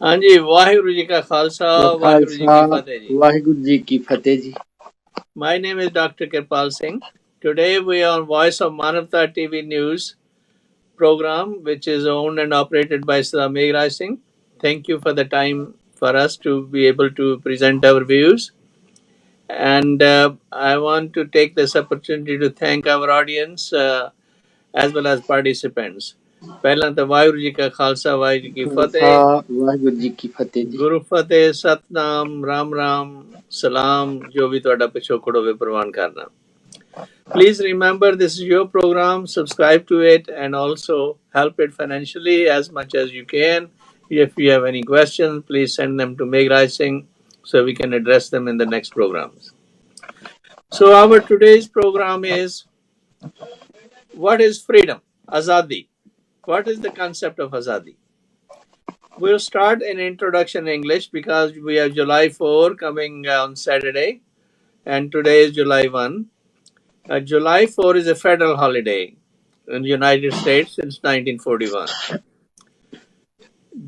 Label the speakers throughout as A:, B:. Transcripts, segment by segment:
A: हाँ जी, वाहिगुरु जी का खालसा, वाहिगुरु जी
B: खालसा
A: की फतेह जी.
B: वाहिगुरु जी की फतेह जी.
A: My name is Dr. Kirpal Singh. Today we are on Voice of Manavta TV News program, which is owned and operated by Sir Meghraj Singh. Thank you for the time for us to be able to present our views. And I want to take this opportunity to thank our audience as well as participants. ਪਹਿਲਾਂ ਤਾਂ ਵਾਹਿਗੁਰੂ ਜੀ ਕਾ ਖਾਲਸਾ ਵਾਹਿਗੁਰੂ ਜੀ ਕੀ
B: खालसा
A: ਫਤਿਹ.
B: वाहिगुरु जी की फतेह जी.
A: ਗੁਰੂ ਫਤਿਹ ਸਤਨਾਮ ਰਾਮ ਰਾਮ ਸਲਾਮ ਜੋ ਵੀ ਤੁਹਾਡਾ ਪਿਛੋਕੜ ਹੋਵੇ ਪ੍ਰਵਾਨ ਕਰਨਾ. Please remember this is your program, subscribe to it and also help it financially as much as you can. If you have any questions, please send them to Meghraj Singh so we can address them in the next programs. So our today's program is what is freedom? Azadi. What is the concept of Azadi? We'll start in introduction English because we have July 4 coming on Saturday and today is July 1. July 4 is a federal holiday in the United States since 1941.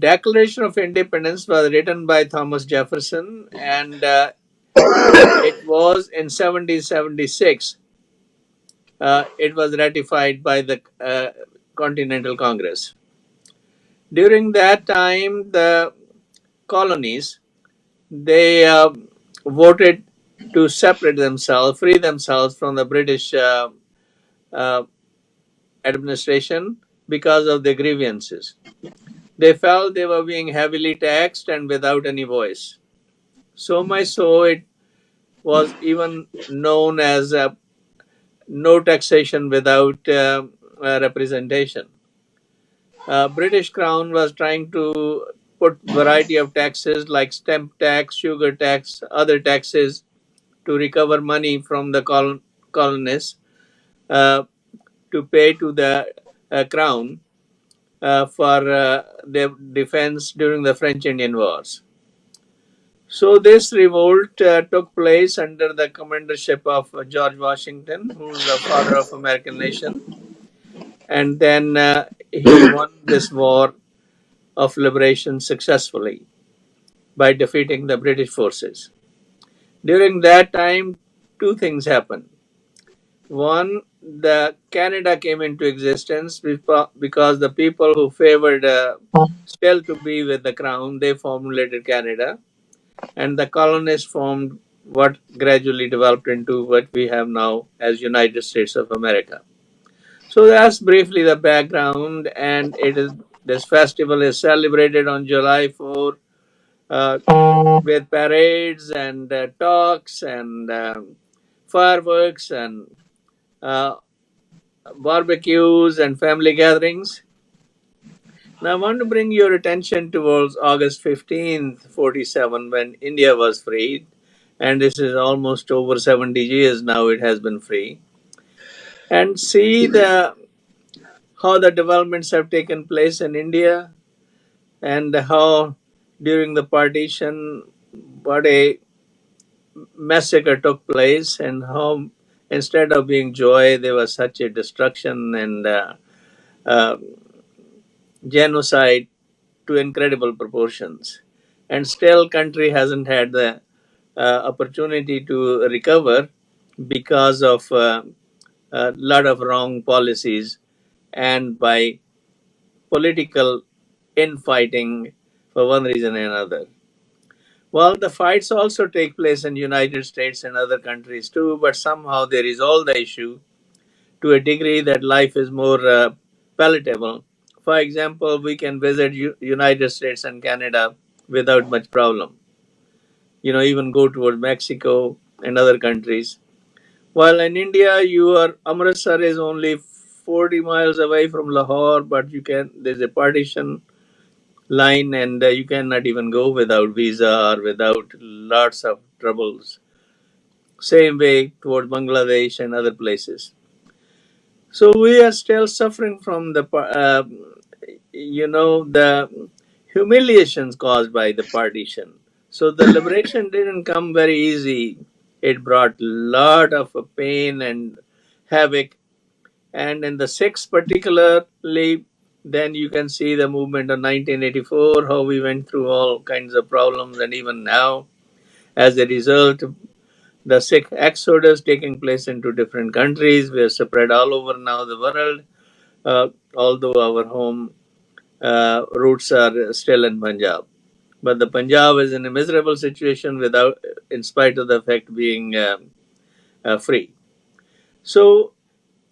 A: Declaration of Independence was written by Thomas Jefferson and it was in 1776. It was ratified by the Continental Congress. During that time, the colonies they voted to separate themselves, free themselves from the British uh, administration because of their grievances. They felt they were being heavily taxed and without any voice. So much so it was even known as no taxation without representation. British Crown was trying to put variety of taxes like stamp tax, sugar tax, other taxes to recover money from the colonists uh, to pay to the crown for their defense during the French Indian Wars. So this revolt took place under the commandership of George Washington, who is the father of American nation, and then he won this war of liberation successfully by defeating the British forces. During that time, two things happened. One, the Canada came into existence because the people who favored still to be with the crown, they formulated Canada, and the colonists formed what gradually developed into what we have now as United States of America. So that's briefly the background, and it is this festival is celebrated on July 4 with parades and talks and fireworks and uh, barbecues and family gatherings. Now, I want to bring your attention towards August 15th, 47, when India was freed. And this is almost over 70 years now it has been free. And see how the developments have taken place in India and how during the partition, what a massacre took place and how instead of being joy, there was such a destruction and uh, genocide to incredible proportions, and still country hasn't had the opportunity to recover because of a lot of wrong policies and by political infighting for one reason or another. Well, the fights also take place in United States and other countries too, but somehow they resolve the issue to a degree that life is more palatable. For example, we can visit United States and Canada without much problem. Even go toward Mexico and other countries. While in India, Amritsar is only 40 miles away from Lahore, but there's a partition line and you cannot even go without visa or without lots of troubles. Same way toward Bangladesh and other places. So we are still suffering from the humiliations caused by the partition. So the liberation didn't come very easy. It brought lot of pain and havoc. And in the Sikhs particularly, then you can see the movement of 1984, how we went through all kinds of problems, and even now, as a result, the Sikh exodus taking place into different countries. We are spread all over now the world, although our home roots are still in Punjab. But the Punjab is in a miserable situation without, in spite of the fact being free. So,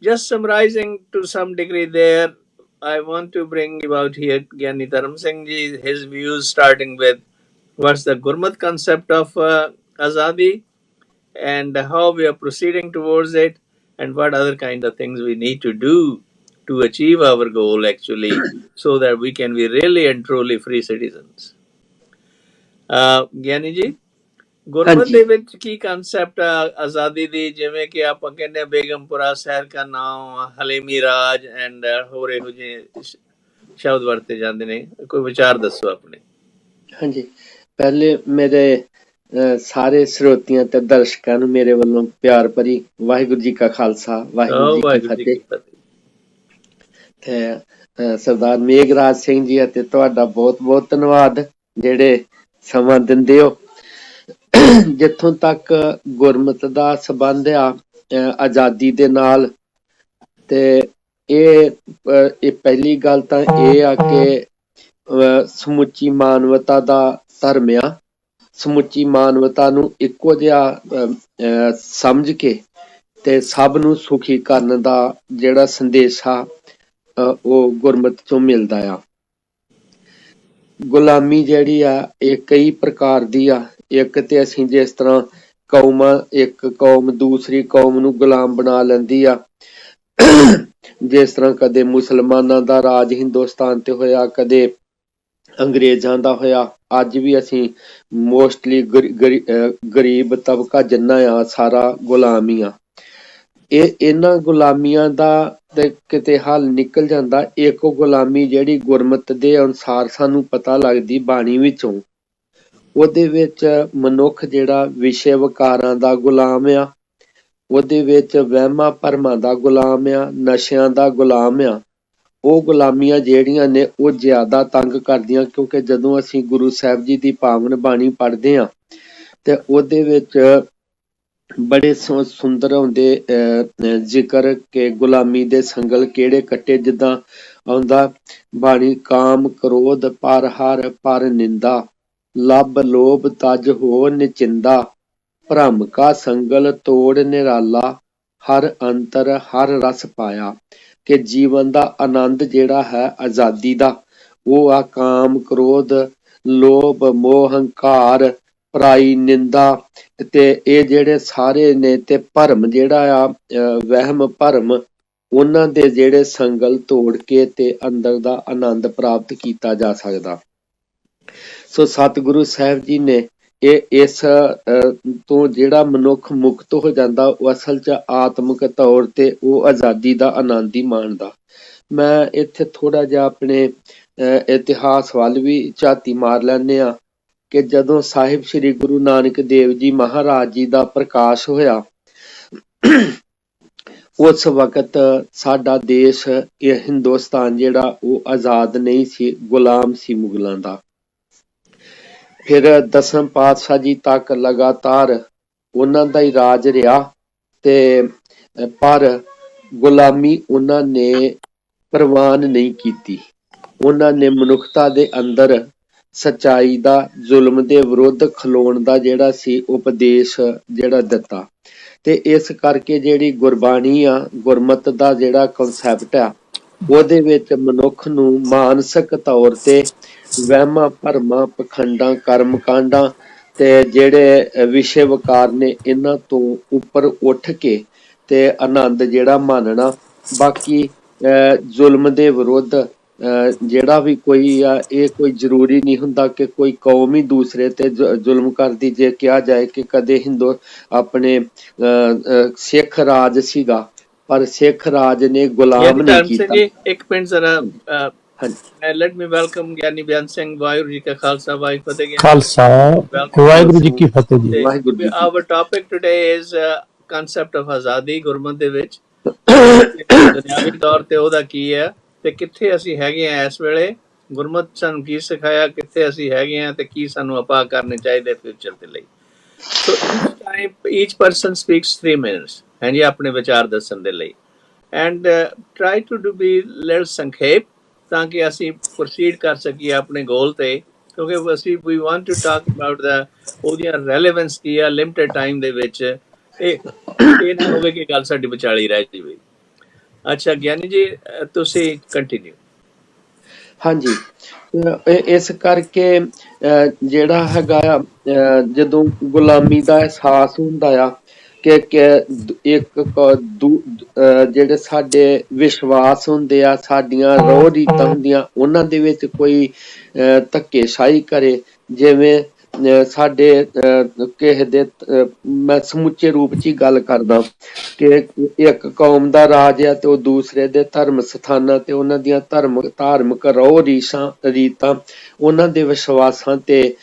A: just summarizing to some degree there, I want to bring about here Gyani Dharam Singh ji, his views, starting with what's the Gurmat concept of Azadi and how we are proceeding towards it, and what other kind of things we need to do to achieve our goal actually, so that we can be really and truly free citizens. Gyani ji, ਗੁਰਮਤ ਦੇ
B: ਹਾਂਜੀ
A: ਵਿੱਚ ਕੀ concept ਆ ਆਜ਼ਾਦੀ ਦੀ, ਜਿਵੇਂ ਕਿ ਆਪਾਂ ਕਹਿੰਦੇ ਆ ਬੇਗਮਪੁਰਾ ਸ਼ਹਿਰ ਦਾ ਨਾਮ ਹਲੀਮੀ ਰਾਜ ਐਂਡ ਹੋਰ ਇਹੋ ਜਿਹੇ ਸ਼ਬਦ ਵਰਤੇ ਜਾਂਦੇ ਨੇ, ਕੋਈ ਵਿਚਾਰ ਦੱਸੋ ਆਪਣੇ।
B: ਹਾਂਜੀ, ਪਹਿਲੇ ਮੇਰੇ ਸਾਰੇ ਸਰੋਤੀਆਂ ਤੇ ਦਰਸ਼ਕਾਂ ਨੂੰ ਮੇਰੇ ਵੱਲੋਂ ਪਿਆਰ ਭਰੀ ਵਾਹਿਗੁਰੂ ਜੀ ਕਾ ਖਾਲਸਾ ਵਾਹਿਗੁਰੂ ਜੀ ਕੀ ਫਤਿਹ। ਤੇ ਸਰਦਾਰ ਮੇਘਰਾਜ ਸਿੰਘ ਜੀ ਅਤੇ ਤੁਹਾਡਾ ਬਹੁਤ ਬਹੁਤ ਧੰਨਵਾਦ ਜਿਹੜੇ ਸਮਾਂ ਦਿੰਦੇ ਹੋ। ਜਿੱਥੋਂ ਤੱਕ ਗੁਰਮਤ ਦਾ ਸੰਬੰਧ ਆ ਆਜ਼ਾਦੀ ਦੇ ਨਾਲ, ਤੇ ਇਹ ਪਹਿਲੀ ਗੱਲ ਤਾਂ ਇਹ ਆ ਕਿ ਸਮੁੱਚੀ ਮਾਨਵਤਾ ਦਾ ਧਰਮ ਆ। ਸਮੁੱਚੀ ਮਾਨਵਤਾ ਨੂੰ ਇੱਕੋ ਜਿਹਾ ਸਮਝ ਕੇ ਤੇ ਸਭ ਨੂੰ ਸੁਖੀ ਕਰਨ ਦਾ ਜਿਹੜਾ ਸੰਦੇਸ਼ ਆ ਉਹ ਗੁਰਮਤ ਚੋਂ ਮਿਲਦਾ ਆ। ਗੁਲਾਮੀ ਜਿਹੜੀ ਆ ਇਹ ਕਈ ਪ੍ਰਕਾਰ ਦੀ ਆ। ਇੱਕ ਤੇ ਅਸੀਂ ਜਿਸ ਤਰ੍ਹਾਂ ਇੱਕ ਕੌਮ ਦੂਸਰੀ ਕੌਮ ਨੂੰ ਗੁਲਾਮ ਬਣਾ ਲੈਂਦੀ ਆ, ਜਿਸ ਤਰ੍ਹਾਂ ਕਦੇ ਮੁਸਲਮਾਨਾਂ ਦਾ ਰਾਜ ਹਿੰਦੁਸਤਾਨ ਤੇ ਹੋਇਆ, ਕਦੇ ਅੰਗਰੇਜ਼ਾਂ ਦਾ ਹੋਇਆ। ਅੱਜ ਵੀ ਅਸੀਂ ਮੋਸਟਲੀ ਗਰੀਬ ਤਬਕਾ ਜਿੰਨਾ ਆ ਸਾਰਾ ਗੁਲਾਮ ਹੀ ਆ। ਇਹਨਾਂ ਗੁਲਾਮੀਆਂ ਦਾ ਤੇ ਕਿਤੇ ਹੱਲ ਨਿਕਲ ਜਾਂਦਾ। ਇੱਕ ਗੁਲਾਮੀ ਜਿਹੜੀ ਗੁਰਮਤ ਦੇ ਅਨੁਸਾਰ ਸਾਨੂੰ ਪਤਾ ਲੱਗਦੀ ਬਾਣੀ ਵਿੱਚੋਂ, ਉਹਦੇ ਵਿੱਚ ਮਨੁੱਖ ਜਿਹੜਾ ਵਿਸ਼ੇ ਵਿਕਾਰਾਂ ਦਾ ਗੁਲਾਮ ਆ, ਉਹਦੇ ਵਿੱਚ ਵਹਿਮਾਂ ਭਰਮਾਂ ਦਾ ਗੁਲਾਮ ਆ, ਨਸ਼ਿਆਂ ਦਾ ਗੁਲਾਮ ਆ। ਉਹ ਗੁਲਾਮੀਆਂ ਜਿਹੜੀਆਂ ਨੇ ਉਹ ਜ਼ਿਆਦਾ ਤੰਗ ਕਰਦੀਆਂ, ਕਿਉਂਕਿ ਜਦੋਂ ਅਸੀਂ ਗੁਰੂ ਸਾਹਿਬ ਜੀ ਦੀ ਪਾਵਨ ਬਾਣੀ ਪੜ੍ਹਦੇ ਹਾਂ ਤੇ ਉਹਦੇ ਵਿੱਚ ਬੜੇ ਸੁੰਦਰ ਆਉਂਦੇ ਜ਼ਿਕਰ ਕਿ ਗੁਲਾਮੀ ਦੇ ਸੰਗਲ ਕਿਹੜੇ ਕੱਟੇ। ਜਿੱਦਾਂ ਆਉਂਦਾ ਬਾਣੀ, ਕਾਮ ਕ੍ਰੋਧ ਪਰ ਹਰ ਪਰ ਨਿੰਦਾ, ਲੱਭ ਲੋਭ ਤਜ ਹੋ ਨਿਚਿੰਦਾ, ਭਰਮ ਕਾ ਸੰਗਲ ਤੋੜ ਨਿਰਾਲਾ, ਹਰ ਅੰਤਰ ਹਰ ਰਸ ਪਾਇਆ। ਕਿ ਜੀਵਨ ਦਾ ਆਨੰਦ ਜਿਹੜਾ ਹੈ ਆਜ਼ਾਦੀ ਦਾ, ਉਹ ਆ ਕਾਮ ਕ੍ਰੋਧ ਲੋਭ ਮੋਹ ਹੰਕਾਰ ਪਰਾਈ ਨਿੰਦਾ, ਤੇ ਇਹ ਜਿਹੜੇ ਸਾਰੇ ਨੇ ਤੇ ਭਰਮ ਜਿਹੜਾ ਆ ਵਹਿਮ ਭਰਮ, ਉਹਨਾਂ ਦੇ ਜਿਹੜੇ ਸੰਗਲ ਤੋੜ ਕੇ ਤੇ ਅੰਦਰ ਦਾ ਆਨੰਦ ਪ੍ਰਾਪਤ ਕੀਤਾ ਜਾ ਸਕਦਾ। ਸੋ ਸਤਿਗੁਰੂ ਸਾਹਿਬ ਜੀ ਨੇ ਇਸ ਤੋਂ ਜਿਹੜਾ ਮਨੁੱਖ ਮੁਕਤ ਹੋ ਜਾਂਦਾ, ਉਹ ਅਸਲ 'ਚ ਆਤਮਿਕ ਤੌਰ ਤੇ ਉਹ ਆਜ਼ਾਦੀ ਦਾ ਆਨੰਦ ਹੀ ਮਾਣਦਾ। ਮੈਂ ਇੱਥੇ ਥੋੜਾ ਜਿਹਾ ਆਪਣੇ ਇਤਿਹਾਸ ਵੱਲ ਵੀ ਝਾਤੀ ਮਾਰ ਲੈਂਦੇ ਆ ਕਿ ਜਦੋਂ ਸਾਹਿਬ ਸ੍ਰੀ ਗੁਰੂ ਨਾਨਕ ਦੇਵ ਜੀ ਮਹਾਰਾਜ ਜੀ ਦਾ ਪ੍ਰਕਾਸ਼ ਹੋਇਆ, ਉਸ ਵਕਤ ਸਾਡਾ ਦੇਸ਼ ਇਹ ਹਿੰਦੁਸਤਾਨ ਜਿਹੜਾ ਉਹ ਆਜ਼ਾਦ ਨਹੀਂ ਸੀ, ਗੁਲਾਮ ਸੀ ਮੁਗਲਾਂ ਦਾ। ਫਿਰ ਦਸਮ ਪਾਤਸ਼ਾਹ ਜੀ ਤੱਕ ਲਗਾਤਾਰ ਉਹਨਾਂ ਦਾ ਹੀ ਰਾਜ ਰਿਹਾ, ਤੇ ਪਰ ਗੁਲਾਮੀ ਉਹਨਾਂ ਨੇ ਪ੍ਰਵਾਨ ਨਹੀਂ ਕੀਤੀ। ਉਹਨਾਂ ਨੇ ਮਨੁੱਖਤਾ ਦੇ ਅੰਦਰ ਸੱਚਾਈ ਦਾ, ਜ਼ੁਲਮ ਦੇ ਵਿਰੁੱਧ ਖਲੋਣ ਦਾ ਜਿਹੜਾ ਸੀ ਉਪਦੇਸ਼ ਜਿਹੜਾ ਦਿੱਤਾ। ਤੇ ਇਸ ਕਰਕੇ ਜਿਹੜੀ ਗੁਰਬਾਣੀ ਆ, ਗੁਰਮਤ ਦਾ ਜਿਹੜਾ ਕਨਸੈਪਟ ਆ, ਉਹਦੇ ਵਿੱਚ ਮਨੁੱਖ ਨੂੰ ਮਾਨਸਿਕ ਤੌਰ ਤੇ ਵਹਿਮਾਂ ਭਰਮਾਂ ਪਖੰਡਾਂ ਕਰਮ ਕਾਂਡਾਂ ਤੇ ਜਿਹੜੇ ਵਿਸ਼ੇ ਵਿਕਾਰ ਨੇ ਇਹਨਾਂ ਤੋਂ ਉੱਪਰ ਉੱਠ ਕੇ ਤੇ ਆਨੰਦ ਜਿਹੜਾ ਮਾਨਣਾ। ਬਾਕੀ ਜ਼ੁਲਮ ਦੇ ਵਿਰੁੱਧ ਜਿਹੜਾ ਵੀ ਕੋਈ ਆ, ਇਹ ਕੋਈ ਜ਼ਰੂਰੀ ਨਹੀਂ ਹੁੰਦਾ ਕਿ ਕੋਈ ਕੌਮ ਹੀ ਦੂਸਰੇ ਤੇ ਜ਼ੁਲਮ ਕਰਦੀ। ਜੇ ਕਿਹਾ ਜਾਏ ਕਿ ਕਦੇ ਆਪਣੇ ਸਿੱਖ ਰਾਜ ਸੀਗਾ, ਪਰ ਸਿੱਖ ਰਾਜ ਨੇ ਗੁਲਾਮ ਨਹੀਂ ਕੀਤਾ।
A: ਇੱਕ ਮਿੰਟ ਜ਼ਰਾ, let me welcome ਗਿਆਨੀ ਬਿਆਨ ਸਿੰਘ। ਵਾਹਿਗੁਰੂ ਜੀ ਕਾ ਖਾਲਸਾ ਵਾਹਿਗੁਰੂ ਫਤਿਹ ਜੀ। ਖਾਲਸਾ ਵਾਹਿਗੁਰੂ ਜੀ ਕੀ ਫਤਿਹ ਜੀ। Our topic today is concept of ਆਜ਼ਾਦੀ ਗੁਰਮਤ ਦੇ ਵਿੱਚ। ਦੁਨਿਆਵੀ ਤੌਰ ਤੇ ਉਹਦਾ ਕੀ ਹੈ, ਤੇ ਕਿੱਥੇ ਅਸੀਂ ਹੈਗੇ ਆ ਇਸ ਵੇਲੇ, ਗੁਰਮਤ ਸਾਨੂੰ ਕੀ ਸਿਖਾਇਆ, ਕਿੱਥੇ ਅਸੀਂ ਹੈਗੇ ਆ ਤੇ ਕੀ ਸਾਨੂੰ ਉਪਾਅ ਕਰਨੇ ਚਾਹੀਦੇ ਫਿਊਚਰ ਦੇ ਲਈ। So each person speaks 3 minutes ਹਾਂਜੀ ਆਪਣੇ ਵਿਚਾਰ ਦੱਸਣ ਦੇ ਲਈ, and try to do be little ਸੰਖੇਪ ਤਾਂ ਕਿ ਅਸੀਂ ਪ੍ਰੋਸੀਡ ਕਰ ਸਕੀਏ ਆਪਣੇ ਗੋਲ ਤੇ, ਕਿਉਂਕਿ ਅਸੀਂ ਵੀ ਵਾਂਟ ਟੂ ਟਾਕ ਅਬਾਊਟ ਦਾ ਉਹਦੀਆਂ ਰੈਲੇਵੈਂਸ ਕੀ ਆ ਲਿਮਟਿਡ ਟਾਈਮ ਦੇ ਵਿੱਚ, ਇਹ ਨਾ ਹੋਵੇ ਕਿ ਗੱਲ ਸਾਡੀ ਵਿਚਾਲੀ ਰਹਿ ਜਾਵੇ। ਅੱਛਾ ਗਿਆਨੀ ਜੀ ਤੁਸੀਂ ਕੰਟੀਨਿਊ।
B: ਹਾਂਜੀ, ਇਸ ਕਰਕੇ ਜਿਹੜਾ ਹੈਗਾ ਆ ਜਦੋਂ ਗੁਲਾਮੀ ਦਾ ਅਹਿਸਾਸ ਹੁੰਦਾ ਆ ਕਿ ਜਿਹੜੇ ਸਾਡੇ ਵਿਸ਼ਵਾਸ ਹੁੰਦੇ ਆ, ਸਾਡੀਆਂ ਰੋਹ ਰੀਤਾਂ ਹੁੰਦੀਆਂ, ਉਹਨਾਂ ਦੇ ਵਿੱਚ ਕੋਈ ਧੱਕੇਸ਼ਾਹੀ ਕਰੇ, ਜਿਵੇਂ ਸਾਡੇ ਕਿਸੇ ਦੇ, ਮੈਂ ਸਮੁੱਚੇ ਰੂਪ 'ਚ ਹੀ ਗੱਲ ਕਰਦਾ ਕਿ ਇੱਕ ਕੌਮ ਦਾ ਰਾਜ ਆ ਤੇ ਉਹ ਦੂਸਰੇ ਦੇ ਧਰਮ ਸਥਾਨਾਂ ਤੇ ਉਹਨਾਂ ਦੀਆਂ ਧਾਰਮਿਕ ਰਹੁ ਰੀਤਾਂ, ਉਹਨਾਂ ਦੇ ਵਿਸ਼ਵਾਸਾਂ ਤੇ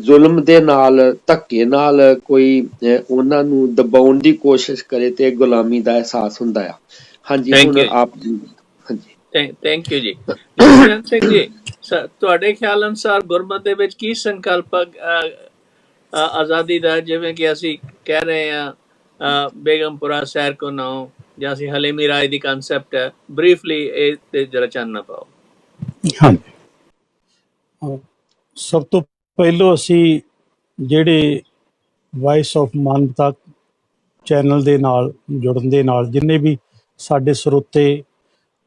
B: ਜ਼ੁਲਮ ਦੇ ਨਾਲ, ਧੱਕੇ ਨਾਲ ਕੋਈ ਉਹਨਾਂ ਨੂੰ ਦਬਾਉਣ ਦੀ ਕੋਸ਼ਿਸ਼ ਕਰੇ ਤੇ ਗੁਲਾਮੀ ਦਾ ਅਹਿਸਾਸ ਹੁੰਦਾ ਆ। ਹਾਂਜੀ ਹੁਣ ਆਪ ਜੀ। ਹਾਂਜੀ
A: ਥੈਂਕ ਯੂ ਜੀ। ਜਸਵੰਤ ਸਿੰਘ ਜੀ ਤੁਹਾਡੇ ਖਿਆਲ ਅਨੁਸਾਰ ਗੁਰਮਤ ਦੇ ਵਿੱਚ ਕੀ ਸੰਕਲਪ ਆਜ਼ਾਦੀ ਦਾ, ਜਿਵੇਂ ਕਿ ਅਸੀਂ ਕਹਿ ਰਹੇ ਹਾਂ ਬੇਗਮਪੁਰਾ ਸੈਰ ਕੋ ਨਾਓ ਜਾਂ ਅਸੀਂ ਹਲੀਮੀ ਰਾਏ ਦੀ ਕਨਸੈਪਟ ਹੈ, ਬਰੀਫਲੀ ਇਹ ਤੇ ਜਰਾ ਚਾਨਣਾ ਪਾਓ।
C: ਹਾਂਜੀ, ਸਭ ਤੋਂ ਪਹਿਲੋਂ ਅਸੀਂ ਜਿਹੜੇ ਵਾਇਸ ਆਫ ਮਾਨਵਤਾ ਚੈਨਲ ਦੇ ਨਾਲ ਜੁੜਨ ਦੇ ਨਾਲ ਜਿੰਨੇ ਵੀ ਸਾਡੇ ਸਰੋਤੇ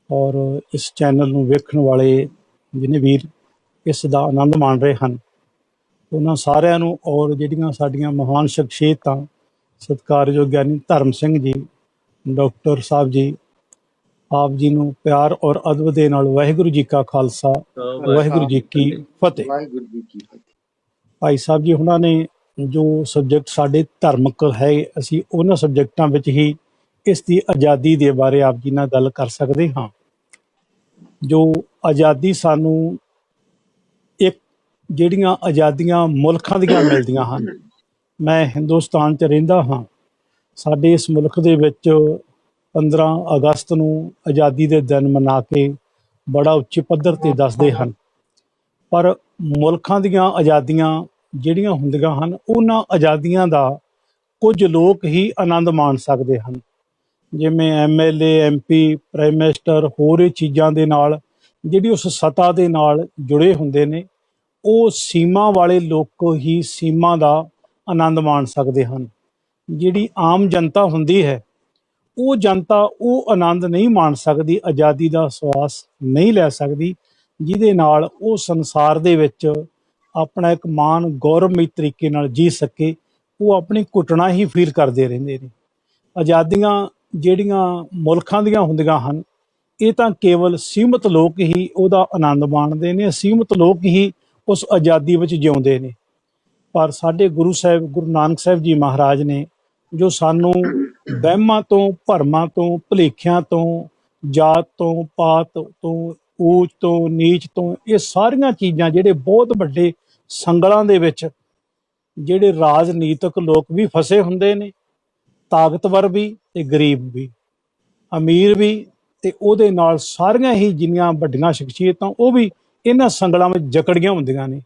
C: ਔਰ ਇਸ ਚੈਨਲ ਨੂੰ ਵੇਖਣ ਵਾਲੇ ਜਿੰਨੇ ਵੀਰ ਇਸ ਦਾ ਆਨੰਦ ਮਾਣ ਰਹੇ ਹਨ, ਉਹਨਾਂ ਸਾਰਿਆਂ ਨੂੰ, ਔਰ ਜਿਹੜੀਆਂ ਸਾਡੀਆਂ ਮਹਾਨ ਸ਼ਖਸੀਅਤਾਂ ਸਤਿਕਾਰਯੋਗ ਗਿਆਨੀ ਧਰਮ ਸਿੰਘ ਜੀ, ਡਾਕਟਰ ਸਾਹਿਬ ਜੀ, ਆਪ ਜੀ ਨੂੰ ਪਿਆਰ ਔਰ ਅਦਬ ਦੇ ਨਾਲ ਵਾਹਿਗੁਰੂ ਜੀ ਕਾ ਖਾਲਸਾ, ਵਾਹਿਗੁਰੂ ਜੀ ਕੀ ਫਤਿਹ।
B: ਵਾਹਿਗੁਰੂ ਜੀ ਕੀ ਫਤਿਹ।
C: ਭਾਈ ਸਾਹਿਬ ਜੀ ਉਹਨਾਂ ਨੇ ਜੋ ਸਬਜੈਕਟ ਸਾਡੇ ਧਾਰਮਿਕ ਹੈ, ਅਸੀਂ ਉਹਨਾਂ ਸਬਜੈਕਟਾਂ ਵਿੱਚ ਹੀ ਇਸ ਦੀ ਆਜ਼ਾਦੀ ਦੇ ਬਾਰੇ ਆਪ ਜੀ ਨਾਲ ਗੱਲ ਕਰ ਸਕਦੇ ਹਾਂ। ਜੋ ਆਜ਼ਾਦੀ ਸਾਨੂੰ ਇੱਕ ਜਿਹੜੀਆਂ ਆਜ਼ਾਦੀਆਂ ਮੁਲਕਾਂ ਦੀਆਂ ਮਿਲਦੀਆਂ ਹਨ, ਮੈਂ ਹਿੰਦੁਸਤਾਨ 'ਚ ਰਹਿੰਦਾ ਹਾਂ, ਸਾਡੇ ਇਸ ਮੁਲਕ ਦੇ ਵਿੱਚ 15 ਅਗਸਤ ਨੂੰ ਆਜ਼ਾਦੀ ਦੇ ਦਿਨ ਮਨਾ ਕੇ ਬੜਾ ਉੱਚੇ ਪੱਧਰ 'ਤੇ ਦੱਸਦੇ ਹਨ, ਪਰ ਮੁਲਕਾਂ ਦੀਆਂ ਆਜ਼ਾਦੀਆਂ ਜਿਹੜੀਆਂ ਹੁੰਦੀਆਂ ਹਨ, ਉਹਨਾਂ ਆਜ਼ਾਦੀਆਂ ਦਾ ਕੁਝ ਲੋਕ ਹੀ ਆਨੰਦ ਮਾਣ ਸਕਦੇ ਹਨ, ਜਿਵੇਂ MLA MP ਪ੍ਰਾਈਮ ਮਿਨਿਸਟਰ, ਹੋਰ ਇਹ ਚੀਜ਼ਾਂ ਦੇ ਨਾਲ ਜਿਹੜੀ ਉਸ ਸੱਤਾ ਦੇ ਨਾਲ ਜੁੜੇ ਹੁੰਦੇ ਨੇ, ਉਹ ਸੀਮਾ ਵਾਲੇ ਲੋਕ ਹੀ ਸੀਮਾ ਦਾ ਆਨੰਦ ਮਾਣ ਸਕਦੇ ਹਨ। ਜਿਹੜੀ ਆਮ ਜਨਤਾ ਹੁੰਦੀ ਹੈ, ਉਹ ਜਨਤਾ ਉਹ ਆਨੰਦ ਨਹੀਂ ਮਾਣ ਸਕਦੀ, ਆਜ਼ਾਦੀ ਦਾ ਸਵਾਸ ਨਹੀਂ ਲੈ ਸਕਦੀ, ਜਿਹਦੇ ਨਾਲ ਉਹ ਸੰਸਾਰ ਦੇ ਵਿੱਚ ਆਪਣਾ ਇੱਕ ਮਾਣ ਗੌਰਵਮਈ ਤਰੀਕੇ ਨਾਲ ਜੀ ਸਕੇ। ਉਹ ਆਪਣੀ ਘੁਟਣਾ ਹੀ ਫੀਲ ਕਰਦੇ ਰਹਿੰਦੇ ਨੇ। ਆਜ਼ਾਦੀਆਂ ਜਿਹੜੀਆਂ ਮੁਲਕਾਂ ਦੀਆਂ ਹੁੰਦੀਆਂ ਹਨ, ਇਹ ਤਾਂ ਕੇਵਲ ਸੀਮਤ ਲੋਕ ਹੀ ਉਹਦਾ ਆਨੰਦ ਮਾਣਦੇ ਨੇ, ਸੀਮਤ ਲੋਕ ਹੀ ਉਸ ਆਜ਼ਾਦੀ ਵਿੱਚ ਜਿਉਂਦੇ ਨੇ। ਪਰ ਸਾਡੇ ਗੁਰੂ ਸਾਹਿਬ, ਗੁਰੂ ਨਾਨਕ ਸਾਹਿਬ ਜੀ ਮਹਾਰਾਜ ਨੇ ਜੋ ਸਾਨੂੰ ਵਹਿਮਾਂ ਤੋਂ, ਭਰਮਾਂ ਤੋਂ, ਭੁਲੇਖਿਆਂ ਤੋਂ, ਜਾਤ ਤੋਂ, ਪਾਤ ਤੋਂ, ਊਚ ਤੋਂ, ਨੀਚ ਤੋਂ, ਇਹ ਸਾਰੀਆਂ ਚੀਜ਼ਾਂ ਜਿਹੜੇ ਬਹੁਤ ਵੱਡੇ ਸੰਗਲਾਂ ਦੇ ਵਿੱਚ ਜਿਹੜੇ ਰਾਜਨੀਤਿਕ ਲੋਕ ਵੀ ਫਸੇ ਹੁੰਦੇ ਨੇ, ਤਾਕਤਵਰ ਵੀ ਤੇ ਗਰੀਬ ਵੀ, ਅਮੀਰ ਵੀ ਤੇ ਉਹਦੇ ਨਾਲ ਸਾਰੀਆਂ ਹੀ ਜਿੰਨੀਆਂ ਵੱਡੀਆਂ ਸ਼ਖਸੀਅਤਾਂ ਉਹ ਵੀ ਇਹਨਾਂ ਸੰਗਲਾਂ ਵਿੱਚ ਜਕੜੀਆਂ ਹੁੰਦੀਆਂ ਨੇ।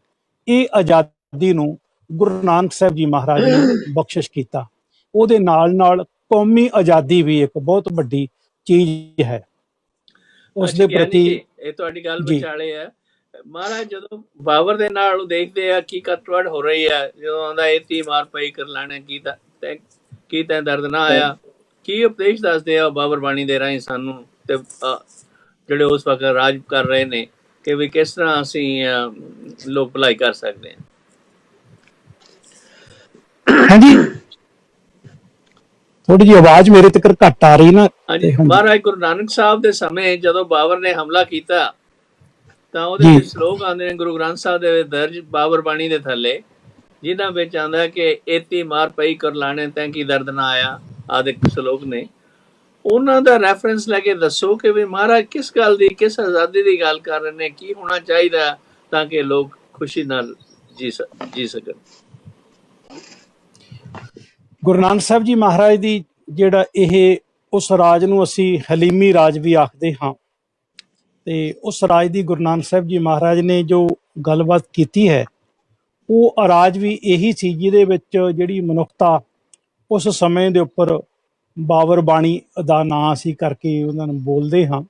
C: ਇਹ ਆਜ਼ਾਦੀ ਨੂੰ ਗੁਰੂ ਨਾਨਕ ਸਾਹਿਬ ਜੀ ਮਹਾਰਾਜ ਨੇ ਬਖਸ਼ਿਸ਼ ਕੀਤਾ। ਉਹਦੇ ਨਾਲ ਨਾਲ ਕੌਮੀ ਆਜ਼ਾਦੀ ਵੀ ਇੱਕ ਬਹੁਤ ਵੱਡੀ ਚੀਜ਼ ਹੈ। ਉਸ ਦੇ ਪ੍ਰਤੀ
A: ਇਹ ਤੁਹਾਡੀ ਗੱਲ ਵਿਚਾਲੇ ਹੈ। ਮਹਾਰਾਜ ਜਦੋਂ ਬਾਬਰ ਦੇ ਨਾਲ ਦੇਖਦੇ ਆ ਕੀ ਕਤਵੜ ਹੋ ਰਹੀ ਹੈ, ਜਦੋਂ ਆਉਂਦਾ ਇਹ ਤੀ ਮਾਰ ਪਈ ਕਰ ਲੈਣੇ ਕੀ ਤੈਂ ਦਰਦ ਨਾ ਆਇਆ, ਕੀ ਉਪਦੇਸ਼ ਦੱਸਦੇ ਆ ਬਾਬਰ ਬਾਣੀ ਦੇ ਰਾਹੀਂ ਸਾਨੂੰ ਤੇ ਜਿਹੜੇ ਉਸ ਵਕਤ ਰਾਜ ਕਰ ਰਹੇ ਨੇ, ਕਿ ਵੀ ਕਿਸ ਤਰ੍ਹਾਂ ਅਸੀਂ ਲੋਕ ਭਲਾਈ ਕਰ ਸਕਦੇ ਹਾਂ।
C: ਹਾਂਜੀ, ਥੋੜੀ ਜਿਹੀ ਆਵਾਜ਼ ਮੇਰੇ ਤੱਕ ਘੱਟ ਆ ਰਹੀ ਨਾ।
A: ਹਾਂਜੀ, ਮਹਾਰਾਜ ਗੁਰੂ ਨਾਨਕ ਸਾਹਿਬ ਦੇ ਸਮੇਂ ਜਦੋਂ ਬਾਬਰ ਨੇ ਹਮਲਾ ਕੀਤਾ ਤਾਂ ਉਹਦੇ ਵਿੱਚ ਸ਼ਲੋਕ ਆਉਂਦੇ ਨੇ ਗੁਰੂ ਗ੍ਰੰਥ ਸਾਹਿਬ ਦੇ ਦਰਜ ਬਾਬਰ ਬਾਣੀ ਦੇ ਥੱਲੇ, ਜਿਨ੍ਹਾਂ ਵਿੱਚ ਆਉਂਦਾ ਕਿ ਏਤੀ ਮਾਰ ਪਈ ਕਰ ਲਾਣੇ ਤੈਂ ਕੀ ਦਰਦ ਨਾ ਆਇਆ, ਆਦਿ ਸ਼ਲੋਕ ਨੇ। ਉਹਨਾਂ ਦਾ ਰੈਫਰੈਂਸ ਲੈ ਕੇ ਦੱਸੋ ਕਿ ਵੀ ਮਹਾਰਾਜ ਕਿਸ ਗੱਲ ਦੀ, ਕਿਸ ਆਜ਼ਾਦੀ ਦੀ ਗੱਲ ਕਰ ਰਹੇ ਨੇ, ਕੀ ਹੋਣਾ ਚਾਹੀਦਾ ਤਾਂ ਕਿ ਲੋਕ ਖੁਸ਼ੀ ਨਾਲ ਜੀ ਸਕਣ।
C: ਗੁਰੂ ਨਾਨਕ ਸਾਹਿਬ ਜੀ ਮਹਾਰਾਜ ਦੀ ਜਿਹੜਾ ਇਹ ਉਸ ਰਾਜ ਨੂੰ ਅਸੀਂ ਹਲੀਮੀ ਰਾਜ ਵੀ ਆਖਦੇ ਹਾਂ। ਤੇ ਉਸ ਰਾਜ ਦੀ ਗੁਰੂ ਨਾਨਕ ਸਾਹਿਬ ਜੀ ਮਹਾਰਾਜ ਨੇ ਜੋ ਗੱਲਬਾਤ ਕੀਤੀ ਹੈ ਉਹ ਰਾਜ ਵੀ ਇਹੀ ਸੀ ਜਿਹਦੇ ਵਿੱਚ ਜਿਹੜੀ ਮਨੁੱਖਤਾ ਉਸ ਸਮੇਂ ਦੇ ਉੱਪਰ ਬਾਬਰ ਬਾਣੀ ਦਾ ਨਾਂ ਅਸੀਂ ਕਰਕੇ ਉਹਨਾਂ ਨੂੰ ਬੋਲਦੇ ਹਾਂ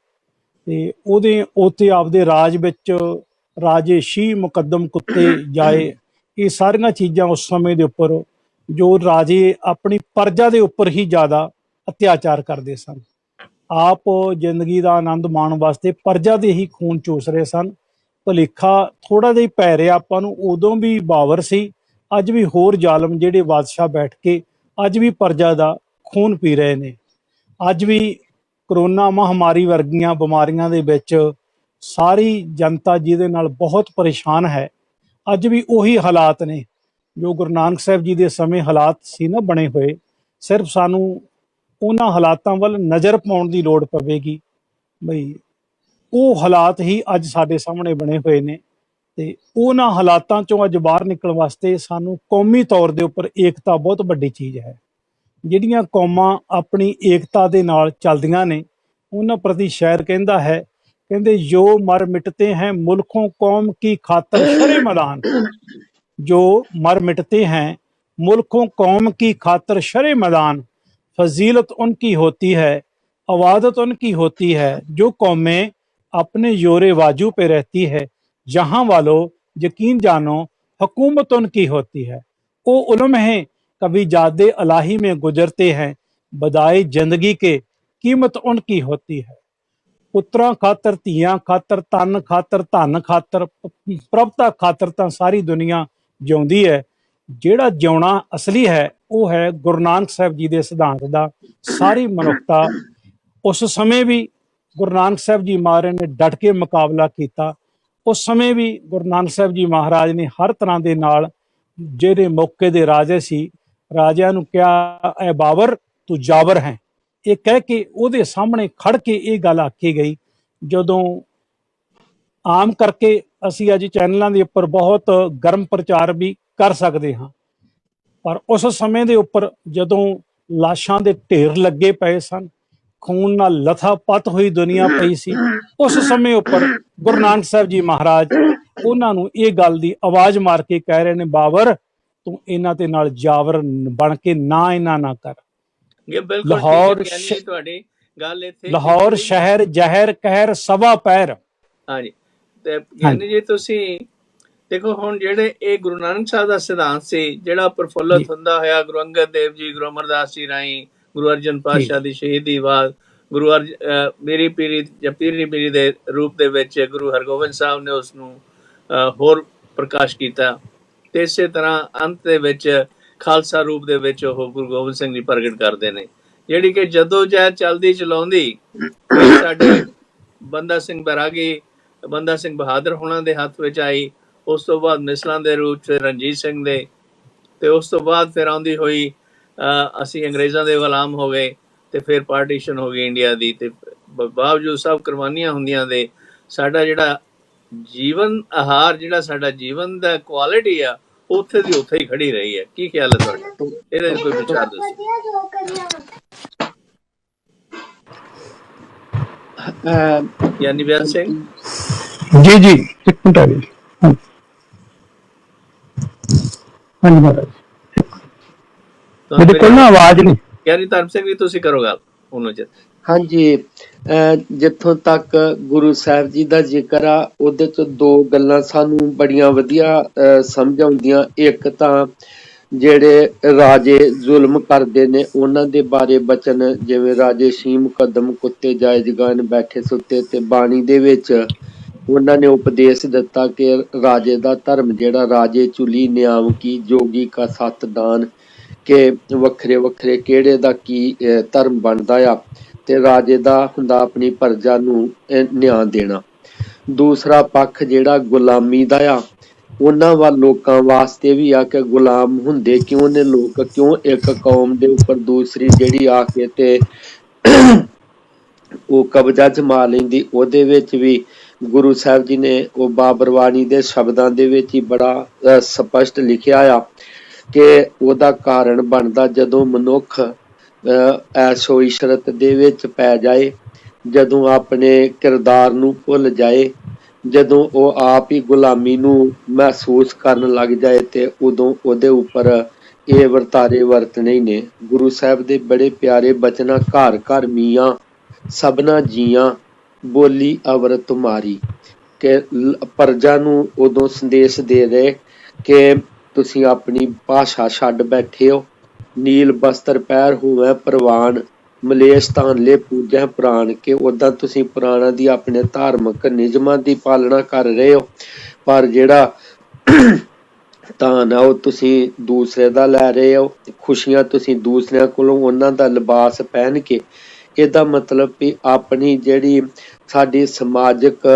C: ਤੇ ਉਹਦੇ ਉੱਤੇ ਆਪਦੇ ਰਾਜ ਵਿੱਚ ਰਾਜੇ ਸ਼ੀ ਮੁਕੱਦਮ ਕੁੱਤੇ ਜਾਏ, ਇਹ ਸਾਰੀਆਂ ਚੀਜ਼ਾਂ ਉਸ ਸਮੇਂ ਦੇ ਉੱਪਰ ਜੋ ਰਾਜੇ ਆਪਣੀ ਪ੍ਰਜਾ ਦੇ ਉੱਪਰ ਹੀ ਜ਼ਿਆਦਾ ਅਤਿਆਚਾਰ ਕਰਦੇ ਸਨ। ਆਪ ਜ਼ਿੰਦਗੀ ਦਾ ਆਨੰਦ ਮਾਣਨ ਵਾਸਤੇ ਪ੍ਰਜਾ ਦੇ ਹੀ ਖੂਨ ਚੂਸ ਰਹੇ ਸਨ। ਭੁਲੇਖਾ ਥੋੜਾ ਜਿਹਾ ਹੀ ਪੈ ਰਿਹਾ ਆਪਾਂ ਨੂੰ, ਉਦੋਂ ਵੀ ਬਾਬਰ ਸੀ, ਅੱਜ ਵੀ ਹੋਰ ਜ਼ਾਲਮ ਜਿਹੜੇ ਬਾਦਸ਼ਾਹ ਬੈਠ ਕੇ ਅੱਜ ਵੀ ਪ੍ਰਜਾ ਦਾ ਖੂਨ ਪੀ ਰਹੇ ਨੇ। ਅੱਜ ਵੀ ਕਰੋਨਾ ਮਹਾਮਾਰੀ ਵਰਗੀਆਂ ਬਿਮਾਰੀਆਂ ਦੇ ਵਿੱਚ ਸਾਰੀ ਜਨਤਾ ਜਿਹਦੇ ਨਾਲ ਬਹੁਤ ਪਰੇਸ਼ਾਨ ਹੈ, ਅੱਜ ਵੀ ਉਹੀ ਹਾਲਾਤ ਨੇ ਜੋ ਗੁਰੂ ਨਾਨਕ ਸਾਹਿਬ ਜੀ ਦੇ ਸਮੇਂ ਹਾਲਾਤ ਸੀ ਨਾ ਬਣੇ ਹੋਏ। ਸਿਰਫ ਸਾਨੂੰ ਉਹਨਾਂ ਹਾਲਾਤਾਂ ਵੱਲ ਨਜ਼ਰ ਪਾਉਣ ਦੀ ਲੋੜ ਪਵੇਗੀ ਬਈ ਉਹ ਹਾਲਾਤ ਹੀ ਅੱਜ ਸਾਡੇ ਸਾਹਮਣੇ ਬਣੇ ਹੋਏ ਨੇ ਤੇ ਉਹਨਾਂ ਹਾਲਾਤਾਂ ਚੋਂ ਅੱਜ ਬਾਹਰ ਨਿਕਲਣ ਵਾਸਤੇ ਸਾਨੂੰ ਕੌਮੀ ਤੌਰ ਦੇ ਉੱਪਰ ਏਕਤਾ ਬਹੁਤ ਵੱਡੀ ਚੀਜ਼ ਹੈ। ਜਿਹੜੀਆਂ ਕੌਮਾਂ ਆਪਣੀ ਏਕਤਾ ਦੇ ਨਾਲ ਚੱਲਦੀਆਂ ਨੇ ਉਹਨਾਂ ਪ੍ਰਤੀ ਸ਼ਾਇਰ ਕਹਿੰਦਾ ਹੈ, ਕਹਿੰਦੇ ਜੋ ਮਰ ਮਿਟਤੇ हैं मुल्कों कौम की खातर शरे मैदान, जो मर मिटते हैं मुल्कों कौम की खातर शरे मैदान, फजीलत उनकी होती है अवादत उनकी होती है, जो कौमें अपने जोरे वाजू पे रहती है, जहाँ वालों यकीन जानो हुकूमत उनकी होती है। वो उलम हैं कभी जादे अलाही में गुजरते हैं, बदाए जिंदगी के कीमत उनकी होती है। ਪੁੱਤਰਾਂ ਖਾਤਰ, ਧੀਆਂ ਖਾਤਰ, ਤਨ ਖਾਤਰ, ਧਨ ਖਾਤਰ, ਪ੍ਰਭਤਾ ਖਾਤਰ ਤਾਂ ਸਾਰੀ ਦੁਨੀਆ ਜਿਉਂਦੀ ਹੈ। ਜਿਹੜਾ ਜਿਉਣਾ ਅਸਲੀ ਹੈ ਉਹ ਹੈ ਗੁਰੂ ਨਾਨਕ ਸਾਹਿਬ ਜੀ ਦੇ ਸਿਧਾਂਤ ਦਾ। ਸਾਰੀ ਮਨੁੱਖਤਾ ਉਸ ਸਮੇਂ ਵੀ ਗੁਰੂ ਨਾਨਕ ਸਾਹਿਬ ਜੀ ਮਹਾਰਾਜ ਨੇ ਡਟ ਕੇ ਮੁਕਾਬਲਾ ਕੀਤਾ। ਉਸ ਸਮੇਂ ਵੀ ਗੁਰੂ ਨਾਨਕ ਸਾਹਿਬ ਜੀ ਮਹਾਰਾਜ ਨੇ ਹਰ ਤਰ੍ਹਾਂ ਦੇ ਨਾਲ ਜਿਹੜੇ ਮੌਕੇ ਦੇ ਰਾਜੇ ਸੀ, ਰਾਜਿਆਂ ਨੂੰ ਕਿਹਾ ਐ ਬਾਬਰ ਤੂੰ ਜਾਬਰ ਹੈ, ਇਹ ਕਹਿ ਕੇ ਉਹਦੇ ਸਾਹਮਣੇ ਖੜ ਕੇ ਇਹ ਗੱਲ ਆਖੀ ਗਈ। ਜਦੋਂ ਆਮ ਕਰਕੇ ਅਸੀਂ ਅੱਜ ਚੈਨਲਾਂ ਦੇ ਉੱਪਰ ਬਹੁਤ ਗਰਮ ਪ੍ਰਚਾਰ ਵੀ ਕਰ ਸਕਦੇ ਹਾਂ, ਪਰ ਉਸ ਸਮੇਂ ਦੇ ਉੱਪਰ ਜਦੋਂ ਲਾਸ਼ਾਂ ਦੇ ਢੇਰ ਲੱਗੇ ਪਏ ਸਨ, ਖੂਨ ਨਾਲ ਲਥਾਪੱਥ ਹੋਈ ਦੁਨੀਆ ਪਈ ਸੀ, ਉਸ ਸਮੇਂ ਉੱਪਰ ਗੁਰੂ ਨਾਨਕ ਸਾਹਿਬ ਜੀ ਮਹਾਰਾਜ ਉਹਨਾਂ ਨੂੰ ਇਹ ਗੱਲ ਦੀ ਆਵਾਜ਼ ਮਾਰ ਕੇ ਕਹਿ ਰਹੇ ਨੇ, ਬਾਬਰ ਤੂੰ ਇਹਨਾਂ ਦੇ ਨਾਲ ਜਾਵਰ ਬਣ ਕੇ ਨਾ ਇਹਨਾਂ ਨਾ ਕਰ। ਲਾਹੌਰ ਸ਼ਹਿਰ ਜ਼ਹਿਰ ਕਹਿਰ ਸਵਾ ਪੈਰ।
A: ਹਾਂਜੀ, ਤੇ ਗਿਆਨੀ ਜੀ ਤੁਸੀਂ ਦੇਖੋ ਹੁਣ ਜਿਹੜੇ ਇਹ ਗੁਰੂ ਨਾਨਕ ਸਾਹਿਬ ਦਾ ਸਿਧਾਂਤ ਸੀ, ਜਿਹੜਾ ਪ੍ਰਫੁੱਲਤ ਹੁੰਦਾ ਹੋਇਆ ਗੁਰੂ ਅੰਗਦ ਦੇਵ ਜੀ, ਗੁਰੂ ਅਮਰਦਾਸ ਜੀ ਰਾਹੀਂ, ਗੁਰੂ ਅਰਜਨ ਪਾਤਸ਼ਾਹ ਦੀ ਸ਼ਹੀਦੀ ਬਾਅਦ ਗੁਰੂ ਮੇਰੀ ਪੀਰੀ ਜਾਂ ਪੀਰੀ ਪੀਰੀ ਦੇ ਰੂਪ ਦੇ ਵਿੱਚ ਗੁਰੂ ਹਰਗੋਬਿੰਦ ਸਾਹਿਬ ਨੇ ਉਸ ਨੂੰ ਹੋਰ ਪ੍ਰਕਾਸ਼ ਕੀਤਾ ਤੇ ਇਸੇ ਤਰ੍ਹਾਂ ਅੰਤ ਦੇ ਵਿੱਚ ਖਾਲਸਾ ਰੂਪ ਦੇ ਵਿੱਚ ਉਹ ਗੁਰੂ ਗੋਬਿੰਦ ਸਿੰਘ ਜੀ ਪ੍ਰਗਟ ਕਰਦੇ ਨੇ, ਜਿਹੜੀ ਕਿ ਜਦੋਂ ਜਹਿਦ ਚਲਦੀ ਚਲਾਉਂਦੀ ਸਾਡੇ ਬੰਦਾ ਸਿੰਘ ਬੈਰਾਗੀ, ਬੰਦਾ ਸਿੰਘ ਬਹਾਦਰ ਹੋਣਾ ਦੇ ਹੱਥ ਵਿੱਚ ਆਈ। ਉਸ ਤੋਂ ਬਾਅਦ ਮਿਸਲਾਂ ਦੇ ਰੂਪ 'ਚ ਰਣਜੀਤ ਸਿੰਘ ਦੇ, ਤੇ ਉਸ ਤੋਂ ਬਾਅਦ ਫਿਰ ਆਉਂਦੀ ਹੋਈ ਅਸੀਂ ਅੰਗਰੇਜ਼ਾਂ ਦੇ ਗੁਲਾਮ ਹੋ ਗਏ ਤੇ ਫਿਰ ਪਾਰਟੀਸ਼ਨ ਹੋ ਗਈ ਇੰਡੀਆ ਦੀ। ਤੇ ਬਾਵਜੂਦ ਸਭ ਕੁਰਬਾਨੀਆਂ ਹੁੰਦੀਆਂ ਦੇ ਸਾਡਾ ਜਿਹੜਾ ਜੀਵਨ ਆਹਾਰ, ਜਿਹੜਾ ਸਾਡਾ ਜੀਵਨ ਦਾ ਕੁਆਲਿਟੀ ਆ, ਉੱਥੇ ਦੀ ਉੱਥੇ ਹੀ ਖੜੀ ਰਹੀ ਹੈ। ਕੀ ਖਿਆਲ ਹੈ ਤੁਹਾਡਾ ਇਹਦੇ ਕੋਈ ਵਿਚਾਰ ਦੱਸੋ ਗਿਆਨੀ ਬਿਆਨ ਸਿੰਘ
C: ਜੀ। ਜੀ ਇੱਕ ਮਿੰਟ ਆ ਗਈ। ਹਾਂਜੀ ਮਹਾਰਾਜ, ਮੇਰੇ ਕੋਲ ਨਾ ਆਵਾਜ਼ ਨਹੀਂ।
A: ਗਿਆਨੀ ਧਰਮ ਸਿੰਘ ਜੀ ਤੁਸੀਂ ਕਰੋ ਗੱਲ ਉਹਨੂੰ ਚ।
B: ਹਾਂਜੀ, ਜਿੱਥੋਂ ਤੱਕ ਗੁਰੂ ਸਾਹਿਬ ਜੀ ਦਾ ਜ਼ਿਕਰ ਆ, ਉਹਦੇ ਚ ਦੋ ਗੱਲਾਂ ਸਾਨੂੰ ਬੜੀਆਂ ਵਧੀਆ ਸਮਝ ਆਉਂਦੀਆਂ। ਇੱਕ ਤਾਂ ਜਿਹੜੇ ਰਾਜੇ ਜ਼ੁਲਮ ਕਰਦੇ ਨੇ ਉਹਨਾਂ ਦੇ ਬਾਰੇ ਬਚਨ, ਜਿਵੇਂ ਰਾਜੇ ਸ਼ੀ ਮੁਕੱਦਮ ਕੁੱਤੇ ਜਾਇ ਜਗਾਨ ਬੈਠੇ ਸੁੱਤੇ, ਤੇ ਬਾਣੀ ਦੇ ਵਿੱਚ ਉਹਨਾਂ ਨੇ ਉਪਦੇਸ਼ ਦਿੱਤਾ ਕਿ ਰਾਜੇ ਦਾ ਧਰਮ ਜਿਹੜਾ, ਰਾਜੇ ਚੁਲੀ ਨਿਆਮ ਕੀ ਜੋਗੀ ਕਾ ਸੱਤ ਦਾਨ, ਕਿ ਵੱਖਰੇ ਵੱਖਰੇ ਕਿਹੜੇ ਦਾ ਕੀ ਧਰਮ ਬਣਦਾ ਆ, ਤੇ ਰਾਜੇ ਦਾ ਹੁੰਦਾ ਆਪਣੀ ਪ੍ਰਜਾ ਨੂੰ ਨਿਆਂ ਦੇਣਾ। ਦੂਸਰਾ ਪੱਖ ਜਿਹੜਾ ਗੁਲਾਮੀ ਦਾ ਆ, ਉਹਨਾਂ ਵੱਲ ਲੋਕਾਂ ਵਾਸਤੇ ਵੀ ਆ ਕਿ ਗੁਲਾਮ ਹੁੰਦੇ ਕਿਉਂ ਨੇ ਲੋਕ, ਕਿਉਂ ਇੱਕ ਕੌਮ ਦੇ ਉੱਪਰ ਦੂਸਰੀ ਜਿਹੜੀ ਆ ਕੇ ਤੇ ਉਹ ਕਬਜ਼ਾ ਜਮਾ ਲੈਂਦੀ। ਉਹਦੇ ਵਿੱਚ ਵੀ ਗੁਰੂ ਸਾਹਿਬ ਜੀ ਨੇ ਉਹ ਬਾਬਰਵਾਣੀ ਦੇ ਸ਼ਬਦਾਂ ਦੇ ਵਿੱਚ ਹੀ ਬੜਾ ਸਪਸ਼ਟ ਲਿਖਿਆ ਆ ਕਿ ਉਹਦਾ ਕਾਰਨ ਬਣਦਾ ਜਦੋਂ ਮਨੁੱਖ ਐਸ਼ੋ ਇਸ਼ਰਤ ਦੇ ਵਿੱਚ ਪੈ ਜਾਏ ਜਦੋਂ ਆਪਣੇ ਕਿਰਦਾਰ ਨੂੰ ਭੁੱਲ ਜਾਏ, ਜਦੋਂ ਉਹ ਆਪ ਹੀ ਗੁਲਾਮੀ ਨੂੰ ਮਹਿਸੂਸ ਕਰਨ ਲੱਗ ਜਾਏ ਤੇ ਉਦੋਂ ਉਹਦੇ ਉੱਪਰ ਇਹ ਵਰਤਾਰੇ ਵਰਤਣੇ ਹੀ ਨੇ। ਗੁਰੂ ਸਾਹਿਬ ਦੇ ਬੜੇ ਪਿਆਰੇ ਬਚਨਾਂ, ਘਰ ਘਰ ਮੀਆਂ ਸਭਨਾ ਜੀਆਂ ਬੋਲੀ ਅਵਰ ਤੁਮਾਰੀ, ਕਿ ਪਰਜਾ ਨੂੰ ਉਦੋਂ ਸੰਦੇਸ਼ ਦੇ ਰਹੇ ਕਿ ਤੁਸੀਂ ਆਪਣੀ ਭਾਸ਼ਾ ਛੱਡ ਬੈਠੇ ਹੋ। ਨੀਲ ਬਸਤਰ ਪਹਿਰ ਹੋਵੇ ਪ੍ਰਵਾਨ, ਮਲੇਸ਼ ਤਾਨਲੇ ਪੂਜੈ ਪੁਰਾਣ, ਕਿ ਉਦਾਂ ਤੁਸੀਂ ਪੁਰਾਣਾਂ ਦੀ ਆਪਣੇ ਧਾਰਮਿਕ ਨਿਯਮਾਂ ਦੀ ਪਾਲਣਾ ਕਰ ਰਹੇ ਹੋ, ਪਰ ਜਿਹੜਾ ਧਨ ਆ ਉਹ ਤੁਸੀਂ ਦੂਸਰੇ ਦਾ ਲੈ ਰਹੇ ਹੋ। ਖੁਸ਼ੀਆਂ ਤੁਸੀਂ ਦੂਸਰਿਆਂ ਕੋਲੋਂ ਉਹਨਾਂ ਦਾ ਲਿਬਾਸ ਪਹਿਨ ਕੇ। ਇਹਦਾ ਮਤਲਬ ਵੀ ਆਪਣੀ ਜਿਹੜੀ ਸਾਡੀ ਸਮਾਜਿਕ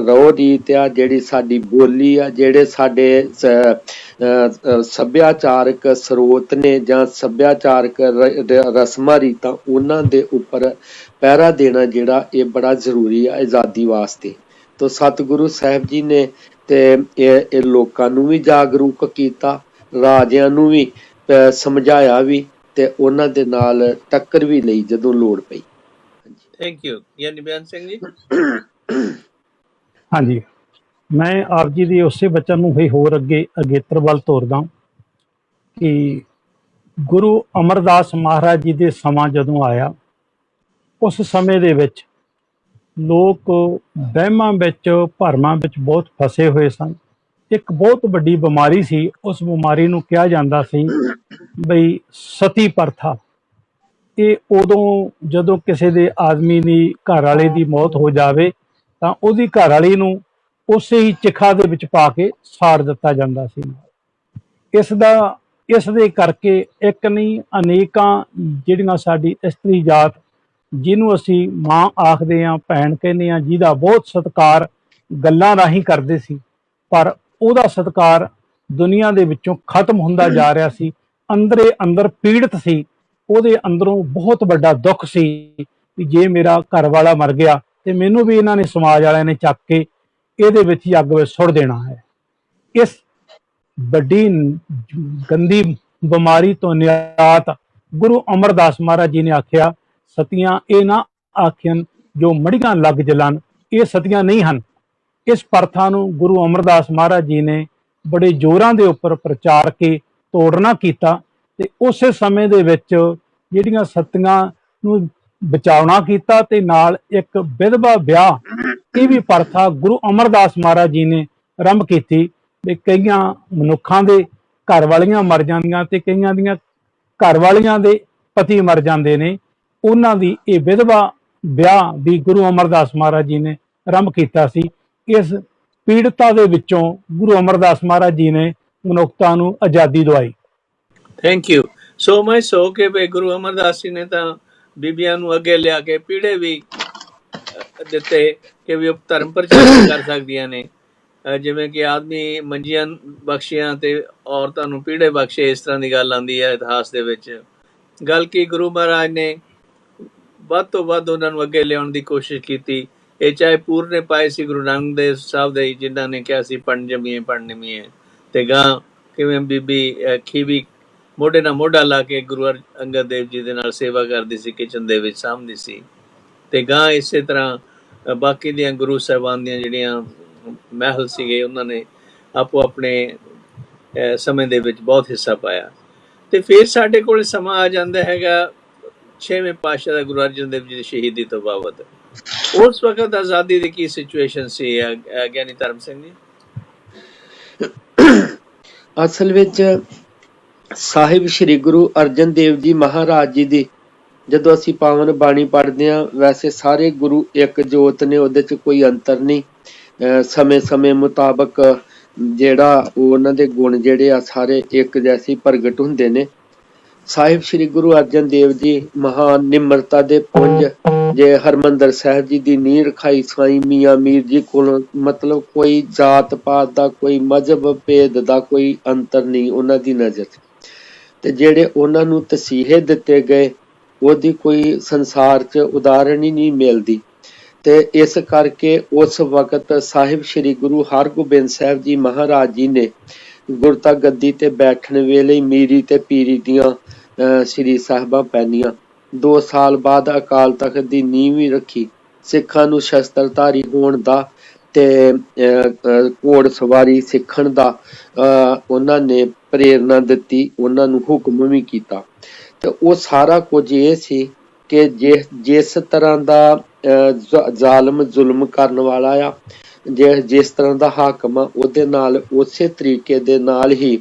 B: ਰਹੁ ਰੀਤ ਆ, ਜਿਹੜੀ ਸਾਡੀ ਬੋਲੀ ਆ, ਜਿਹੜੇ ਸਾਡੇ ਸੱਭਿਆਚਾਰਕ ਸਰੋਤ ਨੇ ਜਾਂ ਸੱਭਿਆਚਾਰਕ ਰਸਮਾਂ ਰੀਤਾਂ, ਉਹਨਾਂ ਦੇ ਉੱਪਰ ਪਹਿਰਾ ਦੇਣਾ ਜਿਹੜਾ ਇਹ ਬੜਾ ਜ਼ਰੂਰੀ ਆ ਆਜ਼ਾਦੀ ਵਾਸਤੇ। ਤੋ ਸਤਿਗੁਰੂ ਸਾਹਿਬ ਜੀ ਨੇ ਤੇ ਇਹ ਲੋਕਾਂ ਨੂੰ ਵੀ ਜਾਗਰੂਕ ਕੀਤਾ, ਰਾਜਿਆਂ ਨੂੰ ਵੀ ਸਮਝਾਇਆ ਵੀ, ਤੇ ਉਹਨਾਂ ਦੇ ਨਾਲ ਟੱਕਰ ਵੀ ਲਈ ਜਦੋਂ ਲੋੜ ਪਈ।
A: Thank you. ਯਾਨੀ ਬਿਆਨ ਸਿੰਘ ਜੀ।
C: ਹਾਂਜੀ, ਮੈਂ ਆਪ ਜੀ ਦੇ ਉਸੇ ਬਚਨ ਨੂੰ ਹੀ ਹੋਰ ਅੱਗੇ ਅਗੇਤਰ ਵੱਲ ਤੋਰਦਾ ਕਿ ਗੁਰੂ ਅਮਰਦਾਸ ਮਹਾਰਾਜ ਜੀ ਦੇ ਸਮਾਂ ਜਦੋਂ ਆਇਆ, ਉਸ ਸਮੇਂ ਦੇ ਵਿੱਚ ਲੋਕ ਵਹਿਮਾਂ ਵਿੱਚ, ਭਰਮਾਂ ਵਿੱਚ ਬਹੁਤ ਫਸੇ ਹੋਏ ਸਨ। ਇੱਕ ਬਹੁਤ ਵੱਡੀ ਬਿਮਾਰੀ ਸੀ, ਉਸ ਬਿਮਾਰੀ ਨੂੰ ਕਿਹਾ ਜਾਂਦਾ ਸੀ ਬਈ ਸਤੀ ਪ੍ਰਥਾ। ਇਹ ਉਦੋਂ ਜਦੋਂ ਕਿਸੇ ਦੇ ਆਦਮੀ ਦੀ ਘਰ ਵਾਲੇ ਦੀ ਮੌਤ ਹੋ ਜਾਵੇ ਤਾਂ ਉਹਦੀ ਘਰ ਵਾਲੀ ਨੂੰ ਉਸੇ ਹੀ ਚਿਖਾ ਦੇ ਵਿੱਚ ਪਾ ਕੇ ਸਾੜ ਦਿੱਤਾ ਜਾਂਦਾ ਸੀ। ਇਸ ਦੇ ਕਰਕੇ ਇੱਕ ਨਹੀਂ ਅਨੇਕਾਂ ਜਿਹੜੀਆਂ ਸਾਡੀ ਇਸਤਰੀ ਜਾਤ, ਜਿਹਨੂੰ ਅਸੀਂ ਮਾਂ ਆਖਦੇ ਹਾਂ, ਭੈਣ ਕਹਿੰਦੇ ਹਾਂ, ਜਿਹਦਾ ਬਹੁਤ ਸਤਿਕਾਰ ਗੱਲਾਂ ਰਾਹੀਂ ਕਰਦੇ ਸੀ, ਪਰ ਉਹਦਾ ਸਤਿਕਾਰ ਦੁਨੀਆ ਦੇ ਵਿੱਚੋਂ ਖਤਮ ਹੁੰਦਾ ਜਾ ਰਿਹਾ ਸੀ। ਅੰਦਰੇ ਅੰਦਰ ਪੀੜਤ ਸੀ, ਉਹਦੇ ਅੰਦਰੋਂ ਬਹੁਤ ਵੱਡਾ ਦੁੱਖ ਸੀ ਵੀ ਜੇ ਮੇਰਾ ਘਰ ਵਾਲਾ ਮਰ ਗਿਆ ਤੇ ਮੈਨੂੰ ਵੀ ਇਹਨਾਂ ਨੇ, ਸਮਾਜ ਵਾਲਿਆਂ ਨੇ ਚੱਕ ਕੇ ਇਹਦੇ ਵਿੱਚ ਹੀ ਅੱਗ ਵਿੱਚ ਸੁੱਟ ਦੇਣਾ ਹੈ। ਇਸ ਵੱਡੀ ਗੰਦੀ ਬਿਮਾਰੀ ਤੋਂ ਨਿਜਾਤ ਗੁਰੂ ਅਮਰਦਾਸ ਮਹਾਰਾਜ ਜੀ ਨੇ ਆਖਿਆ, ਸਤੀਆਂ ਇਹ ਨਾ ਆਖਿਆਨ ਜੋ ਮੜੀਆਂ ਲੱਗ ਜਲਨ, ਇਹ ਸਤੀਆਂ ਨਹੀਂ ਹਨ। ਇਸ ਪ੍ਰਥਾ ਨੂੰ ਗੁਰੂ ਅਮਰਦਾਸ ਮਹਾਰਾਜ ਜੀ ਨੇ ਬੜੇ ਜ਼ੋਰਾਂ ਦੇ ਉੱਪਰ ਪ੍ਰਚਾਰ ਕੇ ਤੋੜਨਾ ਕੀਤਾ, ਤੇ ਉਸੇ ਸਮੇਂ ਦੇ ਵਿੱਚ ਜਿਹੜੀਆਂ ਸਤੀਆਂ ਨੂੰ ਬਚਾਉਣਾ ਕੀਤਾ, ਤੇ ਨਾਲ ਇੱਕ ਵਿਧਵਾ ਵਿਆਹ, ਇਹ ਵੀ ਪ੍ਰਥਾ ਗੁਰੂ ਅਮਰਦਾਸ ਮਹਾਰਾਜ ਜੀ ਨੇ ਆਰੰਭ ਕੀਤੀ। ਵੀ ਕਈਆਂ ਮਨੁੱਖਾਂ ਦੇ ਘਰ ਵਾਲੀਆਂ ਮਰ ਜਾਂਦੀਆਂ ਤੇ ਕਈਆਂ ਦੀਆਂ ਘਰ ਵਾਲੀਆਂ ਦੇ ਪਤੀ ਮਰ ਜਾਂਦੇ ਨੇ, ਉਹਨਾਂ ਦੀ ਇਹ ਵਿਧਵਾ ਵਿਆਹ ਵੀ ਗੁਰੂ ਅਮਰਦਾਸ ਮਹਾਰਾਜ ਜੀ ਨੇ ਆਰੰਭ ਕੀਤਾ ਸੀ। ਇਸ ਪੀੜਤਾ ਦੇ ਵਿੱਚੋਂ ਗੁਰੂ ਅਮਰਦਾਸ ਮਹਾਰਾਜ ਜੀ ਨੇ ਮਨੁੱਖਤਾ ਨੂੰ ਆਜ਼ਾਦੀ ਦਵਾਈ।
A: Thank you so much. ਸੋ ਕਿ ਵੀ ਗੁਰੂ ਅਮਰਦਾਸ ਜੀ ਨੇ ਤਾਂ ਬੀਬੀਆਂ ਨੂੰ ਅੱਗੇ ਲਿਆ ਕੇ ਪੀੜੇ ਵੀ ਦਿੱਤੇ ਕਿ ਵੀ ਉਹ ਧਰਮ ਪ੍ਰਚਾਰ ਕਰ ਸਕਦੀਆਂ ਨੇ। ਜਿਵੇਂ ਕਿ ਆਦਮੀ ਮੰਜੀਆਂ ਬਖਸ਼ੀਆਂ ਤੇ ਔਰਤਾਂ ਨੂੰ ਪੀੜੇ ਬਖਸ਼ੇ, ਇਸ ਤਰ੍ਹਾਂ ਦੀ ਗੱਲ ਆਉਂਦੀ ਹੈ ਇਤਿਹਾਸ ਦੇ ਵਿੱਚ। ਗੱਲ ਕੀ ਗੁਰੂ ਮਹਾਰਾਜ ਨੇ ਵੱਧ ਤੋਂ ਵੱਧ ਉਹਨਾਂ ਨੂੰ ਅੱਗੇ ਲਿਆਉਣ ਦੀ ਕੋਸ਼ਿਸ਼ ਕੀਤੀ। ਇਹ ਚਾਹੇ ਪੂਰਨੇ ਪਾਏ ਸੀ ਗੁਰੂ ਨਾਨਕ ਦੇਵ ਸਾਹਿਬ ਦੇ, ਜਿਨ੍ਹਾਂ ਨੇ ਕਿਹਾ ਸੀ ਪੜ੍ਹ ਜੰਮੀਏ ਪੜ੍ਹ ਨਿਮੀਏ, ਤੇ ਗਾਂ ਕਿਵੇਂ ਬੀਬੀ ਖੀਵੀ ਮੋਢੇ ਨਾਲ ਮੋਢਾ ਲਾ ਕੇ ਗੁਰੂ ਅੰਗਦ ਦੇਵ ਜੀ ਦੇ ਨਾਲ ਸੇਵਾ ਕਰਦੀ ਸੀ, ਕਿਚਨ ਦੇ ਵਿੱਚ ਸਾਂਭਦੀ ਸੀ। ਤੇ ਗਾਂ ਇਸੇ ਤਰ੍ਹਾਂ ਬਾਕੀ ਦੀਆਂ ਗੁਰੂ ਸਾਹਿਬਾਨ ਦੀਆਂ ਜਿਹੜੀਆਂ ਮਹਿਲ ਸੀਗੇ, ਉਹਨਾਂ ਨੇ ਆਪੋ ਆਪਣੇ ਸਮੇਂ ਦੇ ਵਿੱਚ ਬਹੁਤ ਹਿੱਸਾ ਪਾਇਆ। ਤੇ ਫਿਰ ਸਾਡੇ ਕੋਲ ਸਮਾਂ ਆ ਜਾਂਦਾ ਹੈਗਾ 6ਵੇਂ ਪਾਤਸ਼ਾਹ ਦਾ ਗੁਰੂ ਅਰਜਨ ਦੇਵ ਜੀ ਦੀ ਸ਼ਹੀਦੀ ਤੋਂ ਬਾਅਦ। ਉਸ ਵਕਤ ਆਜ਼ਾਦੀ ਦੀ ਕੀ ਸਿਚੁਏਸ਼ਨ ਸੀ ਗਿਆਨੀ ਧਰਮ ਸਿੰਘ ਜੀ?
B: ਅਸਲ ਵਿੱਚ ਸਾਹਿਬ ਸ੍ਰੀ ਗੁਰੂ ਅਰਜਨ ਦੇਵ ਜੀ ਮਹਾਰਾਜ ਜੀ ਦੀ ਜਦੋਂ ਅਸੀਂ ਪਾਵਨ ਬਾਣੀ ਪੜ੍ਹਦੇ ਹਾਂ, ਵੈਸੇ ਸਾਰੇ ਗੁਰੂ ਇੱਕ ਜੋਤ ਨੇ, ਉਹਦੇ 'ਚ ਕੋਈ ਅੰਤਰ ਨਹੀਂ। ਸਮੇਂ ਮੁਤਾਬਕ ਜਿਹੜਾ ਉਹਨਾਂ ਦੇ ਗੁਣ ਜਿਹੜੇ ਆ ਸਾਰੇ ਇੱਕ ਜੈਸੇ ਪ੍ਰਗਟ ਹੁੰਦੇ ਨੇ। ਸਾਹਿਬ ਸ੍ਰੀ ਗੁਰੂ ਅਰਜਨ ਦੇਵ ਜੀ ਮਹਾਨ ਨਿਮਰਤਾ ਦੇ ਪੁੰਜ। ਜੇ ਹਰਿਮੰਦਰ ਸਾਹਿਬ ਜੀ ਦੀ ਨੀਂਹ ਰਖਾਈ ਸਾਈਂ ਮੀਆਂ ਮੀਰ ਜੀ ਕੋਲੋਂ, ਮਤਲਬ ਕੋਈ ਜਾਤ ਪਾਤ ਦਾ, ਕੋਈ ਮਜ਼ਹਬ ਭੇਦ ਦਾ ਕੋਈ ਅੰਤਰ ਨਹੀਂ ਉਹਨਾਂ ਦੀ ਨਜ਼ਰ 'ਚ। ਤੇ ਜਿਹੜੇ ਉਹਨਾਂ ਨੂੰ ਤਸੀਹੇ ਦਿੱਤੇ ਗਏ, ਉਹਦੀ ਕੋਈ ਸੰਸਾਰ 'ਚ ਉਦਾਹਰਣ ਹੀ ਨਹੀਂ ਮਿਲਦੀ। ਤੇ ਇਸ ਕਰਕੇ ਉਸ ਵਕਤ ਸਾਹਿਬ ਸ੍ਰੀ ਗੁਰੂ ਹਰਗੋਬਿੰਦ ਸਾਹਿਬ ਜੀ ਮਹਾਰਾਜ ਜੀ ਨੇ ਗੁਰਤਾ ਗੱਦੀ ਤੇ ਬੈਠਣ ਵੇਲੇ ਮੀਰੀ ਤੇ ਪੀਰੀ ਦੀਆਂ ਸ੍ਰੀ ਸਾਹਿਬਾਂ ਪੈਣੀਆਂ, 2 ਸਾਲ ਬਾਅਦ ਅਕਾਲ ਤਖਤ ਦੀ ਨੀਂਹ ਵੀ ਰੱਖੀ। ਸਿੱਖਾਂ ਨੂੰ ਸ਼ਸਤਰਧਾਰੀ ਹੋਣ ਦਾ ਤੇ ਘੋੜ ਸਵਾਰੀ ਸਿੱਖਣ ਦਾ ਉਹਨਾਂ ਨੇ ਪ੍ਰੇਰਨਾ ਦਿੱਤੀ, ਉਹਨਾਂ ਨੂੰ ਹੁਕਮ ਵੀ ਕੀਤਾ। ਤੇ ਉਹ ਸਾਰਾ ਕੁਝ ਇਹ ਸੀ ਕਿ ਜਿਸ ਤਰ੍ਹਾਂ ਦਾ ਜ਼ਾਲਮ ਜ਼ੁਲਮ ਕਰਨ ਵਾਲਾ ਆ, ਜਿਸ ਤਰ੍ਹਾਂ ਦਾ ਹਾਕਮ ਆ, ਉਹਦੇ ਨਾਲ ਉਸੇ ਤਰੀਕੇ ਦੇ ਨਾਲ ਹੀ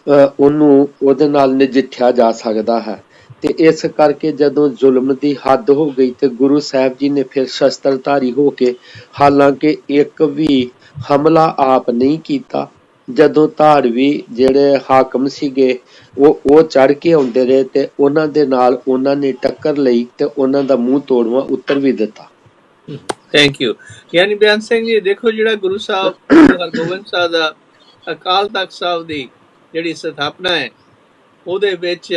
B: ਉਹਦੇ ਨਾਲ ਨਜਿੱਠਿਆ ਜਾ ਸਕਦਾ ਹੈ। ਤੇ ਇਸ ਕਰਕੇ ਜਦੋਂ ਜ਼ੁਲਮ ਦੀ ਹੱਦ ਹੋ ਗਈ ਤੇ ਗੁਰੂ ਸਾਹਿਬ ਜੀ ਨੇ ਫਿਰ ਸ਼ਸਤਰਧਾਰੀ ਹੋ ਕੇ, ਹਾਲਾਂਕਿ ਇੱਕ ਵੀ ਹਮਲਾ ਆਪ ਨਹੀਂ ਕੀਤਾ, ਜਦੋਂ ਧਾੜਵੀ ਜਿਹੜੇ ਹਾਕਮ ਸੀਗੇ ਉਹ ਚੜ੍ਹ ਕੇ ਆਉਂਦੇ ਰਹੇ ਤੇ ਉਹਨਾਂ ਦੇ ਨਾਲ ਉਹਨਾਂ ਨੇ ਟੱਕਰ ਲਈ ਤੇ ਉਹਨਾਂ ਦਾ ਮੂੰਹ ਤੋੜਵਾਂ ਉੱਤਰ ਵੀ ਦਿੱਤਾ।
A: Thank you. ਯਾਨੀ ਬਿਆਨ ਸਿੰਘ ਜੀ, ਦੇਖੋ ਜਿਹੜਾ ਗੁਰੂ ਸਾਹਿਬ ਹਰਗੋਬਿੰਦ ਸਾਹਿਬ ਦਾ ਅਕਾਲ ਤਖਤ ਸਾਹਿਬ ਦੀ ਜਿਹੜੀ ਸਥਾਪਨਾ ਹੈ, ਉਹਦੇ ਵਿੱਚ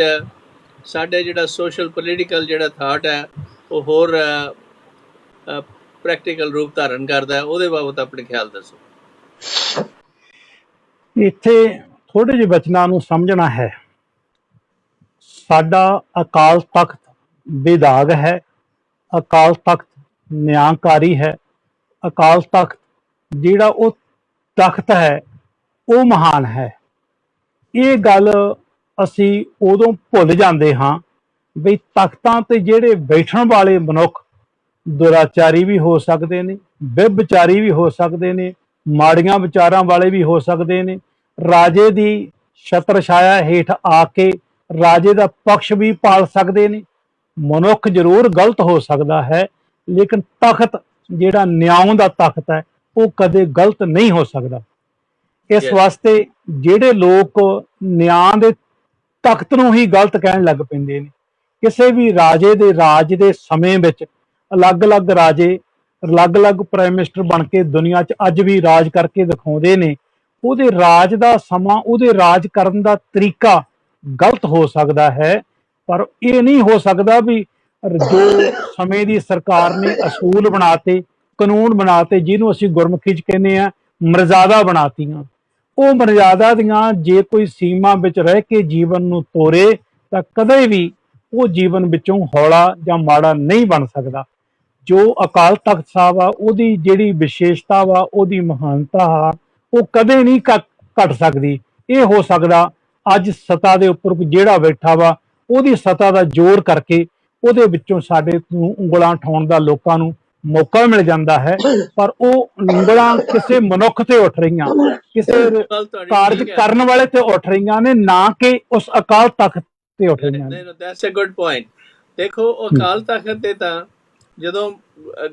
A: ਸਾਡੇ ਜਿਹੜਾ ਸੋਸ਼ਲ ਪੋਲੀਟੀਕਲ ਜਿਹੜਾ ਥਾਟ ਹੈ ਉਹ ਹੋਰ ਪ੍ਰੈਕਟੀਕਲ ਰੂਪ ਧਾਰਨ ਕਰਦਾ ਹੈ। ਉਹਦੇ ਬਾਬਤ ਆਪਣੇ ਖਿਆਲ ਦੱਸੋ।
C: ਇੱਥੇ ਥੋੜੇ ਜਿਹੇ ਬਚਨਾਂ ਨੂੰ ਸਮਝਣਾ ਹੈ। ਸਾਡਾ ਅਕਾਲ ਤਖਤ ਵਿਧਾਗ ਹੈ, ਅਕਾਲ ਤਖਤ ਨਿਆਂਕਾਰੀ ਹੈ, ਅਕਾਲ ਤਖਤ ਜਿਹੜਾ ਉਹ ਤਖਤ ਹੈ ਉਹ ਮਹਾਨ ਹੈ। ਇਹ ਗੱਲ ਅਸੀਂ ਉਦੋਂ ਭੁੱਲ ਜਾਂਦੇ ਹਾਂ ਵੀ ਤਖਤਾਂ ਤੇ ਜਿਹੜੇ ਬੈਠਣ ਵਾਲੇ ਮਨੁੱਖ ਦੁਰਾਚਾਰੀ ਵੀ ਹੋ ਸਕਦੇ ਨੇ, ਵਿਭਚਾਰੀ ਵੀ ਹੋ ਸਕਦੇ ਨੇ, ਮਾੜੀਆਂ ਵਿਚਾਰਾਂ ਵਾਲੇ ਵੀ ਹੋ ਸਕਦੇ ਨੇ, ਰਾਜੇ ਦੀ ਛਤਰ ਛਾਇਆ ਹੇਠ ਆ ਕੇ ਰਾਜੇ ਦਾ ਪਕਸ਼ ਵੀ ਪਾਲ ਸਕਦੇ ਨੇ। ਮਨੁੱਖ ਜ਼ਰੂਰ ਗਲਤ ਹੋ ਸਕਦਾ ਹੈ, ਲੇਕਿਨ ਤਖਤ ਜਿਹੜਾ ਨਿਆਂ ਦਾ ਤਖਤ ਹੈ ਉਹ ਕਦੇ ਗਲਤ ਨਹੀਂ ਹੋ ਸਕਦਾ। ਇਸ ਵਾਸਤੇ ਜਿਹੜੇ ਲੋਕ ਨਿਆਂ ਦੇ ਤਖਤ ਨੂੰ ਹੀ ਗਲਤ ਕਹਿਣ ਲੱਗ ਪੈਂਦੇ ਨੇ, ਕਿਸੇ ਵੀ ਰਾਜੇ ਦੇ ਰਾਜ ਦੇ ਸਮੇਂ ਵਿੱਚ ਅਲੱਗ-ਅਲੱਗ ਰਾਜੇ ਅਲੱਗ-ਅਲੱਗ ਪ੍ਰਾਈਮ ਮਿਨਿਸਟਰ ਬਣ ਕੇ ਦੁਨੀਆ 'ਚ ਅੱਜ ਵੀ ਰਾਜ ਕਰਕੇ ਦਿਖਾਉਂਦੇ ਨੇ। ਉਹਦੇ ਰਾਜ ਦਾ ਸਮਾਂ, ਉਹਦੇ ਰਾਜ ਕਰਨ ਦਾ ਤਰੀਕਾ ਗਲਤ ਹੋ ਸਕਦਾ ਹੈ, ਪਰ ਇਹ ਨਹੀਂ ਹੋ ਸਕਦਾ ਵੀ ਜੋ ਸਮੇਂ ਦੀ ਸਰਕਾਰ ਨੇ ਅਸੂਲ ਬਣਾਤੇ, ਕਾਨੂੰਨ ਬਣਾਤੇ, ਜਿਹਨੂੰ ਅਸੀਂ ਗੁਰਮੁਖੀ 'ਚ ਕਹਿੰਦੇ ਆ ਮਰਜ਼ਾਦਾ ਬਣਾਤੀਆਂ, ਉਹ ਮਰਜ਼ਾਦਾ ਦੀਆਂ ਜੇ ਕੋਈ ਸੀਮਾ ਵਿੱਚ ਰਹਿ ਕੇ ਜੀਵਨ ਨੂੰ ਤੋਰੇ ਤਾਂ ਕਦੇ ਵੀ ਉਹ ਜੀਵਨ ਵਿੱਚੋਂ ਹੌਲਾ ਜਾਂ ਮਾੜਾ ਨਹੀਂ ਬਣ ਸਕਦਾ। ਜੋ ਅਕਾਲ ਤਖਤ ਸਾਹਿਬ ਆ, ਉਹਦੀ ਜਿਹੜੀ ਵਿਸ਼ੇਸ਼ਤਾ ਵਾ, ਉਹਦੀ ਮਹਾਨਤਾ ਆ, ਉਹ ਕਦੇ ਨਹੀਂ ਘਟ ਸਕਦੀ। ਇਹ ਹੋ ਸਕਦਾ ਅੱਜ ਸੱਤਾ ਦੇ ਉੱਪਰ ਜਿਹੜਾ ਬੈਠਾ ਵਾ ਉਹਦੀ ਸੱਤਾ ਦਾ ਜ਼ੋਰ ਕਰਕੇ ਉਹਦੇ ਵਿੱਚੋਂ ਸਾਡੇ ਨੂੰ ਉਂਗਲਾਂ ਉਠਾਉਣ ਦਾ ਲੋਕਾਂ ਨੂੰ ਮੌਕਾ ਮਿਲ ਜਾਂਦਾ ਹੈ, ਪਰ ਉਹ ਉਂਗਲਾਂ ਕਿਸੇ ਮਨੁੱਖ ਤੇ ਉੱਠ ਰਹੀਆਂ, ਕਿਸੇ ਕਾਰਜ ਕਰਨ ਵਾਲੇ ਤੇ ਉੱਠ ਰਹੀਆਂ ਨੇ, ਨਾ ਕਿ ਉਸ ਅਕਾਲ ਤਖਤ ਤੇ ਉੱਠ ਰਹੀਆਂ ਨੇ।
A: That's a good point. ਦੇਖੋ ਅਕਾਲ ਤਖਤ ਤੇ ਤਾਂ ਜਦੋਂ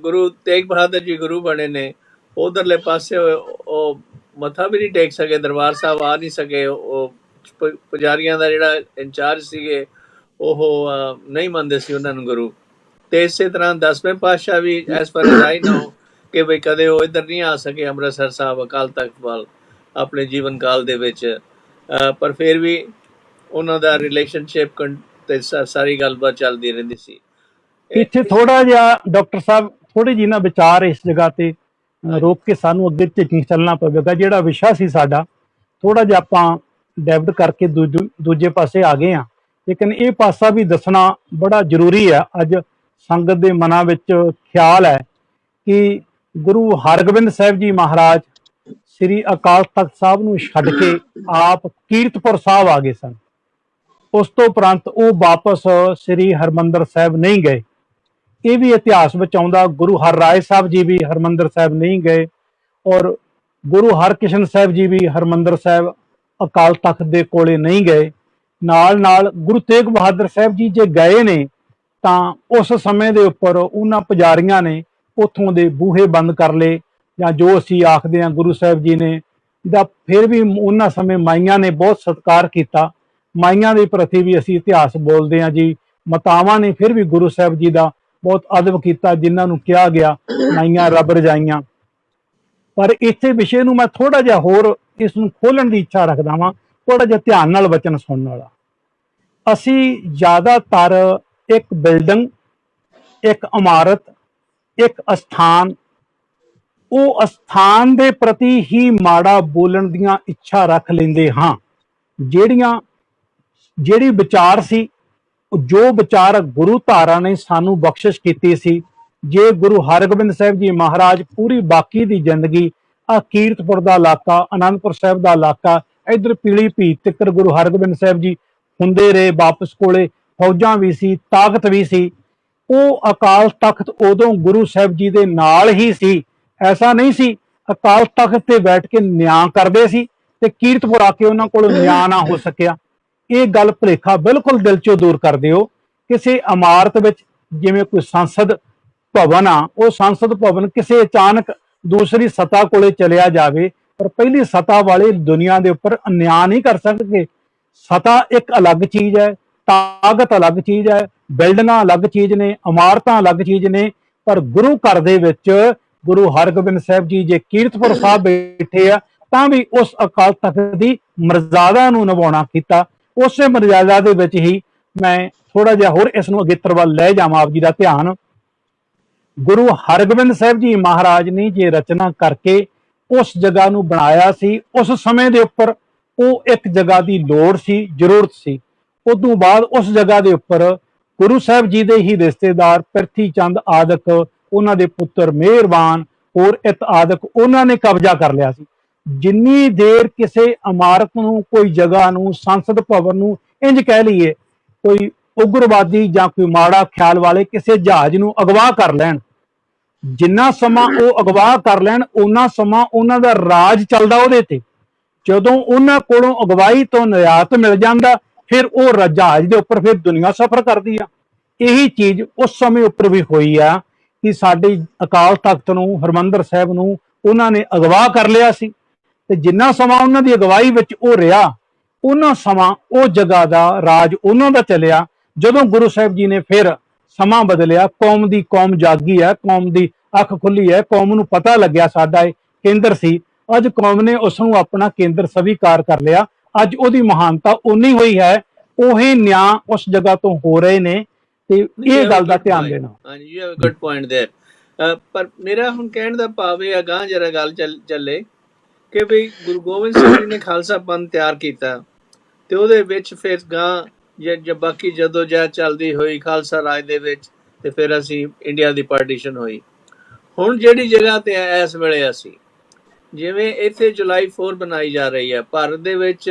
A: ਗੁਰੂ ਤੇਗ ਬਹਾਦਰ ਜੀ ਗੁਰੂ ਬਣੇ ਨੇ, ਉਧਰਲੇ ਪਾਸੇ ਉਹ ਮੱਥਾ ਵੀ ਨਹੀਂ ਟੇਕ ਸਕੇ, ਦਰਬਾਰ ਸਾਹਿਬ ਆ ਨਹੀਂ ਸਕੇ। ਉਹ ਪੁਜਾਰੀਆਂ ਦਾ ਜਿਹੜਾ ਇੰਚਾਰਜ ਸੀਗੇ ਉਹ ਨਹੀਂ ਮੰਨਦੇ ਸੀ ਉਹਨਾਂ ਨੂੰ ਗੁਰੂ। ਤੇ ਇਸੇ ਤਰ੍ਹਾਂ 10ਵੇਂ ਪਾਤਸ਼ਾਹ ਵੀ ਐਸ ਪਰ ਆਈ ਨੋ ਕਿ ਬਈ ਕਦੇ ਉਹ ਇੱਧਰ ਨਹੀਂ ਆ ਸਕੇ ਅੰਮ੍ਰਿਤਸਰ ਸਾਹਿਬ ਅਕਾਲ ਤਖਤ ਵੱਲ ਆਪਣੇ ਜੀਵਨ ਕਾਲ ਦੇ ਵਿੱਚ, ਪਰ ਫਿਰ ਵੀ ਉਹਨਾਂ ਦਾ ਰਿਲੇਸ਼ਨਸ਼ਿਪ ਤੇ ਸਾਰੀ ਗੱਲਬਾਤ ਚੱਲਦੀ ਰਹਿੰਦੀ ਸੀ।
C: ਇੱਥੇ ਥੋੜਾ ਜਿਹਾ ਡਾਕਟਰ ਸਾਹਿਬ ਥੋੜੀ ਜਿਹੀ ਨਾ ਵਿਚਾਰ ਇਸ ਜਗ੍ਹਾ ਤੇ ਰੋਕ ਕੇ ਸਾਨੂੰ ਅੱਗੇ ਚੱਲਣਾ ਪਵੇਗਾ। ਜਿਹੜਾ ਵਿਸ਼ਾ ਸੀ ਸਾਡਾ ਥੋੜਾ ਜਿਹਾ ਆਪਾਂ ਡੈਵਟ ਕਰਕੇ ਦੂਜੇ ਪਾਸੇ ਆ ਗਏ ਆ, ਲੇਕਿਨ ਇਹ ਪਾਸਾ ਵੀ ਦੱਸਣਾ ਬੜਾ ਜ਼ਰੂਰੀ ਹੈ। ਅੱਜ ਸੰਗਤ ਦੇ ਮਨਾਂ ਵਿੱਚ ਖਿਆਲ ਹੈ ਕਿ ਗੁਰੂ ਹਰਗੋਬਿੰਦ ਸਾਹਿਬ ਜੀ ਮਹਾਰਾਜ ਸ੍ਰੀ ਅਕਾਲ ਤਖਤ ਸਾਹਿਬ ਨੂੰ ਛੱਡ ਕੇ ਆਪ ਕੀਰਤਪੁਰ ਸਾਹਿਬ ਆ ਗਏ ਸਨ। ਉਸ ਤੋਂ ਉਪਰੰਤ ਉਹ ਵਾਪਸ ਸ੍ਰੀ ਹਰਿਮੰਦਰ ਸਾਹਿਬ ਨਹੀਂ ਗਏ। ਇਹ ਵੀ ਇਤਿਹਾਸ ਵਿੱਚ ਆਉਂਦਾ। ਗੁਰੂ ਹਰਰਾਏ ਸਾਹਿਬ ਜੀ ਵੀ ਹਰਿਮੰਦਰ ਸਾਹਿਬ ਨਹੀਂ ਗਏ, ਔਰ ਗੁਰੂ ਹਰਕ੍ਰਿਸ਼ਨ ਸਾਹਿਬ ਜੀ ਵੀ ਹਰਿਮੰਦਰ ਸਾਹਿਬ ਅਕਾਲ ਤਖਤ ਦੇ ਕੋਲੇ ਨਹੀਂ ਗਏ। ਨਾਲ ਗੁਰੂ ਤੇਗ ਬਹਾਦਰ ਸਾਹਿਬ ਜੀ ਜੇ ਗਏ ਨੇ ਤਾਂ ਉਸ ਸਮੇਂ ਦੇ ਉੱਪਰ ਉਹਨਾਂ ਪੁਜਾਰੀਆਂ ਨੇ ਉੱਥੋਂ ਦੇ ਬੂਹੇ ਬੰਦ ਕਰ ਲਏ, ਜਾਂ ਜੋ ਅਸੀਂ ਆਖਦੇ ਹਾਂ ਗੁਰੂ ਸਾਹਿਬ ਜੀ ਨੇ ਦਾ ਫਿਰ ਵੀ ਉਹਨਾਂ ਸਮੇਂ ਮਾਈਆਂ ਨੇ ਬਹੁਤ ਸਤਿਕਾਰ ਕੀਤਾ। ਮਾਈਆਂ ਦੇ ਪ੍ਰਤੀ ਵੀ ਅਸੀਂ ਇਤਿਹਾਸ ਬੋਲਦੇ ਹਾਂ ਜੀ। ਮਾਤਾਵਾਂ ਨੇ ਫਿਰ ਵੀ ਗੁਰੂ ਸਾਹਿਬ ਜੀ ਦਾ ਬਹੁਤ ਅਦਬ ਕੀਤਾ, ਜਿਨ੍ਹਾਂ ਨੂੰ ਕਿਹਾ ਗਿਆ ਮਾਈਆਂ ਰੱਬ ਰਜਾਈਆਂ। ਪਰ ਇਸੇ ਵਿਸ਼ੇ ਨੂੰ ਮੈਂ ਥੋੜਾ ਜਿਹਾ ਹੋਰ ਇਸ ਨੂੰ ਖੋਲਣ ਦੀ ਇੱਛਾ ਰੱਖਦਾ ਵਾਂ, ਥੋੜਾ ਜਿਹਾ ਧਿਆਨ ਨਾਲ ਵਚਨ ਸੁਣਨ ਵਾਲਾ। ਅਸੀਂ ਜ਼ਿਆਦਾਤਰ ਇੱਕ ਬਿਲਡਿੰਗ, ਇੱਕ ਇਮਾਰਤ, ਇੱਕ ਅਸਥਾਨ, ਉਹ ਅਸਥਾਨ ਦੇ ਪ੍ਰਤੀ ਹੀ ਮਾੜਾ ਬੋਲਣ ਦੀਆਂ ਇੱਛਾ ਰੱਖ ਲੈਂਦੇ ਹਾਂ। ਜਿਹੜੀ ਵਿਚਾਰ ਸੀ ਜੋ ਵਿਚਾਰ ਗੁਰੂ ਧਾਰਾ ਨੇ ਸਾਨੂੰ ਬਖਸ਼ਿਸ਼ ਕੀਤੀ ਸੀ, ਜੇ ਗੁਰੂ ਹਰਗੋਬਿੰਦ ਸਾਹਿਬ ਜੀ ਮਹਾਰਾਜ ਪੂਰੀ ਬਾਕੀ ਦੀ ਜ਼ਿੰਦਗੀ ਆ ਕੀਰਤਪੁਰ ਦਾ ਇਲਾਕਾ, ਆਨੰਦਪੁਰ ਸਾਹਿਬ ਦਾ ਇਲਾਕਾ, ਇਧਰ ਪੀਲੀ ਭੀਤ ਤੱਕ ਗੁਰੂ ਹਰਗੋਬਿੰਦ ਸਾਹਿਬ ਜੀ ਹੁੰਦੇ ਰਹੇ, ਵਾਪਸ ਕੋਲੇ ਫੌਜਾਂ ਵੀ ਸੀ, ਤਾਕਤ ਵੀ ਸੀ। ਉਹ ਅਕਾਲ ਤਖਤ ਉਦੋਂ ਗੁਰੂ ਸਾਹਿਬ ਜੀ ਦੇ ਨਾਲ ਹੀ ਸੀ। ਐਸਾ ਨਹੀਂ ਸੀ ਅਕਾਲ ਤਖਤ ਤੇ ਬੈਠ ਕੇ ਨਿਆਂ ਕਰਦੇ ਸੀ ਤੇ ਕੀਰਤਪੁਰ ਆ ਕੇ ਉਹਨਾਂ ਕੋਲ ਨਿਆਂ ਨਾ ਹੋ ਸਕਿਆ। ਇਹ ਗੱਲ ਭੁਲੇਖਾ ਬਿਲਕੁਲ ਦਿਲ ਚੋਂ ਦੂਰ ਕਰ ਦਿਓ। ਕਿਸੇ ਇਮਾਰਤ ਵਿੱਚ ਜਿਵੇਂ ਕੋਈ ਸੰਸਦ ਭਵਨ ਆ, ਉਹ ਸੰਸਦ ਭਵਨ ਕਿਸੇ ਅਚਾਨਕ ਦੂਸਰੀ ਸਤਾ ਕੋਲੇ ਚਲਿਆ ਜਾਵੇ, ਪਰ ਪਹਿਲੀ ਸਤਾ ਵਾਲੇ ਦੁਨੀਆ ਦੇ ਉੱਪਰ ਅਨਿਆਂ ਨਹੀਂ ਕਰ ਸਕਦੇ। ਸਤਾ ਇੱਕ ਅਲੱਗ ਚੀਜ਼ ਹੈ, ਤਾਕਤ ਅਲੱਗ ਚੀਜ਼ ਹੈ, ਬਿਲਡਿੰਗਾਂ ਅਲੱਗ ਚੀਜ਼ ਨੇ, ਇਮਾਰਤਾਂ ਅਲੱਗ ਚੀਜ਼ ਨੇ, ਪਰ ਗੁਰੂ ਘਰ ਦੇ ਵਿੱਚ ਗੁਰੂ ਹਰਗੋਬਿੰਦ ਸਾਹਿਬ ਜੀ ਜੇ ਕੀਰਤਪੁਰ ਸਾਹਿਬ ਬੈਠੇ ਆ ਤਾਂ ਵੀ ਉਸ ਅਕਾਲ ਤਖਤ ਦੀ ਮਰਜ਼ਾਦਾ ਨੂੰ ਨਿਭਾਉਣਾ ਕੀਤਾ। ਉਸੇ ਮਰਜ਼ਾਦਾ ਦੇ ਵਿੱਚ ਹੀ ਮੈਂ ਥੋੜਾ ਜਿਹਾ ਹੋਰ ਇਸ ਨੂੰ ਅਗੇਤਰ ਵੱਲ ਲੈ ਜਾਵਾਂ ਆਪ ਜੀ ਦਾ ਧਿਆਨ। ਗੁਰੂ ਹਰਗੋਬਿੰਦ ਸਾਹਿਬ ਜੀ ਮਹਾਰਾਜ ਨੇ ਜੇ ਰਚਨਾ ਕਰਕੇ ਉਸ ਜਗ੍ਹਾ ਨੂੰ ਬਣਾਇਆ ਸੀ, ਉਸ ਸਮੇਂ ਦੇ ਉੱਪਰ ਉਹ ਇੱਕ ਜਗ੍ਹਾ ਦੀ ਲੋੜ ਸੀ, ਜ਼ਰੂਰਤ ਸੀ। ਉਦੋਂ ਬਾਅਦ ਉਸ ਜਗ੍ਹਾ ਦੇ ਉੱਪਰ ਗੁਰੂ ਸਾਹਿਬ ਜੀ ਦੇ ਹੀ ਰਿਸ਼ਤੇਦਾਰ ਪ੍ਰਿਥੀ ਚੰਦ ਆਦਿਕ, ਉਹਨਾਂ ਦੇ ਪੁੱਤਰ ਮਿਹਰਬਾਨ ਹੋਰ ਇਤ ਆਦਿਕ ਉਹਨਾਂ ਨੇ ਕਬਜ਼ਾ ਕਰ ਲਿਆ ਸੀ। ਜਿੰਨੀ ਦੇਰ ਕਿਸੇ ਇਮਾਰਤ ਨੂੰ, ਕੋਈ ਜਗ੍ਹਾ ਨੂੰ, ਸੰਸਦ ਭਵਨ ਨੂੰ ਇੰਜ ਕਹਿ ਲਈਏ ਕੋਈ ਉਗਰਵਾਦੀ ਜਾਂ ਕੋਈ ਮਾੜਾ ਖਿਆਲ ਵਾਲੇ ਕਿਸੇ ਜਹਾਜ਼ ਨੂੰ ਅਗਵਾ ਕਰ ਲੈਣ, ਜਿੰਨਾ ਸਮਾਂ ਉਹ ਅਗਵਾ ਕਰ ਲੈਣ ਉਹਨਾਂ ਸਮਾਂ ਉਹਨਾਂ ਦਾ ਰਾਜ ਚੱਲਦਾ ਉਹਦੇ ਤੇ। ਜਦੋਂ ਉਹਨਾਂ ਕੋਲੋਂ ਅਗਵਾਈ ਤੋਂ ਨਿਜਾਤ ਮਿਲ ਜਾਂਦਾ, ਫਿਰ ਉਹ ਜਹਾਜ਼ ਦੇ ਉੱਪਰ ਫਿਰ ਦੁਨੀਆ ਸਫ਼ਰ ਕਰਦੀ ਆ। ਇਹੀ ਚੀਜ਼ ਉਸ ਸਮੇਂ ਉੱਪਰ ਵੀ ਹੋਈ ਆ ਕਿ ਸਾਡੇ ਅਕਾਲ ਤਖਤ ਨੂੰ, ਹਰਿਮੰਦਰ ਸਾਹਿਬ ਨੂੰ ਉਹਨਾਂ ਨੇ ਅਗਵਾ ਕਰ ਲਿਆ ਸੀ, ਤੇ ਜਿੰਨਾ ਸਮਾਂ ਉਹਨਾਂ ਦੀ ਅਗਵਾਈ ਵਿੱਚ ਉਹ ਰਿਹਾ, ਉਹਨਾਂ ਸਮਾਂ ਉਹ ਜਗ੍ਹਾ ਦਾ ਰਾਜ ਉਹਨਾਂ ਦਾ ਚੱਲਿਆ। ਜਦੋਂ ਗੁਰੂ ਸਾਹਿਬ ਜੀ ਨੇ ਫਿਰ ਸਮਾਂ ਬਦਲਿਆ, ਕੌਮ ਦੀ ਕੌਮ ਜਾਗੀ ਹੈ, ਕੌਮ ਦੀ ਅੱਖ ਖੁੱਲੀ ਹੈ, ਕੌਮ ਨੂੰ ਪਤਾ ਲੱਗਿਆ ਸਾਡਾ ਇਹ ਕੇਂਦਰ ਸੀ। ਅੱਜ ਕੌਮ ਨੇ ਉਸ ਨੂੰ ਆਪਣਾ ਕੇਂਦਰ ਸਵੀਕਾਰ ਕਰ ਲਿਆ। ਅੱਜ ਉਹਦੀ ਮਹਾਨਤਾ ਉਨੀ ਹੋਈ ਹੈ, ਉਹੀ ਨਿਆਂ ਉਸ ਜਗ੍ਹਾ ਤੋਂ ਹੋ ਰਹੇ ਨੇ, ਤੇ ਇਹ ਗੱਲ ਦਾ ਧਿਆਨ ਦੇਣਾ।
A: ਹਾਂਜੀ, you have a good point there. ਪਰ ਮੇਰਾ ਹੁਣ ਕਹਿਣ ਦਾ ਭਾਵ ਇਹ ਅਗਾਂਹ ਜਰਾ ਗੱਲ ਚੱਲੇ ਕਿ ਵੀ ਗੁਰੂ ਗੋਬਿੰਦ ਸਿੰਘ ਜੀ ਨੇ ਖਾਲਸਾ ਪੰਥ ਤਿਆਰ ਕੀਤਾ, ਤੇ ਉਹਦੇ ਵਿੱਚ ਫਿਰ ਗਾਂ ਜੇ ਬਾਕੀ ਜਦੋਂ ਜਦ ਚੱਲਦੀ ਹੋਈ ਖਾਲਸਾ ਰਾਜ ਦੇ ਵਿੱਚ, ਤੇ ਫਿਰ ਅਸੀਂ ਇੰਡੀਆ ਦੀ ਪਾਰਟੀਸ਼ਨ ਹੋਈ। ਹੁਣ ਜਿਹੜੀ ਜਗ੍ਹਾ ਤੇ ਇਸ ਵੇਲੇ ਅਸੀਂ, ਜਿਵੇਂ ਇੱਥੇ ਜੁਲਾਈ 4 ਬਣਾਈ ਜਾ ਰਹੀ ਹੈ, ਭਾਰਤ ਦੇ ਵਿੱਚ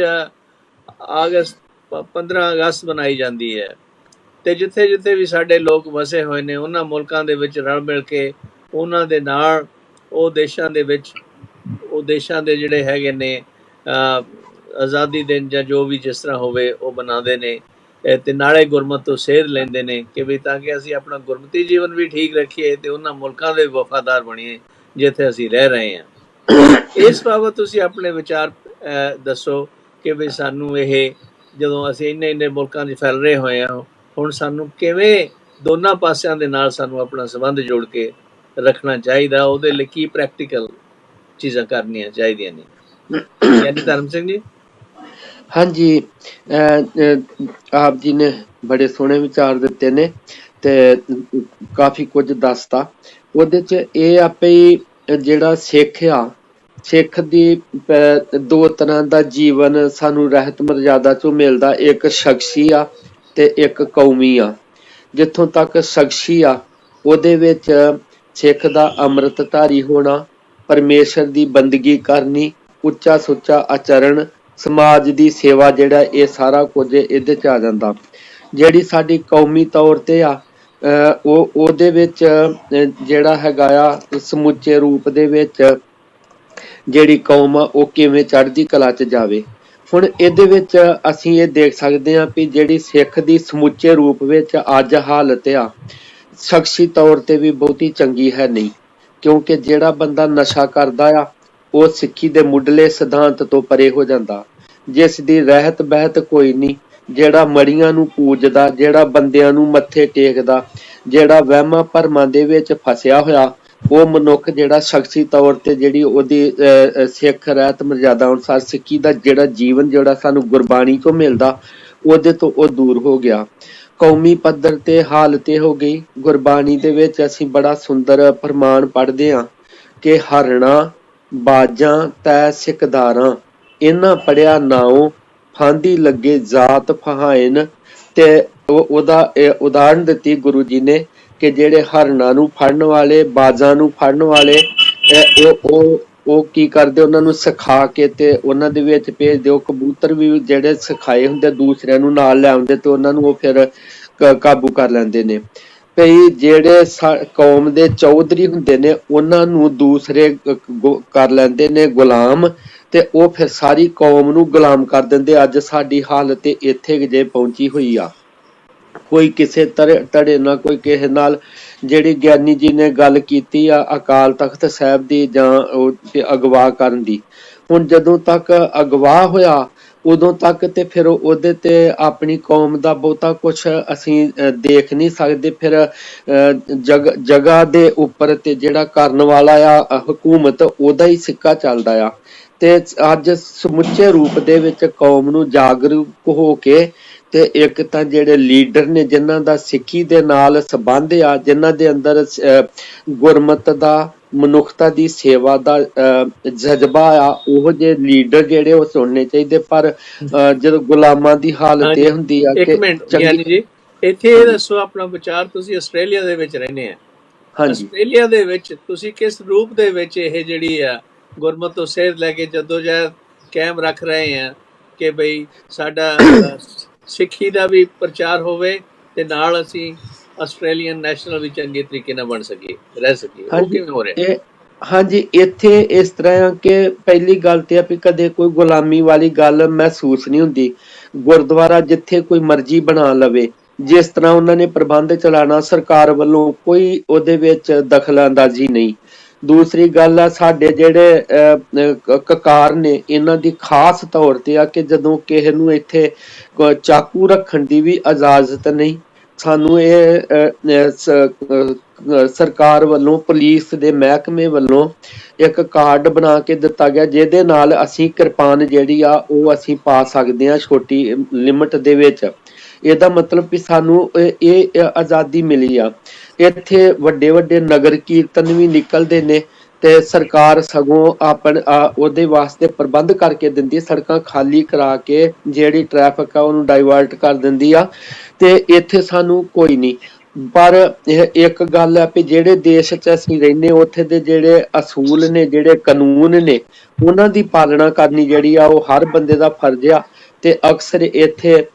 A: 15 ਅਗਸਤ ਬਣਾਈ ਜਾਂਦੀ ਹੈ, ਤੇ ਜਿੱਥੇ ਜਿੱਥੇ ਵੀ ਸਾਡੇ ਲੋਕ ਵਸੇ ਹੋਏ ਨੇ ਉਹਨਾਂ ਮੁਲਕਾਂ ਦੇ ਵਿੱਚ ਰਲ ਮਿਲ ਕੇ ਉਹਨਾਂ ਦੇ ਨਾਲ ਉਹ ਦੇਸ਼ਾਂ ਦੇ ਜਿਹੜੇ ਹੈਗੇ ਨੇ ਆਜ਼ਾਦੀ ਦਿਨ ਜਾਂ ਜੋ ਵੀ ਜਿਸ ਤਰ੍ਹਾਂ ਹੋਵੇ ਉਹ ਬਣਾਉਂਦੇ ਨੇ, ਤੇ ਨਾਲੇ ਗੁਰਮਤ ਤੋਂ ਸੇਧ ਲੈਂਦੇ ਨੇ ਕਿ ਵੀ ਤਾਂ ਕਿ ਅਸੀਂ ਆਪਣਾ ਗੁਰਮਤੀ ਜੀਵਨ ਵੀ ਠੀਕ ਰੱਖੀਏ ਤੇ ਉਹਨਾਂ ਮੁਲਕਾਂ ਦੇ ਵਫਾਦਾਰ ਬਣੀਏ ਜਿੱਥੇ ਅਸੀਂ ਰਹਿ ਰਹੇ ਹਾਂ। ਇਸ ਬਾਬਤ ਤੁਸੀਂ ਆਪਣੇ ਵਿਚਾਰ ਦੱਸੋ ਕਿ ਵੀ ਸਾਨੂੰ ਇਹ ਜਦੋਂ ਅਸੀਂ ਇੰਨੇ ਮੁਲਕਾਂ 'ਚ ਫੈਲ ਰਹੇ ਹੋਏ ਹਾਂ, ਹੁਣ ਸਾਨੂੰ ਕਿਵੇਂ ਦੋਨਾਂ ਪਾਸਿਆਂ ਦੇ ਨਾਲ ਸਾਨੂੰ ਆਪਣਾ ਸੰਬੰਧ ਜੋੜ ਕੇ ਰੱਖਣਾ ਚਾਹੀਦਾ, ਉਹਦੇ ਲਈ ਕੀ ਪ੍ਰੈਕਟੀਕਲ ਚੀਜ਼ਾਂ ਕਰਨੀਆਂ ਚਾਹੀਦੀਆਂ ਨੇ? ਯਾਨੀ ਧਰਮ ਸਿੰਘ ਜੀ।
B: ਹਾਂਜੀ, ਆਪ ਜੀ ਨੇ ਬੜੇ ਸੋਹਣੇ ਵਿਚਾਰ ਦਿੱਤੇ ਨੇ ਤੇ ਕਾਫੀ ਕੁਝ ਦੱਸਤਾ। ਉਹਦੇ ਚ ਇਹ ਆਪੇ ਹੀ ਜਿਹੜਾ ਸਿੱਖ ਆ, ਸਿੱਖ ਦੀ ਦੋ ਤਰ੍ਹਾਂ ਦਾ ਜੀਵਨ ਸਾਨੂੰ ਰਹਿਤ ਮਰਜ਼ਾਦਾ ਚੋਂ ਮਿਲਦਾ, ਇੱਕ ਸ਼ਖਸੀ ਆ ਤੇ ਇੱਕ ਕੌਮੀ ਆ। ਜਿੱਥੋਂ ਤੱਕ ਸ਼ਖਸੀ ਆ, ਉਹਦੇ ਵਿੱਚ ਸਿੱਖ ਦਾ ਅੰਮ੍ਰਿਤਧਾਰੀ ਹੋਣਾ, ਪਰਮੇਸ਼ਰ ਦੀ ਬੰਦਗੀ ਕਰਨੀ, ਉੱਚਾ ਸੁੱਚਾ ਆਚਰਣ, ਸਮਾਜ ਦੀ ਸੇਵਾ, ਜਿਹੜਾ ਇਹ ਸਾਰਾ ਕੁਝ ਇਹਦੇ ਚ ਆ ਜਾਂਦਾ। ਜਿਹੜੀ ਸਾਡੀ ਕੌਮੀ ਤੌਰ ਤੇ ਆ, ਉਹਦੇ ਵਿੱਚ ਜਿਹੜਾ ਹੈਗਾ ਆ ਸਮੁੱਚੇ ਰੂਪ ਦੇ ਵਿੱਚ ਜਿਹੜੀ ਕੌਮ ਆ ਉਹ ਕਿਵੇਂ ਚੜ੍ਹਦੀ ਕਲਾ ਚ ਜਾਵੇ। ਹੁਣ ਇਹਦੇ ਵਿੱਚ ਅਸੀਂ ਇਹ ਦੇਖ ਸਕਦੇ ਹਾਂ ਵੀ ਜਿਹੜੀ ਸਿੱਖ ਦੀ ਸਮੁੱਚੇ ਰੂਪ ਵਿੱਚ ਅੱਜ ਹਾਲਤ ਆ, ਸ਼ਖਸੀ ਤੌਰ ਤੇ ਵੀ ਬਹੁਤੀ ਚੰਗੀ ਹੈ ਨਹੀਂ, ਕਿਉਂਕਿ ਜਿਹੜਾ ਬੰਦਾ ਨਸ਼ਾ ਕਰਦਾ ਆ ਉਹ ਸਿੱਖੀ ਦੇ ਮੁੱਢਲੇ ਸਿਧਾਂਤ ਤੋਂ ਪਰੇ ਹੋ ਜਾਂਦਾ, ਜਿਸ ਦੀ ਰਹਿਤ ਬਹਿਤ ਕੋਈ ਨਹੀਂ, ਜਿਹੜਾ ਮੜੀਆਂ ਨੂੰ ਪੂਜਦਾ, ਜਿਹੜਾ ਬੰਦਿਆਂ ਨੂੰ ਮੱਥੇ ਟੇਕਦਾ, ਜਿਹੜਾ ਵਹਿਮਾਂ ਭਰਮਾਂ ਦੇ ਵਿੱਚ ਫਸਿਆ ਹੋਇਆ, ਉਹ ਮਨੁੱਖ ਜਿਹੜਾ ਸ਼ਖਸੀ ਤੌਰ ਤੇ ਜਿਹੜੀ ਉਹਦੀ ਸਿੱਖ ਰਹਿਤ ਮਰਜ਼ਾਦਾ ਅਨੁਸਾਰ ਸਿੱਖੀ ਦਾ ਜਿਹੜਾ ਜੀਵਨ ਜਿਹੜਾ ਸਾਨੂੰ ਗੁਰਬਾਣੀ ਤੋਂ ਮਿਲਦਾ, ਉਹਦੇ ਤੋਂ ਉਹ ਦੂਰ ਹੋ ਗਿਆ। ਕੌਮੀ ਪੱਧਰ ਤੇ ਹਾਲਤ ਇਹ ਹੋ ਗਈ, ਗੁਰਬਾਣੀ ਦੇ ਵਿੱਚ ਅਸੀਂ ਬੜਾ ਸੁੰਦਰ ਫਰਮਾਨ ਪੜ੍ਹਦੇ ਹਾਂ ਕਿ ਹਰਣਾ ਬਾਜਾਂ ਤੈ ਸਿਕਦਾਰਾਂ, ਇਹਨਾਂ ਪੜਿਆ ਨਾਉ ਫਾਂਦੀ ਲੱਗੇ ਜਾਤ ਫਹਾਇਨ, ਤੇ ਉਹਦਾ ਉਦਾਹਰਨ ਦਿੱਤੀ ਗੁਰੂ ਜੀ ਨੇ ਕਿ ਜਿਹੜੇ ਹਰਨਾਂ ਨੂੰ ਫੜਨ ਵਾਲੇ, ਬਾਜ਼ਾਂ ਨੂੰ ਫੜਨ ਵਾਲੇ, ਉਹ ਕੀ ਕਰਦੇ, ਉਹਨਾਂ ਨੂੰ ਸਿਖਾ ਕੇ ਤੇ ਉਹਨਾਂ ਦੇ ਵਿੱਚ ਭੇਜਦੇ। ਉਹ ਕਬੂਤਰ ਵੀ ਜਿਹੜੇ ਸਿਖਾਏ ਹੁੰਦੇ ਦੂਸਰਿਆਂ ਨੂੰ ਨਾਲ ਲੈ ਆਉਂਦੇ ਤੇ ਉਹਨਾਂ ਨੂੰ ਉਹ ਫਿਰ ਕਾਬੂ ਕਰ ਲੈਂਦੇ ਨੇ। ਭਈ ਜਿਹੜੇ ਕੌਮ ਦੇ ਚੌਧਰੀ ਹੁੰਦੇ ਨੇ ਉਹਨਾਂ ਨੂੰ ਦੂਸਰੇ ਕਰ ਲੈਂਦੇ ਨੇ ਗੁਲਾਮ, ਤੇ ਉਹ ਫਿਰ ਸਾਰੀ ਕੌਮ ਨੂੰ ਗੁਲਾਮ ਕਰ ਦਿੰਦੇ। ਅੱਜ ਸਾਡੀ ਹਾਲਤ ਇੱਥੇ ਜੇ ਪਹੁੰਚੀ ਹੋਈ ਆ। ਕੋਈ ਕਿਸੇ ਧੜੇ ਨਾਲ, ਕੋਈ ਕਿਸੇ ਨਾਲ। ਜਿਹੜੀ ਗਿਆਨੀ ਜੀ ਨੇ ਗੱਲ ਕੀਤੀ ਆ ਅਕਾਲ ਤਖਤ ਸਾਹਿਬ ਦੀ ਜਾਂ ਅਗਵਾ ਕਰਨ ਦੀ, ਹੁਣ ਜਦੋਂ ਤੱਕ ਅਗਵਾ ਹੋਇਆ ਉਦੋਂ ਤੱਕ ਤੇ ਫਿਰ ਉਹਦੇ ਤੇ ਆਪਣੀ ਕੌਮ ਦਾ ਬਹੁਤਾ ਕੁਛ ਅਸੀਂ ਦੇਖ ਨਹੀਂ ਸਕਦੇ। ਫਿਰ ਜਗ੍ਹਾ ਦੇ ਉੱਪਰ ਤੇ ਜਿਹੜਾ ਕਰਨ ਵਾਲਾ ਆ ਹਕੂਮਤ, ਉਹਦਾ ਹੀ ਸਿੱਕਾ ਚੱਲਦਾ ਆ। ਤੇ ਅੱਜ ਸਮੁੱਚੇ ਰੂਪ ਦੇ ਵਿੱਚ ਕੌਮ ਨੂੰ ਜਾਗਰੂਕ ਹੋ ਕੇ ਤੇ ਇੱਕ ਤਾਂ ਜਿਹੜੇ ਲੀਡਰ ਨੇ ਜਿਨ੍ਹਾਂ ਦਾ ਸਿੱਖੀ ਦੇ ਨਾਲ ਸੰਬੰਧ ਆ, ਜਿਨ੍ਹਾਂ ਦੇ ਅੰਦਰ ਗੁਰਮਤ ਦਾ, ਮਨੁੱਖਤਾ ਦੀ ਸੇਵਾ ਦਾ ਜਜ਼ਬਾ ਆ, ਉਹ ਜਿਹੇ ਲੀਡਰ ਜਿਹੜੇ ਉਹ ਸੁਣਨੇ ਚਾਹੀਦੇ। ਪਰ ਜਦੋਂ ਗੁਲਾਮਾਂ ਦੀ ਹਾਲਤ ਇਹ ਹੁੰਦੀ ਆ ਕਿ
A: ਗਿਆਨੀ ਜੀ ਇੱਥੇ ਇਹ ਦੱਸੋ ਆਪਣਾ ਵਿਚਾਰ। ਤੁਸੀਂ ਆਸਟ੍ਰੇਲੀਆ ਦੇ ਵਿੱਚ ਰਹਿੰਦੇ ਆ, ਆਸਟ੍ਰੇਲੀਆ ਦੇ ਵਿੱਚ ਤੁਸੀਂ ਕਿਸ ਰੂਪ ਦੇ ਵਿੱਚ ਇਹ ਜਿਹੜੀ ਆ ਗੁਰਮਤ ਤੋਂ ਸੇਧ ਲੈ ਕੇ ਜਦੋਜਹਿਦ ਕਾਇਮ ਰੱਖ ਰਹੇ ਆ ਕਿ ਬਈ ਸਾਡਾ ਸਿੱਖੀ ਦਾ ਵੀ ਪ੍ਰਚਾਰ ਹੋਵੇ ਤੇ ਨਾਲ ਅਸੀਂ ਆਸਟ੍ਰੇਲੀਅਨ ਨੈਸ਼ਨਲ ਵੀ ਚੰਗੇ ਤਰੀਕੇ ਨਾਲ ਬਣ ਸਕੀਏ, ਰਹਿ ਸਕੀਏ? ਉਹ ਕਿਵੇਂ ਹੋ ਰਿਹਾ?
B: ਹਾਂਜੀ, ਇੱਥੇ ਇਸ ਤਰ੍ਹਾਂ ਆ ਕਿ ਪਹਿਲੀ ਗੱਲ ਤੇ ਆ ਵੀ ਕਦੇ ਕੋਈ ਗੁਲਾਮੀ ਵਾਲੀ ਗੱਲ ਮਹਿਸੂਸ ਨਹੀਂ ਹੁੰਦੀ। ਗੁਰਦੁਆਰਾ ਜਿੱਥੇ ਕੋਈ ਮਰਜ਼ੀ ਬਣਾ ਲਵੇ, ਜਿਸ ਤਰ੍ਹਾਂ ਉਹਨਾਂ ਨੇ ਪ੍ਰਬੰਧ ਚਲਾਣਾ, ਸਰਕਾਰ ਵੱਲੋਂ ਕੋਈ ਉਹਦੇ ਵਿੱਚ ਦਖਲ ਅੰਦਾਜ਼ੀ ਨਹੀਂ। ਦੂਸਰੀ ਗੱਲ ਆ, ਸਾਡੇ ਜਿਹੜੇ ਕਕਾਰ ਨੇ ਇਹਨਾਂ ਦੀ ਖਾਸ ਤੌਰ ਤੇ ਆ ਕਿ ਜਦੋਂ ਕਿਸੇ ਨੂੰ ਇੱਥੇ ਚਾਕੂ ਰੱਖਣ ਦੀ ਵੀ ਇਜਾਜ਼ਤ ਨਹੀਂ। ਸਾਨੂੰ ਇਹ ਸਰਕਾਰ ਵੱਲੋਂ, ਪੁਲਿਸ ਦੇ ਮਹਿਕਮੇ ਵੱਲੋਂ ਇੱਕ ਕਾਰਡ ਬਣਾ ਕੇ ਦਿੱਤਾ ਗਿਆ ਜਿਹਦੇ ਨਾਲ ਅਸੀਂ ਕਿਰਪਾਨ ਜਿਹੜੀ ਆ ਉਹ ਅਸੀਂ ਪਾ ਸਕਦੇ ਹਾਂ ਛੋਟੀ ਲਿਮਟ ਦੇ ਵਿੱਚ। ਇਹਦਾ ਮਤਲਬ ਵੀ ਸਾਨੂੰ ਇਹ ਆਜ਼ਾਦੀ ਮਿਲੀ ਆ। ਇੱਥੇ ਵੱਡੇ ਵੱਡੇ ਨਗਰ ਕੀਰਤਨ ਵੀ ਨਿਕਲਦੇ ਨੇ ਤੇ ਸਰਕਾਰ ਸਗੋਂ ਉਹਦੇ ਵਾਸਤੇ ਪ੍ਰਬੰਧ ਕਰਕੇ ਦਿੰਦੀ ਹੈ। ਸੜਕਾਂ ਖਾਲੀ ਕਰਾ ਕੇ ਜਿਹੜੀ ਟ੍ਰੈਫਿਕ ਆ ਉਹਨੂੰ ਡਾਇਵਰਟ ਕਰ ਦਿੰਦੀ ਆ। ਤੇ ਇੱਥੇ ਸਾਨੂੰ ਕੋਈ ਨਹੀਂ। ਪਰ ਇਹ ਇੱਕ ਗੱਲ ਆ ਵੀ ਜਿਹੜੇ ਦੇਸ਼ 'ਚ ਅਸੀਂ ਰਹਿੰਦੇ ਉੱਥੇ ਦੇ ਜਿਹੜੇ ਅਸੂਲ ਨੇ, ਜਿਹੜੇ ਕਾਨੂੰਨ ਨੇ, ਉਹਨਾਂ ਦੀ ਪਾਲਣਾ ਕਰਨੀ ਜਿਹੜੀ ਆ ਉਹ ਹਰ ਬੰਦੇ ਦਾ ਫਰਜ਼ ਆ। ਤੇ ਅਕਸਰ ਇੱਥੇ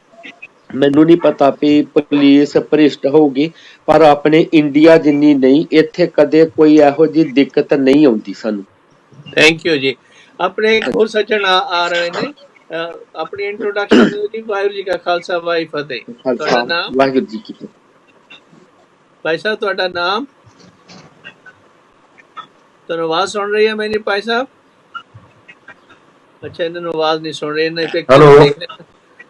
B: ਮੈਨੂੰ ਨਹੀਂ ਪਤਾ ਵੀ ਪੁਲਿਸ ਭ੍ਰਿਸ਼ਟ ਹੋਊਗੀ, ਪਰ ਆਪਣੇ ਇੰਡੀਆ ਜਿੰਨੀ ਨਹੀਂ। ਇੱਥੇ ਕਦੇ ਕੋਈ ਇਹੋ ਜਿਹੀ ਦਿੱਕਤ ਨਹੀਂ ਆਉਂਦੀ ਸਾਨੂੰ।
A: ਥੈਂਕ ਯੂ ਜੀ। ਆਪਣੇ ਹੋਰ ਸੱਜਣ ਆ ਰਹੇ ਨੇ, ਆਪਣੀ ਇੰਟਰੋਡਕਸ਼ਨ ਦਿਓ ਜੀ। ਵਾਹਿਗੁਰੂ ਜੀ ਕਾ ਖਾਲਸਾ, ਵਾਹਿਗੁਰੂ ਫਤਿਹ। ਤੁਹਾਡਾ ਨਾਮ?
B: ਵਾਹਿਗੁਰੂ ਜੀ ਕੀ ਫਤਿਹ।
A: ਭਾਈ ਸਾਹਿਬ ਤੁਹਾਡਾ ਨਾਮ? ਤੁਹਾਨੂੰ ਆਵਾਜ਼ ਸੁਣ ਰਹੀ ਹੈ ਮੇਰੀ ਭਾਈ ਸਾਹਿਬ? ਅੱਛਾ, ਇਹਨਾਂ ਨੂੰ ਆਵਾਜ਼ ਨਹੀਂ ਸੁਣ ਰਹੀ।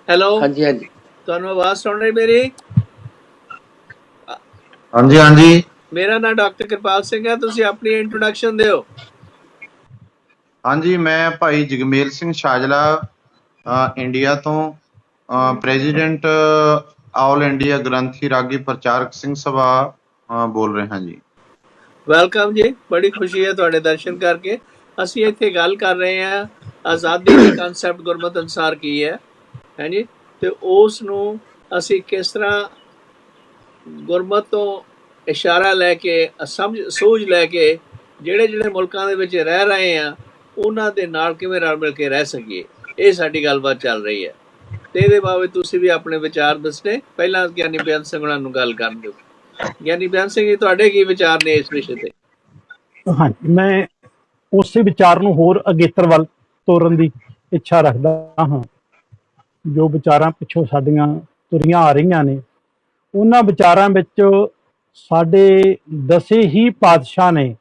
A: ਹੈਲੋ,
B: ਹਾਂਜੀ ਹਾਂਜੀ,
A: ਤੁਹਾਨੂੰ ਆਵਾਜ਼ ਸੁਣ ਰਹੀ ਮੇਰੀ?
D: ਹਾਂਜੀ ਹਾਂਜੀ।
A: ਮੇਰਾ ਨਾਮ ਡਾਕਟਰ ਕਿਰਪਾਲ ਸਿੰਘ ਹੈ। ਤੁਸੀਂ ਆਪਣੀ ਇੰਟਰੋਡਕਸ਼ਨ ਦਿਓ।
D: ਹਾਂਜੀ, ਮੈਂ ਭਾਈ ਜਗਮੇਲ ਸਿੰਘ ਸ਼ਾਜਲਾ, ਇੰਡੀਆ ਤੋਂ, ਪ੍ਰੈਜ਼ੀਡੈਂਟ ਆਲ ਇੰਡੀਆ ਗ੍ਰੰਥੀ ਰਾਗੀ ਪ੍ਰਚਾਰਕ ਸਿੰਘ ਸਭਾ ਬੋਲ ਰਹੇ ਹਾਂ ਜੀ।
A: ਵੈਲਕਮ ਜੀ, ਬੜੀ ਖੁਸ਼ੀ ਹੈ ਤੁਹਾਡੇ ਦਰਸ਼ਨ ਕਰਕੇ। ਅਸੀਂ ਇੱਥੇ ਗੱਲ ਕਰ ਰਹੇ ਹਾਂ ਆਜ਼ਾਦੀ ਦਾ ਕਨਸੈਪਟ ਗੁਰਮਤ ਅਨੁਸਾਰ ਕੀ ਹੈ ਜੀ, ਤੇ ਉਸ ਨੂੰ ਅਸੀਂ ਕਿਸ ਤਰ੍ਹਾਂ ਗੁਰਮਤ ਤੋਂ ਇਸ਼ਾਰਾ ਲੈ ਕੇ, ਸੂਝ ਲੈ ਕੇ ਜਿਹੜੇ ਜਿਹੜੇ ਮੁਲਕਾਂ ਦੇ ਵਿੱਚ ਰਹਿ ਰਹੇ ਆ ਉਹਨਾਂ ਦੇ ਨਾਲ ਕਿਵੇਂ ਰਲ ਮਿਲ ਕੇ ਰਹਿ ਸਕੀਏ, ਇਹ ਸਾਡੀ ਗੱਲਬਾਤ ਚੱਲ ਰਹੀ ਹੈ। ਤੇ ਇਹਦੇ ਬਾਬਤ ਤੁਸੀਂ ਵੀ ਆਪਣੇ ਵਿਚਾਰ ਦੱਸਣੇ। ਪਹਿਲਾਂ ਗਿਆਨੀ ਬੇਅੰਤ ਸਿੰਘ ਉਹਨਾਂ ਨੂੰ ਗੱਲ ਕਰਨ ਦਿਓ। ਗਿਆਨੀ ਬੇਅੰਤ ਸਿੰਘ ਜੀ, ਤੁਹਾਡੇ ਕੀ ਵਿਚਾਰ ਨੇ ਇਸ ਵਿਸ਼ੇ ਤੇ?
C: ਹਾਂਜੀ, ਮੈਂ ਉਸੇ ਵਿਚਾਰ ਨੂੰ ਹੋਰ ਅਗੇਤਰ ਵੱਲ ਤੋਰਨ ਦੀ ਇੱਛਾ ਰੱਖਦਾ ਹਾਂ। ਜੋ ਵਿਚਾਰਾਂ ਪਿੱਛੋਂ ਸਾਡੀਆਂ ਤੁਰੀਆਂ ਆ ਰਹੀਆਂ ਨੇ, ਉਹਨਾਂ ਵਿਚਾਰਾਂ ਵਿੱਚ ਸਾਡੇ ਦਸੇ ਹੀ ਪਾਤਸ਼ਾਹ ਨੇ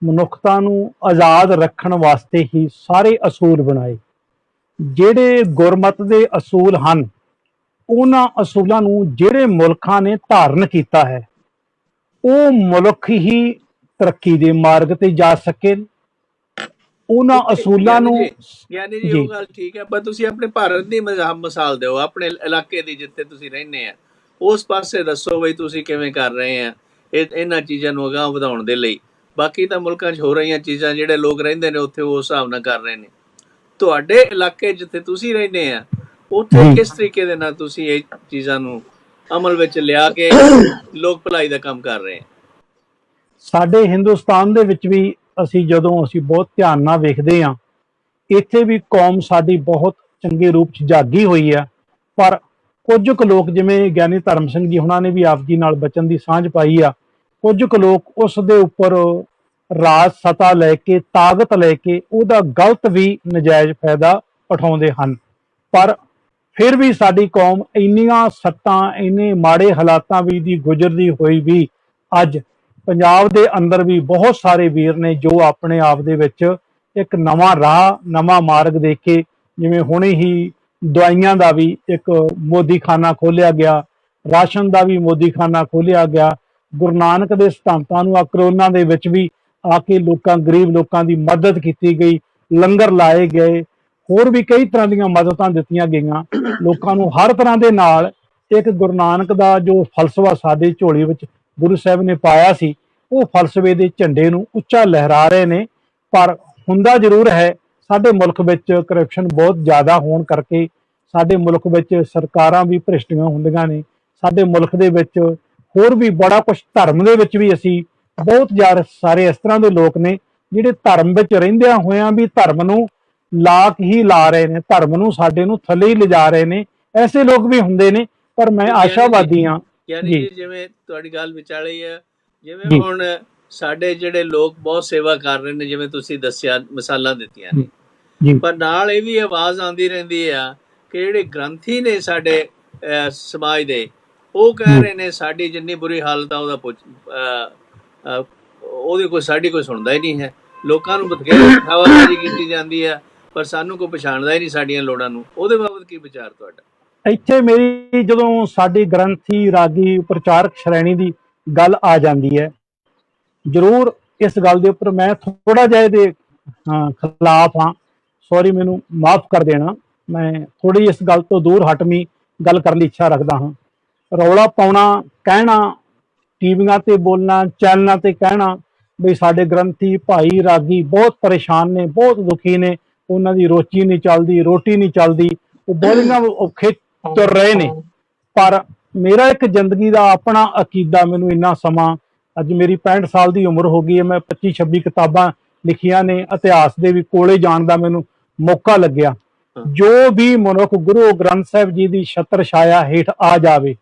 C: ਮਨੁੱਖਤਾ ਨੂੰ ਆਜ਼ਾਦ ਰੱਖਣ ਵਾਸਤੇ ਹੀ ਸਾਰੇ ਅਸੂਲ ਬਣਾਏ। ਜਿਹੜੇ ਗੁਰਮਤ ਦੇ ਅਸੂਲ ਹਨ, ਉਹਨਾਂ ਅਸੂਲਾਂ ਨੂੰ ਜਿਹੜੇ ਮੁਲਕਾਂ ਨੇ ਧਾਰਨ ਕੀਤਾ ਹੈ, ਉਹ ਮੁਲਕ ਹੀ ਤਰੱਕੀ ਦੇ ਮਾਰਗ ਤੇ ਜਾ ਸਕੇ। ਉਹਨਾਂ ਅਸੂਲਾਂ ਨੂੰ
A: ਗਿਆਨੀ ਜੀ, ਉਹ ਗੱਲ ਠੀਕ ਹੈ, ਪਰ ਤੁਸੀਂ ਆਪਣੇ ਭਾਰਤ ਦੀ ਮਿਸਾਲ ਦਿਓ, ਆਪਣੇ ਇਲਾਕੇ ਦੀ ਜਿੱਥੇ ਤੁਸੀਂ ਰਹਿੰਦੇ ਆ ਉਸ ਪਾਸੇ ਦੱਸੋ ਬਈ ਤੁਸੀਂ ਕਿਵੇਂ ਕਰ ਰਹੇ ਆ ਇਹਨਾਂ ਚੀਜ਼ਾਂ ਨੂੰ ਅਗਾਂਹ ਵਧਾਉਣ ਦੇ ਲਈ। ਬਾਕੀ ਤਾਂ ਮੁਲਕਾਂ 'ਚ ਹੋ ਰਹੀਆਂ ਚੀਜ਼ਾਂ, ਜਿਹੜੇ ਲੋਕ ਰਹਿੰਦੇ ਨੇ ਉੱਥੇ ਉਸ ਹਿਸਾਬ ਨਾਲ ਕਰ ਰਹੇ ਨੇ। ਤੁਹਾਡੇ ਇਲਾਕੇ ਜਿੱਥੇ ਤੁਸੀਂ ਰਹਿੰਦੇ ਆ ਉੱਥੇ
C: ਜੀ
A: ਕਿਸ ਤਰੀਕੇ ਦੇ ਨਾਲ ਤੁਸੀਂ ਇਹ ਚੀਜ਼ਾਂ ਨੂੰ ਅਮਲ ਵਿੱਚ ਲਿਆ ਕੇ ਲੋਕ ਭਲਾਈ ਦਾ ਕੰਮ ਕਰ ਰਹੇ ਆ?
C: ਸਾਡੇ ਹਿੰਦੁਸਤਾਨ ਦੇ ਵਿੱਚ ਵੀ ਅਸੀਂ ਬਹੁਤ ਧਿਆਨ ਨਾਲ ਵੇਖਦੇ ਹਾਂ, ਇੱਥੇ ਵੀ ਕੌਮ ਸਾਡੀ ਬਹੁਤ ਚੰਗੇ ਰੂਪ 'ਚ ਜਾਗੀ ਹੋਈ ਆ। ਪਰ ਕੁਝ ਕੁ ਲੋਕ, ਜਿਵੇਂ ਗਿਆਨੀ ਧਰਮ ਸਿੰਘ ਜੀ ਉਹਨਾਂ ਨੇ ਵੀ ਆਪ ਜੀ ਨਾਲ ਬਚਨ ਦੀ ਸਾਂਝ ਪਾਈ ਆ, ਕੁਝ ਕੁ ਲੋਕ ਉਸ ਦੇ ਉੱਪਰ ਰਾਜ ਸਤਾ ਲੈ ਕੇ, ਤਾਕਤ ਲੈ ਕੇ ਉਹਦਾ ਗਲਤ ਵੀ ਨਜਾਇਜ਼ ਫਾਇਦਾ ਉਠਾਉਂਦੇ ਹਨ। ਪਰ ਫਿਰ ਵੀ ਸਾਡੀ ਕੌਮ ਇੰਨੀਆਂ ਸੱਟਾਂ, ਇੰਨੇ ਮਾੜੇ ਹਾਲਾਤਾਂ ਵੀ ਦੀ ਗੁਜ਼ਰਦੀ ਹੋਈ ਵੀ ਅੱਜ ਪੰਜਾਬ ਦੇ ਅੰਦਰ ਵੀ ਬਹੁਤ ਸਾਰੇ ਵੀਰ ਨੇ ਜੋ ਆਪਣੇ ਆਪ ਦੇ ਵਿੱਚ ਇੱਕ ਨਵਾਂ ਰਾਹ, ਨਵਾਂ ਮਾਰਗ ਦੇਖ ਕੇ, ਜਿਵੇਂ ਹੁਣੇ ਹੀ ਦਵਾਈਆਂ ਦਾ ਵੀ ਇੱਕ ਮੋਦੀਖਾਨਾ ਖੋਲ੍ਹਿਆ ਗਿਆ, ਰਾਸ਼ਨ ਦਾ ਵੀ ਮੋਦੀਖਾਨਾ ਖੋਲ੍ਹਿਆ ਗਿਆ, ਗੁਰੂ ਨਾਨਕ ਦੇ ਸਿਧਾਂਤਾਂ ਨੂੰ ਕਰੋਨਾ ਦੇ ਵਿੱਚ ਵੀ ਆ ਕੇ ਗਰੀਬ ਲੋਕਾਂ ਦੀ ਮਦਦ ਕੀਤੀ ਗਈ, ਲੰਗਰ ਲਾਏ ਗਏ, ਹੋਰ ਵੀ ਕਈ ਤਰ੍ਹਾਂ ਦੀਆਂ ਮਦਦਾਂ ਦਿੱਤੀਆਂ ਗਈਆਂ ਲੋਕਾਂ ਨੂੰ। ਹਰ ਤਰ੍ਹਾਂ ਦੇ ਨਾਲ ਇੱਕ ਗੁਰੂ ਨਾਨਕ ਦਾ ਜੋ ਫਲਸਫਾ ਸਾਡੇ ਝੋਲੀ ਵਿੱਚ ਗੁਰੂ ਸਾਹਿਬ ਨੇ ਪਾਇਆ ਸੀ, ਉਹ ਫਲਸਫੇ ਦੇ ਝੰਡੇ ਨੂੰ ਉੱਚਾ ਲਹਿਰਾ ਰਹੇ ਨੇ। ਪਰ ਹੁੰਦਾ ਜ਼ਰੂਰ ਹੈ, ਸਾਡੇ ਮੁਲਕ ਵਿੱਚ ਕਰਪਸ਼ਨ ਬਹੁਤ ਜ਼ਿਆਦਾ ਹੋਣ ਕਰਕੇ ਸਾਡੇ ਮੁਲਕ ਵਿੱਚ ਸਰਕਾਰਾਂ ਵੀ ਭ੍ਰਿਸ਼ਟੀਆਂ ਹੁੰਦੀਆਂ ਨੇ। ਸਾਡੇ ਮੁਲਕ ਦੇ ਵਿੱਚ ਹੋਰ ਵੀ ਬੜਾ ਕੁਝ, ਧਰਮ ਦੇ ਵਿੱਚ ਵੀ ਅਸੀਂ ਬਹੁਤ ਸਾਰੇ ਇਸ ਤਰ੍ਹਾਂ ਦੇ ਲੋਕ ਨੇ ਜਿਹੜੇ ਧਰਮ ਵਿੱਚ ਰਹਿੰਦਿਆਂ ਹੋਇਆਂ ਵੀ ਧਰਮ ਨੂੰ ਲਾਕ ਹੀ ਲਾ ਰਹੇ ਨੇ, ਧਰਮ ਨੂੰ ਸਾਡੇ ਨੂੰ ਥੱਲੇ ਹੀ ਲਿਜਾ ਰਹੇ ਨੇ। ਐਸੇ ਲੋਕ ਵੀ ਹੁੰਦੇ ਨੇ, ਪਰ ਮੈਂ ਆਸ਼ਾਵਾਦੀ ਹਾਂ
A: ਯਾਨੀ
C: ਜੀ।
A: ਜਿਵੇਂ ਤੁਹਾਡੀ ਗੱਲ ਵਿਚਾਲੇ ਆ, ਜਿਵੇਂ
C: ਜੀ।
A: ਹੁਣ ਸਾਡੇ ਜਿਹੜੇ ਲੋਕ ਬਹੁਤ ਸੇਵਾ ਕਰ ਰਹੇ ਨੇ, ਜਿਵੇਂ ਤੁਸੀਂ ਦੱਸਿਆ, ਮਿਸਾਲਾਂ ਦਿੱਤੀਆਂ ਨੇ,
C: ਜੀ
A: ਪਰ ਨਾਲ ਇਹ ਵੀ ਆਵਾਜ਼ ਆਉਂਦੀ ਰਹਿੰਦੀ ਆ ਕਿ ਜਿਹੜੇ ਗ੍ਰੰਥੀ ਨੇ ਸਾਡੇ ਸਮਾਜ ਦੇ, ਉਹ ਕਹਿ ਰਹੇ ਨੇ ਸਾਡੀ ਜਿੰਨੀ ਬੁਰੀ ਹਾਲਤ ਆ ਉਹਦੀ ਸਾਡੀ ਕੋਈ ਸੁਣਦਾ ਹੀ ਨਹੀਂ ਹੈ। ਲੋਕਾਂ ਨੂੰ ਬਥੇਰੀ ਹਵਾਬਾਜ਼ੀ ਕੀਤੀ ਜਾਂਦੀ ਆ, ਪਰ ਸਾਨੂੰ ਕੋਈ ਪਛਾਣਦਾ ਹੀ ਨਹੀਂ ਸਾਡੀਆਂ ਲੋੜਾਂ ਨੂੰ। ਉਹਦੇ ਬਾਬਤ ਕੀ ਵਿਚਾਰ ਤੁਹਾਡਾ?
C: ਇੱਥੇ ਮੇਰੀ ਜਦੋਂ ਸਾਡੀ ਗ੍ਰੰਥੀ, ਰਾਗੀ, ਪ੍ਰਚਾਰਕ ਸ਼੍ਰੇਣੀ ਦੀ ਗੱਲ ਆ ਜਾਂਦੀ ਹੈ, ਜ਼ਰੂਰ ਇਸ ਗੱਲ ਦੇ ਉੱਪਰ ਮੈਂ ਥੋੜਾ ਜਿਹਾ ਇਹਦੇ ਖਿਲਾਫ ਹਾਂ। ਸੌਰੀ, ਮੈਨੂੰ ਮਾਫ ਕਰ ਦੇਣਾ, ਮੈਂ ਥੋੜੀ ਇਸ ਗੱਲ ਤੋਂ ਦੂਰ ਹਟਵੀਂ ਗੱਲ ਕਰਨ ਦੀ ਇੱਛਾ ਰੱਖਦਾ ਹਾਂ। ਰੌਲਾ ਪਾਉਣਾ, ਕਹਿਣਾ, ਟੀਵੀਆਂ ਤੇ ਬੋਲਣਾ, ਚੈਨਲਾਂ ਤੇ ਕਹਿਣਾ ਵੀ ਸਾਡੇ ਗ੍ਰੰਥੀ ਭਾਈ, ਰਾਗੀ ਬਹੁਤ ਪਰੇਸ਼ਾਨ ਨੇ, ਬਹੁਤ ਦੁਖੀ ਨੇ, ਉਹਨਾਂ ਦੀ ਰੋਟੀ ਨਹੀਂ ਚੱਲਦੀ, ਰੋਟੀ ਨਹੀਂ ਚੱਲਦੀ, ਉਹ ਬੋਲੀਆਂ ਔਖੇ ਤੁਰ ਰਹੇ ਨੇ। ਪਰ ਮੇਰਾ ਇੱਕ ਜ਼ਿੰਦਗੀ ਦਾ ਆਪਣਾ ਅਕੀਦਾ, ਮੈਨੂੰ ਇੰਨਾ ਸਮਾਂ, ਅੱਜ ਮੇਰੀ 65 ਸਾਲ ਦੀ ਉਮਰ ਹੋ ਗਈ ਹੈ, ਮੈਂ 25-26 ਕਿਤਾਬਾਂ ਲਿਖੀਆਂ ਨੇ, ਇਤਿਹਾਸ ਦੇ ਵੀ ਕੋਲੇ ਜਾਣ ਦਾ ਮੈਨੂੰ ਮੌਕਾ ਲੱਗਿਆ। ਜੋ ਵੀ ਮਨੁੱਖ ਗੁਰੂ ਗ੍ਰੰਥ ਸਾਹਿਬ ਜੀ ਦੀ ਛਤਰ ਛਾਇਆ ਹੇਠ ਆ ਜਾਵੇ,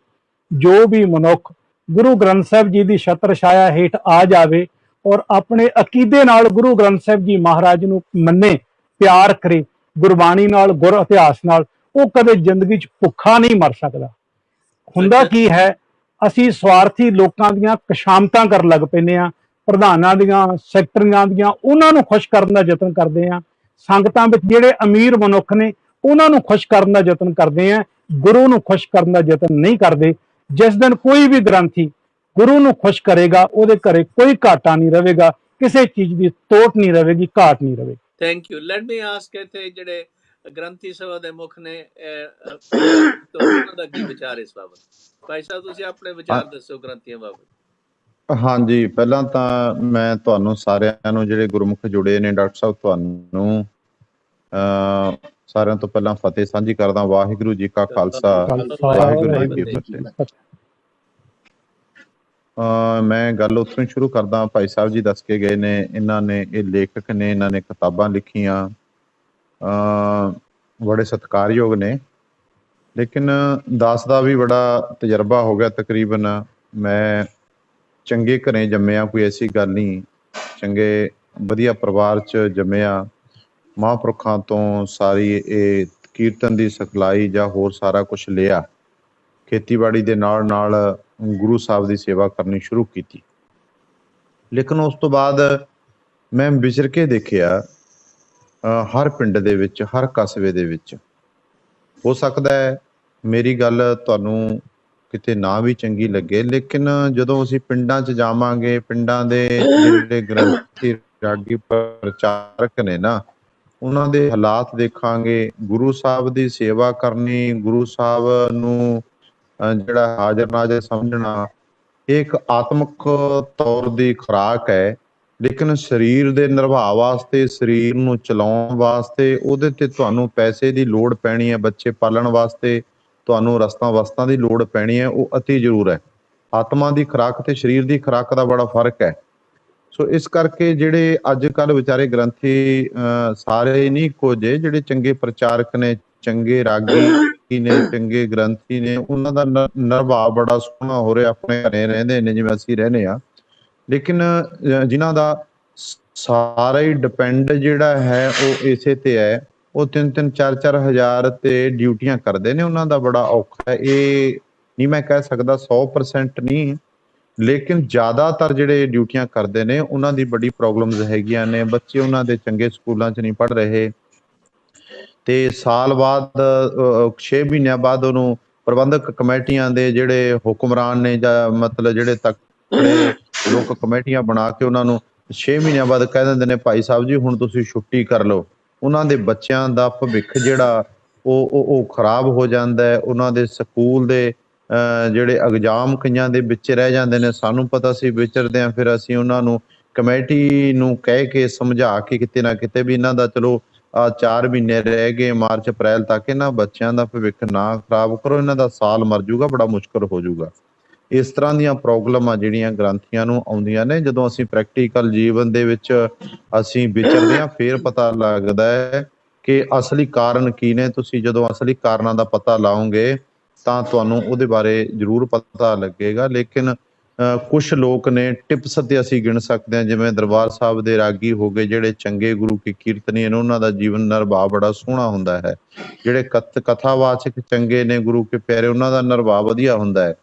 C: ਜੋ ਵੀ ਮਨੁੱਖ ਗੁਰੂ ਗ੍ਰੰਥ ਸਾਹਿਬ ਜੀ ਦੀ ਛਤਰ ਛਾਇਆ ਹੇਠ ਆ ਜਾਵੇ ਔਰ ਆਪਣੇ ਅਕੀਦੇ ਨਾਲ ਗੁਰੂ ਗ੍ਰੰਥ ਸਾਹਿਬ ਜੀ ਮਹਾਰਾਜ ਨੂੰ ਮੰਨੇ, ਪਿਆਰ ਕਰੇ, ਗੁਰਬਾਣੀ ਨਾਲ, ਗੁਰ ਇਤਿਹਾਸ ਨਾਲ, ਉਹ ਕਦੇ ਜ਼ਿੰਦਗੀ 'ਚ ਭੁੱਖਾ ਨਹੀਂ ਮਰ ਸਕਦਾ। ਹੁੰਦਾ ਕੀ ਹੈ, ਅਸੀਂ ਸਵਾਰਥੀ ਲੋਕਾਂ ਦੀਆਂ ਕਸ਼ਾਮਤਾਂ ਕਰਨ ਲੱਗ ਪੈਂਦੇ ਹਾਂ, ਪ੍ਰਧਾਨਾਂ ਦੀਆਂ, ਸੈਕਟਰੀਆਂ ਦੀਆਂ, ਉਹਨਾਂ ਨੂੰ ਖੁਸ਼ ਕਰਨ ਦਾ ਯਤਨ ਕਰਦੇ ਹਾਂ। ਸੰਗਤਾਂ ਵਿੱਚ ਜਿਹੜੇ ਅਮੀਰ ਮਨੁੱਖ ਨੇ ਉਹਨਾਂ ਨੂੰ ਖੁਸ਼ ਕਰਨ ਦਾ ਯਤਨ ਕਰਦੇ ਆ, ਗੁਰੂ ਨੂੰ ਖੁਸ਼ ਕਰਨ ਦਾ ਯਤਨ ਨਹੀਂ ਕਰਦੇ। ਜਿਸ ਦਿਨ ਕੋਈ ਵੀ ਗ੍ਰੰਥੀ ਗੁਰੂ ਨੂੰ ਖੁਸ਼ ਕਰੇਗਾ, ਉਹਦੇ ਘਰੇ ਕੋਈ ਘਾਟਾ ਨਹੀਂ ਰਹੇਗਾ, ਕਿਸੇ ਚੀਜ਼ ਦੀ ਤੋਟ ਨਹੀਂ ਰਹੇਗੀ, ਘਾਟ ਨਹੀਂ ਰਹੇਗੀ।
A: Thank you. Let me ask, ਇੱਥੇ ਜਿਹੜੇ ਗ੍ਰੰਥੀ ਸਭਾ ਦੇ ਮੁੱਖ ਨੇ, ਉਹਨਾਂ ਦਾ ਕੀ ਵਿਚਾਰ ਇਸ ਬਾਬਤ? ਭਾਈ ਸਾਹਿਬ, ਤੁਸੀਂ ਆਪਣੇ ਵਿਚਾਰ ਦੱਸੋ ਗ੍ਰੰਥੀਆਂ ਬਾਬਤ।
D: ਹਾਂਜੀ, ਪਹਿਲਾਂ ਤਾਂ ਮੈਂ ਤੁਹਾਨੂੰ ਸਾਰਿਆਂ ਨੂੰ, ਜਿਹੜੇ ਗੁਰਮੁਖ ਜੁੜੇ ਨੇ, ਡਾਕਟਰ ਸਾਹਿਬ, ਤੁਹਾਨੂੰ ਸਾਰਿਆਂ ਤੋਂ ਪਹਿਲਾਂ ਫਤਿਹ ਸਾਂਝੀ ਕਰਦਾ। ਵਾਹਿਗੁਰੂ ਜੀ ਕਾ ਖਾਲਸਾ, ਵਾਹਿਗੁਰੂ ਜੀ ਕੀ ਫਤਿਹ। ਮੈਂ ਗੱਲ ਉੱਥੋਂ ਹੀ ਸ਼ੁਰੂ ਕਰਦਾ। ਭਾਈ ਸਾਹਿਬ ਜੀ ਦੱਸ ਕੇ ਗਏ ਨੇ, ਇਹਨਾਂ ਨੇ, ਇਹ ਲੇਖਕ ਨੇ, ਇਹਨਾਂ ਨੇ ਕਿਤਾਬਾਂ ਲਿਖੀਆਂ, ਬੜੇ ਸਤਿਕਾਰਯੋਗ ਨੇ, ਲੇਕਿਨ ਦਾਸ ਦਾ ਵੀ ਬੜਾ ਤਜਰਬਾ ਹੋ ਗਿਆ ਤਕਰੀਬਨ। ਮੈਂ ਚੰਗੇ ਘਰੇ ਜੰਮਿਆ, ਕੋਈ ਐਸੀ ਗੱਲ ਨਹੀਂ, ਚੰਗੇ ਵਧੀਆ ਪਰਿਵਾਰ 'ਚ ਜੰਮਿਆ। ਮਹਾਂਪੁਰਖਾਂ ਤੋਂ ਸਾਰੀ ਇਹ ਕੀਰਤਨ ਦੀ ਸਿਖਲਾਈ ਜਾਂ ਹੋਰ ਸਾਰਾ ਕੁਛ ਲਿਆ। ਖੇਤੀਬਾੜੀ ਦੇ ਨਾਲ ਨਾਲ ਗੁਰੂ ਸਾਹਿਬ ਦੀ ਸੇਵਾ ਕਰਨੀ ਸ਼ੁਰੂ ਕੀਤੀ। ਲੇਕਿਨ ਉਸ ਤੋਂ ਬਾਅਦ ਮੈਂ ਵਿਚਰ ਕੇ ਦੇਖਿਆ, ਹਰ ਪਿੰਡ ਦੇ ਵਿੱਚ, ਹਰ ਕਸਬੇ ਦੇ ਵਿੱਚ, ਹੋ ਸਕਦਾ ਹੈ ਮੇਰੀ ਗੱਲ ਤੁਹਾਨੂੰ ਕਿਤੇ ਨਾ ਵੀ ਚੰਗੀ ਲੱਗੇ, ਲੇਕਿਨ ਜਦੋਂ ਅਸੀਂ ਪਿੰਡਾਂ 'ਚ ਜਾਵਾਂਗੇ, ਪਿੰਡਾਂ ਦੇ ਜਿਹੜੇ ਗ੍ਰੰਥੀ, ਰਾਗੀ, ਪ੍ਰਚਾਰਕ ਨੇ ਨਾ, ਉਹਨਾਂ ਦੇ ਹਾਲਾਤ ਦੇਖਾਂਗੇ। ਗੁਰੂ ਸਾਹਿਬ ਦੀ ਸੇਵਾ ਕਰਨੀ, ਗੁਰੂ ਸਾਹਿਬ ਨੂੰ ਜਿਹੜਾ ਹਾਜ਼ਰ ਨਾਜ਼ਰ ਸਮਝਣਾ, ਇਹ ਇੱਕ ਆਤਮਿਕ ਤੌਰ ਦੀ ਖੁਰਾਕ ਹੈ ਲੇਕਿਨ ਸਰੀਰ ਦੇ ਨਿਰਵਾਹ ਵਾਸਤੇ, ਸਰੀਰ ਨੂੰ ਚਲਾਉਣ ਵਾਸਤੇ ਉਹਦੇ ਤੇ ਤੁਹਾਨੂੰ ਪੈਸੇ ਦੀ ਲੋੜ ਪੈਣੀ ਹੈ, ਬੱਚੇ ਪਾਲਣ ਵਾਸਤੇ ਤੁਹਾਨੂੰ ਵਸਤਾਂ ਦੀ ਲੋੜ ਪੈਣੀ ਹੈ, ਉਹ ਅਤੀ ਜ਼ਰੂਰ ਹੈ। ਆਤਮਾ ਦੀ ਖੁਰਾਕ ਤੇ ਸਰੀਰ ਦੀ ਖੁਰਾਕ ਦਾ ਬੜਾ ਫਰਕ ਹੈ। ਸੋ ਇਸ ਕਰਕੇ ਜਿਹੜੇ ਅੱਜ ਕੱਲ੍ਹ ਵਿਚਾਰੇ ਗ੍ਰੰਥੀ ਸਾਰੇ ਨਹੀਂ ਇੱਕੋ ਜਿਹੇ, ਜਿਹੜੇ ਚੰਗੇ ਪ੍ਰਚਾਰਕ ਨੇ, ਚੰਗੇ ਰਾਗੀ ਨੇ, ਚੰਗੇ ਗ੍ਰੰਥੀ ਨੇ, ਉਹਨਾਂ ਦਾ ਨਿਰਵਾਹ ਬੜਾ ਸੋਹਣਾ ਹੋ ਰਿਹਾ, ਆਪਣੇ ਘਰੇ ਰਹਿੰਦੇ ਨੇ ਜਿਵੇਂ ਅਸੀਂ ਰਹਿੰਦੇ ਹਾਂ। ਲੇਕਿਨ ਜਿਨ੍ਹਾਂ ਦਾ ਸਾਰਾ ਹੀ ਡਿਪੈਂਡ ਜਿਹੜਾ ਹੈ ਉਹ ਇਸੇ ਤੇ ਹੈ, ਉਹ 3-3 4-4 ਹਜ਼ਾਰ ਤੇ ਡਿਊਟੀਆਂ ਕਰਦੇ ਨੇ, ਉਹਨਾਂ ਦਾ ਬੜਾ ਔਖਾ ਹੈ। ਇਹ ਨਹੀਂ ਮੈਂ ਕਹਿ ਸਕਦਾ 100% ਨਹੀਂ, ਲੇਕਿਨ ਜ਼ਿਆਦਾਤਰ ਜਿਹੜੇ ਡਿਊਟੀਆਂ ਕਰਦੇ ਨੇ ਉਹਨਾਂ ਦੀ ਬੜੀ ਪ੍ਰੋਬਲਮਸ ਹੈਗੀਆਂ ਨੇ। ਬੱਚੇ ਉਹਨਾਂ ਦੇ ਚੰਗੇ ਸਕੂਲਾਂ 'ਚ ਨਹੀਂ ਪੜ੍ਹ ਰਹੇ ਤੇ ਸਾਲ ਬਾਅਦ 6 ਮਹੀਨਿਆਂ ਬਾਅਦ ਉਹਨੂੰ ਪ੍ਰਬੰਧਕ ਕਮੇਟੀਆਂ ਦੇ ਜਿਹੜੇ ਹੁਕਮਰਾਨ ਨੇ, ਜਾਂ ਮਤਲਬ ਜਿਹੜੇ ਤਕੜੇ ਲੋਕ ਕਮੇਟੀਆਂ ਬਣਾ ਕੇ ਉਹਨਾਂ ਨੂੰ 6 ਮਹੀਨਿਆਂ ਬਾਅਦ ਕਹਿ ਦਿੰਦੇ ਨੇ ਭਾਈ ਸਾਹਿਬ ਜੀ ਹੁਣ ਤੁਸੀਂ ਛੁੱਟੀ ਕਰ ਲਓ। ਉਹਨਾਂ ਦੇ ਬੱਚਿਆਂ ਦਾ ਭਵਿੱਖ ਜਿਹੜਾ ਉਹ ਖਰਾਬ ਹੋ ਜਾਂਦਾ ਹੈ। ਉਹਨਾਂ ਦੇ ਸਕੂਲ ਦੇ ਜਿਹੜੇ ਐਗਜ਼ਾਮ ਕਈਆਂ ਦੇ ਵਿੱਚ ਰਹਿ ਜਾਂਦੇ ਨੇ। ਸਾਨੂੰ ਪਤਾ ਸੀ ਵਿਚਰਦੇ ਹਾਂ, ਫਿਰ ਅਸੀਂ ਉਹਨਾਂ ਨੂੰ ਕਮੇਟੀ ਨੂੰ ਕਹਿ ਕੇ ਸਮਝਾ ਕੇ ਕਿਤੇ ਨਾ ਕਿਤੇ ਵੀ ਇਹਨਾਂ ਦਾ ਚਲੋ 4 ਮਹੀਨੇ ਰਹਿ ਗਏ, ਮਾਰਚ ਅਪ੍ਰੈਲ ਤੱਕ, ਇਹਨਾਂ ਬੱਚਿਆਂ ਦਾ ਭਵਿੱਖ ਨਾ ਖਰਾਬ ਕਰੋ, ਇਹਨਾਂ ਦਾ ਸਾਲ ਮਰ ਜੂਗਾ, ਬੜਾ ਮੁਸ਼ਕਲ ਹੋ ਜੂਗਾ। ਇਸ ਤਰ੍ਹਾਂ ਦੀਆਂ ਪ੍ਰੋਬਲਮਾਂ ਜਿਹੜੀਆਂ ਗ੍ਰੰਥੀਆਂ ਨੂੰ ਆਉਂਦੀਆਂ ਨੇ, ਜਦੋਂ ਅਸੀਂ ਪ੍ਰੈਕਟੀਕਲ ਜੀਵਨ ਦੇ ਵਿੱਚ ਅਸੀਂ ਵਿਚਰਦੇ ਹਾਂ ਫਿਰ ਪਤਾ ਲੱਗਦਾ ਹੈ ਕਿ ਅਸਲੀ ਕਾਰਨ ਕੀ ਨੇ। ਤੁਸੀਂ ਜਦੋਂ ਅਸਲੀ ਕਾਰਨਾਂ ਦਾ ਪਤਾ ਲਾਓਗੇ ਤਾਂ ਤੁਹਾਨੂੰ ਉਹਦੇ ਬਾਰੇ ਜ਼ਰੂਰ ਪਤਾ ਲੱਗੇਗਾ। ਲੇਕਿਨ ਕੁਛ ਲੋਕ ਨੇ, ਟਿਪਸ ਤੇ ਅਸੀਂ ਗਿਣ ਸਕਦੇ ਹਾਂ, ਜਿਵੇਂ ਦਰਬਾਰ ਸਾਹਿਬ ਦੇ ਰਾਗੀ ਹੋ ਗਏ, ਜਿਹੜੇ ਚੰਗੇ ਗੁਰੂ ਕੀ ਕੀਰਤਨੀ ਨੇ, ਉਹਨਾਂ ਦਾ ਜੀਵਨ ਨਿਰਵਾਹ ਬੜਾ ਸੋਹਣਾ ਹੁੰਦਾ ਹੈ। ਜਿਹੜੇ ਕਥਾਵਾਚਕ ਚੰਗੇ ਨੇ, ਗੁਰੂ ਕੇ ਪਿਆਰੇ, ਉਹਨਾਂ ਦਾ ਨਿਰਵਾਹ ਵਧੀਆ ਹੁੰਦਾ ਹੈ।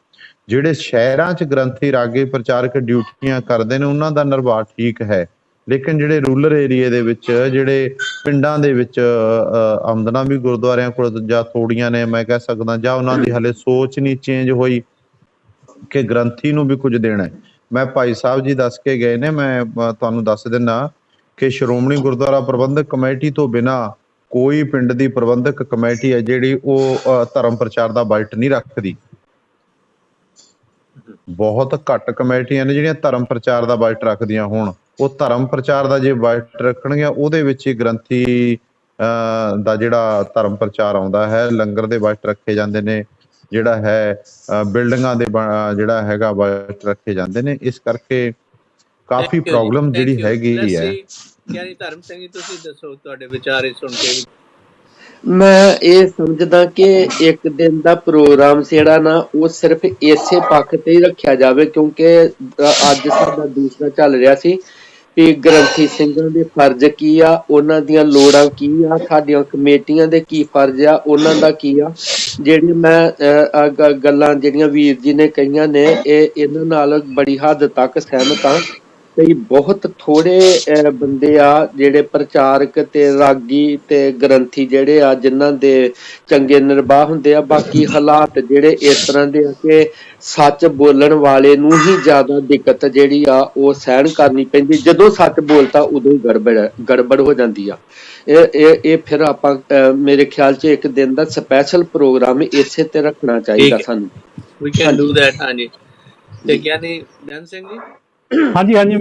D: ਜਿਹੜੇ ਸ਼ਹਿਰਾਂ 'ਚ ਗ੍ਰੰਥੀ ਰਾਗੇ ਪ੍ਰਚਾਰਕ ਡਿਊਟੀਆਂ ਕਰਦੇ ਨੇ, ਉਹਨਾਂ ਦਾ ਨਿਰਵਾਹ ਠੀਕ ਹੈ। ਲੇਕਿਨ ਜਿਹੜੇ ਰੂਰਲ ਏਰੀਏ ਦੇ ਵਿੱਚ, ਜਿਹੜੇ ਪਿੰਡਾਂ ਦੇ ਵਿੱਚ ਆਮਦਨਾਂ ਵੀ ਗੁਰਦੁਆਰਿਆਂ ਕੋਲ ਜਾਂ ਥੋੜੀਆਂ ਨੇ, ਮੈਂ ਕਹਿ ਸਕਦਾ, ਜਾਂ ਉਹਨਾਂ ਦੀ ਹਲੇ ਸੋਚ ਨਹੀਂ ਚੇਂਜ ਹੋਈ ਕਿ ਗ੍ਰੰਥੀ ਨੂੰ ਵੀ ਕੁਝ ਦੇਣਾ ਹੈ। ਮੈਂ ਭਾਈ ਸਾਹਿਬ ਜੀ ਦੱਸ ਕੇ ਗਏ ਨੇ, ਮੈਂ ਤੁਹਾਨੂੰ ਦੱਸ ਦਿੰਦਾ ਕਿ ਸ਼੍ਰੋਮਣੀ ਗੁਰਦੁਆਰਾ ਪ੍ਰਬੰਧਕ ਕਮੇਟੀ ਤੋਂ ਬਿਨਾਂ ਕੋਈ ਪਿੰਡ ਦੀ ਪ੍ਰਬੰਧਕ ਕਮੇਟੀ ਹੈ ਜਿਹੜੀ ਉਹ ਧਰਮ ਪ੍ਰਚਾਰ ਦਾ ਬਜਟ ਨਹੀਂ ਰੱਖਦੀ। ਬਹੁਤ ਘੱਟ ਕਮੇਟੀਆਂ ਨੇ ਜਿਹੜੀਆਂ ਧਰਮ ਪ੍ਰਚਾਰ ਦਾ ਬਜਟ ਰੱਖਦੀਆਂ ਹੋਣ। ਉਹ ਧਰਮ ਪ੍ਰਚਾਰ ਦਾ ਜੇ ਬਜਟ ਰੱਖਣਗੀਆਂ, ਉਹਦੇ ਵਿੱਚ ਹੀ ਗ੍ਰੰਥੀ ਦਾ ਜਿਹੜਾ ਧਰਮ ਪ੍ਰਚਾਰ ਆਉਂਦਾ ਹੈ, ਲੰਗਰ ਦੇ ਬਜਟ ਰੱਖੇ ਜਾਂਦੇ ਨੇ, ਜਿਹੜਾ ਹੈ ਬਿਲਡਿੰਗਾਂ ਦੇ ਜਿਹੜਾ ਹੈਗਾ ਬਜਟ ਰੱਖੇ ਜਾਂਦੇ ਨੇ। ਇਸ ਕਰਕੇ ਕਾਫੀ ਪ੍ਰੋਬਲਮ ਜਿਹੜੀ ਹੈਗੀ ਹੈ।
A: ਗਿਆਨੀ ਧਰਮ ਸਿੰਘ ਜੀ, ਤੁਸੀਂ ਦੱਸੋ ਤੁਹਾਡੇ ਵਿਚਾਰ ਸੁਣ ਕੇ।
B: ਮੈਂ ਇਹ ਸਮਝਦਾ ਕਿ ਇੱਕ ਦਿਨ ਦਾ ਪ੍ਰੋਗਰਾਮ ਜਿਹੜਾ ਨਾ ਉਹ ਸਿਰਫ ਇਸੇ ਪੱਖ ਤੇ ਹੀ ਰੱਖਿਆ ਜਾਵੇ, ਕਿਉਂਕਿ ਅੱਜ ਸਾਡਾ ਦੂਸਰਾ ਚੱਲ ਰਿਹਾ ਸੀ ਕਿ ਗ੍ਰੰਥੀ ਸਿੰਘਾਂ ਦੇ ਫਰਜ਼ ਕੀ ਆ, ਉਹਨਾਂ ਦੀਆਂ ਲੋੜਾਂ ਕੀ ਆ, ਸਾਡੀਆਂ ਕਮੇਟੀਆਂ ਦੇ ਕੀ ਫਰਜ਼ ਆ, ਉਹਨਾਂ ਦਾ ਕੀ ਆ। ਜਿਹੜੀ ਮੈਂ ਗੱਲਾਂ ਜਿਹੜੀਆਂ ਵੀਰ ਜੀ ਨੇ ਕਹੀਆਂ ਨੇ, ਇਹਨਾਂ ਨਾਲ ਬੜੀ ਹੱਦ ਤੱਕ ਸਹਿਮਤ ਹਾਂ। ਕਈ ਬਹੁਤ ਥੋੜੇ ਬੰਦੇ ਆ ਜਿਹੜੇ ਪ੍ਰਚਾਰਕ ਤੇ ਰਾਗੀ ਤੇ ਗ੍ਰੰਥੀ ਜਿਹੜੇ ਆ ਜਿਨ੍ਹਾਂ ਦੇ ਚੰਗੇ ਨਿਰਵਾਹ ਹੁੰਦੇ ਆ। ਬਾਕੀ ਹਾਲਾਤ ਜਿਹੜੇ ਇਸ ਤਰ੍ਹਾਂ ਦੇ ਆ ਕਿ ਸੱਚ ਬੋਲਣ ਵਾਲੇ ਨੂੰ ਹੀ ਜ਼ਿਆਦਾ ਦਿੱਕਤ ਜਿਹੜੀ ਆ ਉਹ ਸਹਿਣ ਕਰਨੀ ਪੈਂਦੀ। ਜਦੋਂ ਸੱਚ ਬੋਲਤਾ ਉਦੋਂ ਹੀ ਗੜਬੜ ਹੋ ਜਾਂਦੀ ਆ। ਇਹ ਫਿਰ ਆਪਾਂ ਮੇਰੇ ਖਿਆਲ 'ਚ ਇੱਕ ਦਿਨ ਦਾ ਸਪੈਸ਼ਲ ਪ੍ਰੋਗਰਾਮ ਇਸੇ ਤੇ ਰੱਖਣਾ ਚਾਹੀਦਾ ਸਾਨੂੰ।
A: We can do that, ਹਾਂਜੀ। ਤੇ ਗਿਆਨੀ ਬੇਅੰਤ ਸਿੰਘ ਜੀ।
C: ਹਾਂਜੀ,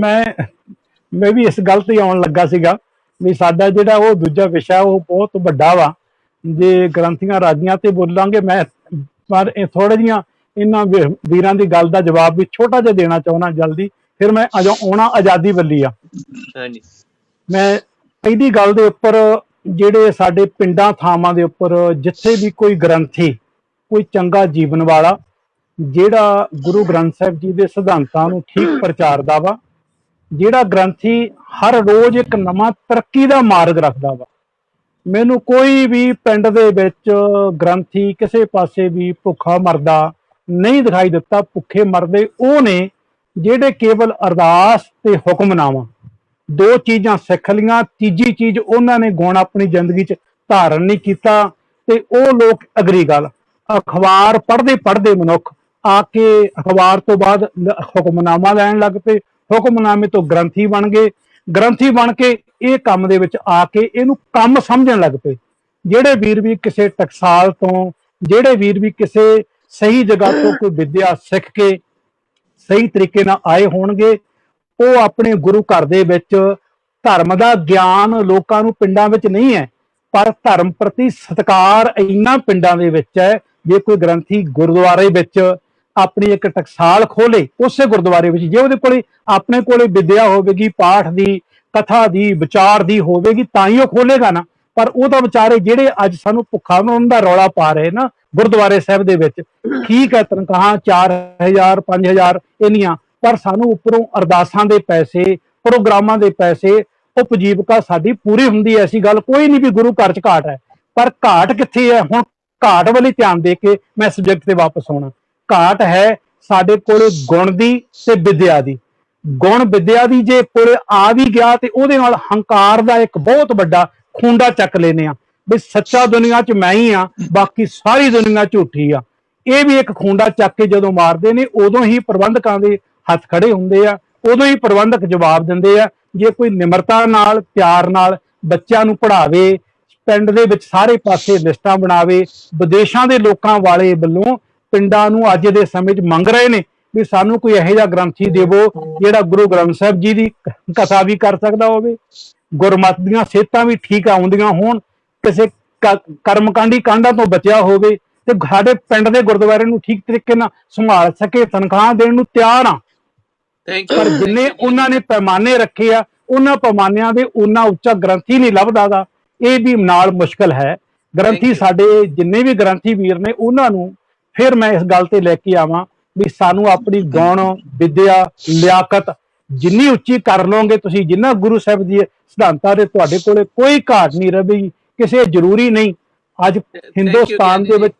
C: ਮੈਂ ਵੀ ਇਸ ਗੱਲ ਤੇ ਆਉਣ ਲੱਗਾ ਸੀਗਾ ਵੀ ਸਾਡਾ ਜਿਹੜਾ ਉਹ ਦੂਜਾ ਵਿਸ਼ਾ ਉਹ ਬਹੁਤ ਵੱਡਾ ਵਾ। ਜੇ ਗ੍ਰੰਥੀਆਂ ਰਾਜੀਆਂ ਤੇ ਬੋਲਾਂਗੇ ਮੈਂ, ਪਰ ਇਹ ਥੋੜ੍ਹਾ ਜਿਹੀਆਂ ਇਹਨਾਂ ਵੀਰਾਂ ਦੀ ਗੱਲ ਦਾ ਜਵਾਬ ਵੀ ਛੋਟਾ ਜਿਹਾ ਦੇਣਾ ਚਾਹੁੰਦਾ ਜਲਦੀ। ਫਿਰ ਮੈਂ ਆਉਣਾ ਆਜ਼ਾਦੀ ਵੱਲੀ ਆ।
A: ਹਾਂਜੀ,
C: ਮੈਂ ਪਹਿਲੀ ਗੱਲ ਦੇ ਉੱਪਰ, ਜਿਹੜੇ ਸਾਡੇ ਪਿੰਡਾਂ ਥਾਵਾਂ ਦੇ ਉੱਪਰ ਜਿੱਥੇ ਵੀ ਕੋਈ ਗ੍ਰੰਥੀ, ਕੋਈ ਚੰਗਾ ਜੀਵਨ ਵਾਲਾ, ਜਿਹੜਾ ਗੁਰੂ ਗ੍ਰੰਥ ਸਾਹਿਬ ਜੀ ਦੇ ਸਿਧਾਂਤਾਂ ਨੂੰ ਠੀਕ ਪ੍ਰਚਾਰਦਾ ਵਾ, ਜਿਹੜਾ ਗ੍ਰੰਥੀ ਹਰ ਰੋਜ਼ ਇੱਕ ਨਵਾਂ ਤਰੱਕੀ ਦਾ ਮਾਰਗ ਰੱਖਦਾ ਵਾ। ਮੈਨੂੰ ਕੋਈ ਵੀ ਪਿੰਡ ਦੇ ਵਿੱਚ ਗ੍ਰੰਥੀ ਕਿਸੇ ਪਾਸੇ ਵੀ ਭੁੱਖਾ ਮਰਦਾ ਨਹੀਂ ਦਿਖਾਈ ਦਿੱਤਾ। ਭੁੱਖੇ ਮਰਦੇ ਉਹ ਨੇ ਜਿਹੜੇ ਕੇਵਲ ਅਰਦਾਸ ਤੇ ਹੁਕਮਨਾਮਾ, ਦੋ ਚੀਜ਼ਾਂ ਸਿੱਖ ਲਈਆਂ, ਤੀਜੀ ਚੀਜ਼ ਉਹਨਾਂ ਨੇ ਗੁਣ ਆਪਣੀ ਜ਼ਿੰਦਗੀ 'ਚ ਧਾਰਨ ਨਹੀਂ ਕੀਤਾ। ਤੇ ਉਹ ਲੋਕ ਅਗਲੀ ਗੱਲ, ਅਖਬਾਰ ਪੜ੍ਹਦੇ ਮਨੁੱਖ ਆ ਕੇ ਅਖਬਾਰ ਤੋਂ ਬਾਅਦ ਹੁਕਮਨਾਮਾ ਲੈਣ ਲੱਗ ਪਏ, ਹੁਕਮਨਾਮੇ ਤੋਂ ਗ੍ਰੰਥੀ ਬਣ ਗਏ, ਗ੍ਰੰਥੀ ਬਣ ਕੇ ਇਹ ਕੰਮ ਦੇ ਵਿੱਚ ਆ ਕੇ ਇਹਨੂੰ ਕੰਮ ਸਮਝਣ ਲੱਗ ਪਏ। ਜਿਹੜੇ ਵੀਰ ਵੀ ਕਿਸੇ ਟਕਸਾਲ ਤੋਂ, ਜਿਹੜੇ ਵੀਰ ਵੀ ਕਿਸੇ ਸਹੀ ਜਗ੍ਹਾ ਤੋਂ ਕੋਈ ਵਿੱਦਿਆ ਸਿੱਖ ਕੇ ਸਹੀ ਤਰੀਕੇ ਨਾਲ ਆਏ ਹੋਣਗੇ, ਉਹ ਆਪਣੇ ਗੁਰੂ ਘਰ ਦੇ ਵਿੱਚ ਧਰਮ ਦਾ ਗਿਆਨ ਲੋਕਾਂ ਨੂੰ ਪਿੰਡਾਂ ਵਿੱਚ ਨਹੀਂ ਹੈ, ਪਰ ਧਰਮ ਪ੍ਰਤੀ ਸਤਿਕਾਰ ਇੰਨਾ ਪਿੰਡਾਂ ਦੇ ਵਿੱਚ ਹੈ। ਜੇ ਕੋਈ ਗ੍ਰੰਥੀ ਗੁਰਦੁਆਰੇ ਵਿੱਚ ਆਪਣੀ ਇੱਕ ਟਕਸਾਲ ਖੋਲੇ, ਉਸੇ ਗੁਰਦੁਆਰੇ ਵਿੱਚ ਜੇ ਉਹਦੇ ਕੋਲੇ ਆਪਣੇ ਕੋਲੇ ਵਿਦਿਆ ਹੋਵੇਗੀ, ਪਾਠ ਦੀ, ਕਥਾ ਦੀ, ਵਿਚਾਰ ਦੀ ਹੋਵੇਗੀ, ਤਾਂ ਹੀ ਉਹ ਖੋਲੇਗਾ ਨਾ। ਪਰ ਉਹ ਤਾਂ ਵਿਚਾਰੇ ਜਿਹੜੇ ਅੱਜ ਸਾਨੂੰ ਭੁੱਖਾ ਬਣਾਉਣ ਦਾ ਰੌਲਾ ਪਾ ਰਹੇ ਨਾ ਗੁਰਦੁਆਰੇ ਸਾਹਿਬ ਦੇ ਵਿੱਚ, ਠੀਕ ਹੈ ਤਨਖਾਹਾਂ 4000 5000 ਇੰਨੀਆਂ, ਪਰ ਸਾਨੂੰ ਉੱਪਰੋਂ ਅਰਦਾਸਾਂ ਦੇ ਪੈਸੇ, ਪ੍ਰੋਗਰਾਮਾਂ ਦੇ ਪੈਸੇ, ਉਪਜੀਵਕਾ ਸਾਡੀ ਪੂਰੀ ਹੁੰਦੀ ਹੈ। ਐਸੀ ਗੱਲ ਕੋਈ ਨਹੀਂ ਵੀ ਗੁਰੂ ਘਰ 'ਚ ਘਾਟ ਹੈ, ਪਰ ਘਾਟ ਕਿੱਥੇ ਹੈ? ਹੁਣ ਘਾਟ ਵੱਲ ਧਿਆਨ ਦੇ ਕੇ ਮੈਂ ਸਬਜੈਕਟ ਤੇ ਵਾਪਸ ਆਉਣਾ। ਘਾਟ ਹੈ ਸਾਡੇ ਕੋਲ ਗੁਣ ਦੀ ਤੇ ਵਿਦਿਆ ਦੀ। ਗੁਣ ਵਿਦਿਆ ਦੀ ਜੇ ਕੋਲ ਆ ਵੀ ਗਿਆ ਤੇ ਉਹਦੇ ਨਾਲ ਹੰਕਾਰ ਦਾ ਇੱਕ ਬਹੁਤ ਵੱਡਾ ਖੂੰਡਾ ਚੱਕ ਲੈਨੇ ਆ ਵੀ ਸੱਚਾ ਦੁਨੀਆ 'ਚ ਮੈਂ ਹੀ ਆ, ਬਾਕੀ ਸਾਰੀ ਦੁਨੀਆ ਝੂਠੀ ਆ। ਇਹ ਵੀ ਇੱਕ ਖੂੰਡਾ ਚੱਕ ਕੇ ਜਦੋਂ ਮਾਰਦੇ ਨੇ, ਉਦੋਂ ਹੀ ਪ੍ਰਬੰਧਕਾਂ ਦੇ ਹੱਥ ਖੜੇ ਹੁੰਦੇ ਆ, ਉਦੋਂ ਹੀ ਪ੍ਰਬੰਧਕ ਜਵਾਬ ਦਿੰਦੇ ਆ। ਜੇ ਕੋਈ ਨਿਮਰਤਾ ਨਾਲ, ਪਿਆਰ ਨਾਲ ਬੱਚਿਆਂ ਨੂੰ ਪੜ੍ਹਾਵੇ, ਪਿੰਡ ਦੇ ਵਿੱਚ ਸਾਰੇ ਪਾਸੇ ਲਿਸਟਾਂ ਬਣਾਵੇ। ਵਿਦੇਸ਼ਾਂ ਦੇ ਲੋਕਾਂ ਵਾਲੇ ਵੱਲੋਂ ਪਿੰਡਾਂ ਨੂੰ ਅੱਜ ਦੇ ਸਮੇਂ 'ਚ ਮੰਗ ਰਹੇ ਨੇ ਵੀ ਸਾਨੂੰ ਕੋਈ ਇਹੋ ਜਿਹਾ ਗ੍ਰੰਥੀ ਦੇਵੋ ਜਿਹੜਾ ਗੁਰੂ ਗ੍ਰੰਥ ਸਾਹਿਬ ਜੀ ਦੀ ਕਥਾ ਵੀ ਕਰ ਸਕਦਾ ਹੋਵੇ, ਗੁਰਮਤਿ ਦੀਆਂ ਸਿਹਤਾਂ ਵੀ ਠੀਕ ਆਉਂਦੀਆਂ ਹੋਣ, ਕਿਸੇ ਕਰਮਕਾਂਡੀ ਕਾਂਡਾਂ ਤੋਂ ਬਚਿਆ ਹੋਵੇ, ਤੇ ਸਾਡੇ ਪਿੰਡ ਦੇ ਗੁਰਦੁਆਰੇ ਨੂੰ ਠੀਕ ਤਰੀਕੇ ਨਾਲ ਸੰਭਾਲ ਸਕੇ। ਤਨਖਾਹ ਦੇਣ ਨੂੰ ਤਿਆਰ ਆ, ਪਰ ਜਿੰਨੇ ਉਹਨਾਂ ਨੇ ਪੈਮਾਨੇ ਰੱਖੇ ਆ, ਉਹਨਾਂ ਪੈਮਾਨਿਆਂ ਦੇ ਉਹਨਾਂ ਉੱਚਾ ਗ੍ਰੰਥੀ ਨਹੀਂ ਲੱਭਦਾ ਗਾ। ਇਹ ਵੀ ਨਾਲ ਮੁਸ਼ਕਲ ਹੈ। ਗ੍ਰੰਥੀ ਸਾਡੇ ਜਿੰਨੇ ਵੀ ਗ੍ਰੰਥੀ ਵੀਰ ਨੇ, ਉਹਨਾਂ ਨੂੰ ਫਿਰ ਮੈਂ ਇਸ ਗੱਲ ਤੇ ਲੈ ਕੇ ਆਵਾਂ ਵੀ ਸਾਨੂੰ ਆਪਣੀ ਗੁਣ, ਵਿਦਿਆ, ਲਿਆਕਤ ਜਿੰਨੀ ਉੱਚੀ ਕਰ ਲਓਗੇ ਤੁਸੀਂ, ਜਿੰਨਾ ਗੁਰੂ ਸਾਹਿਬ ਦੀ ਸਿਧਾਂਤਾਂ ਦੇ ਤੁਹਾਡੇ ਕੋਲੇ ਕੋਈ ਘਾਟ ਨਹੀਂ ਰਹੇਗੀ। ਕਿਸੇ ਜ਼ਰੂਰੀ ਨਹੀਂ ਅੱਜ ਹਿੰਦੁਸਤਾਨ ਦੇ ਵਿੱਚ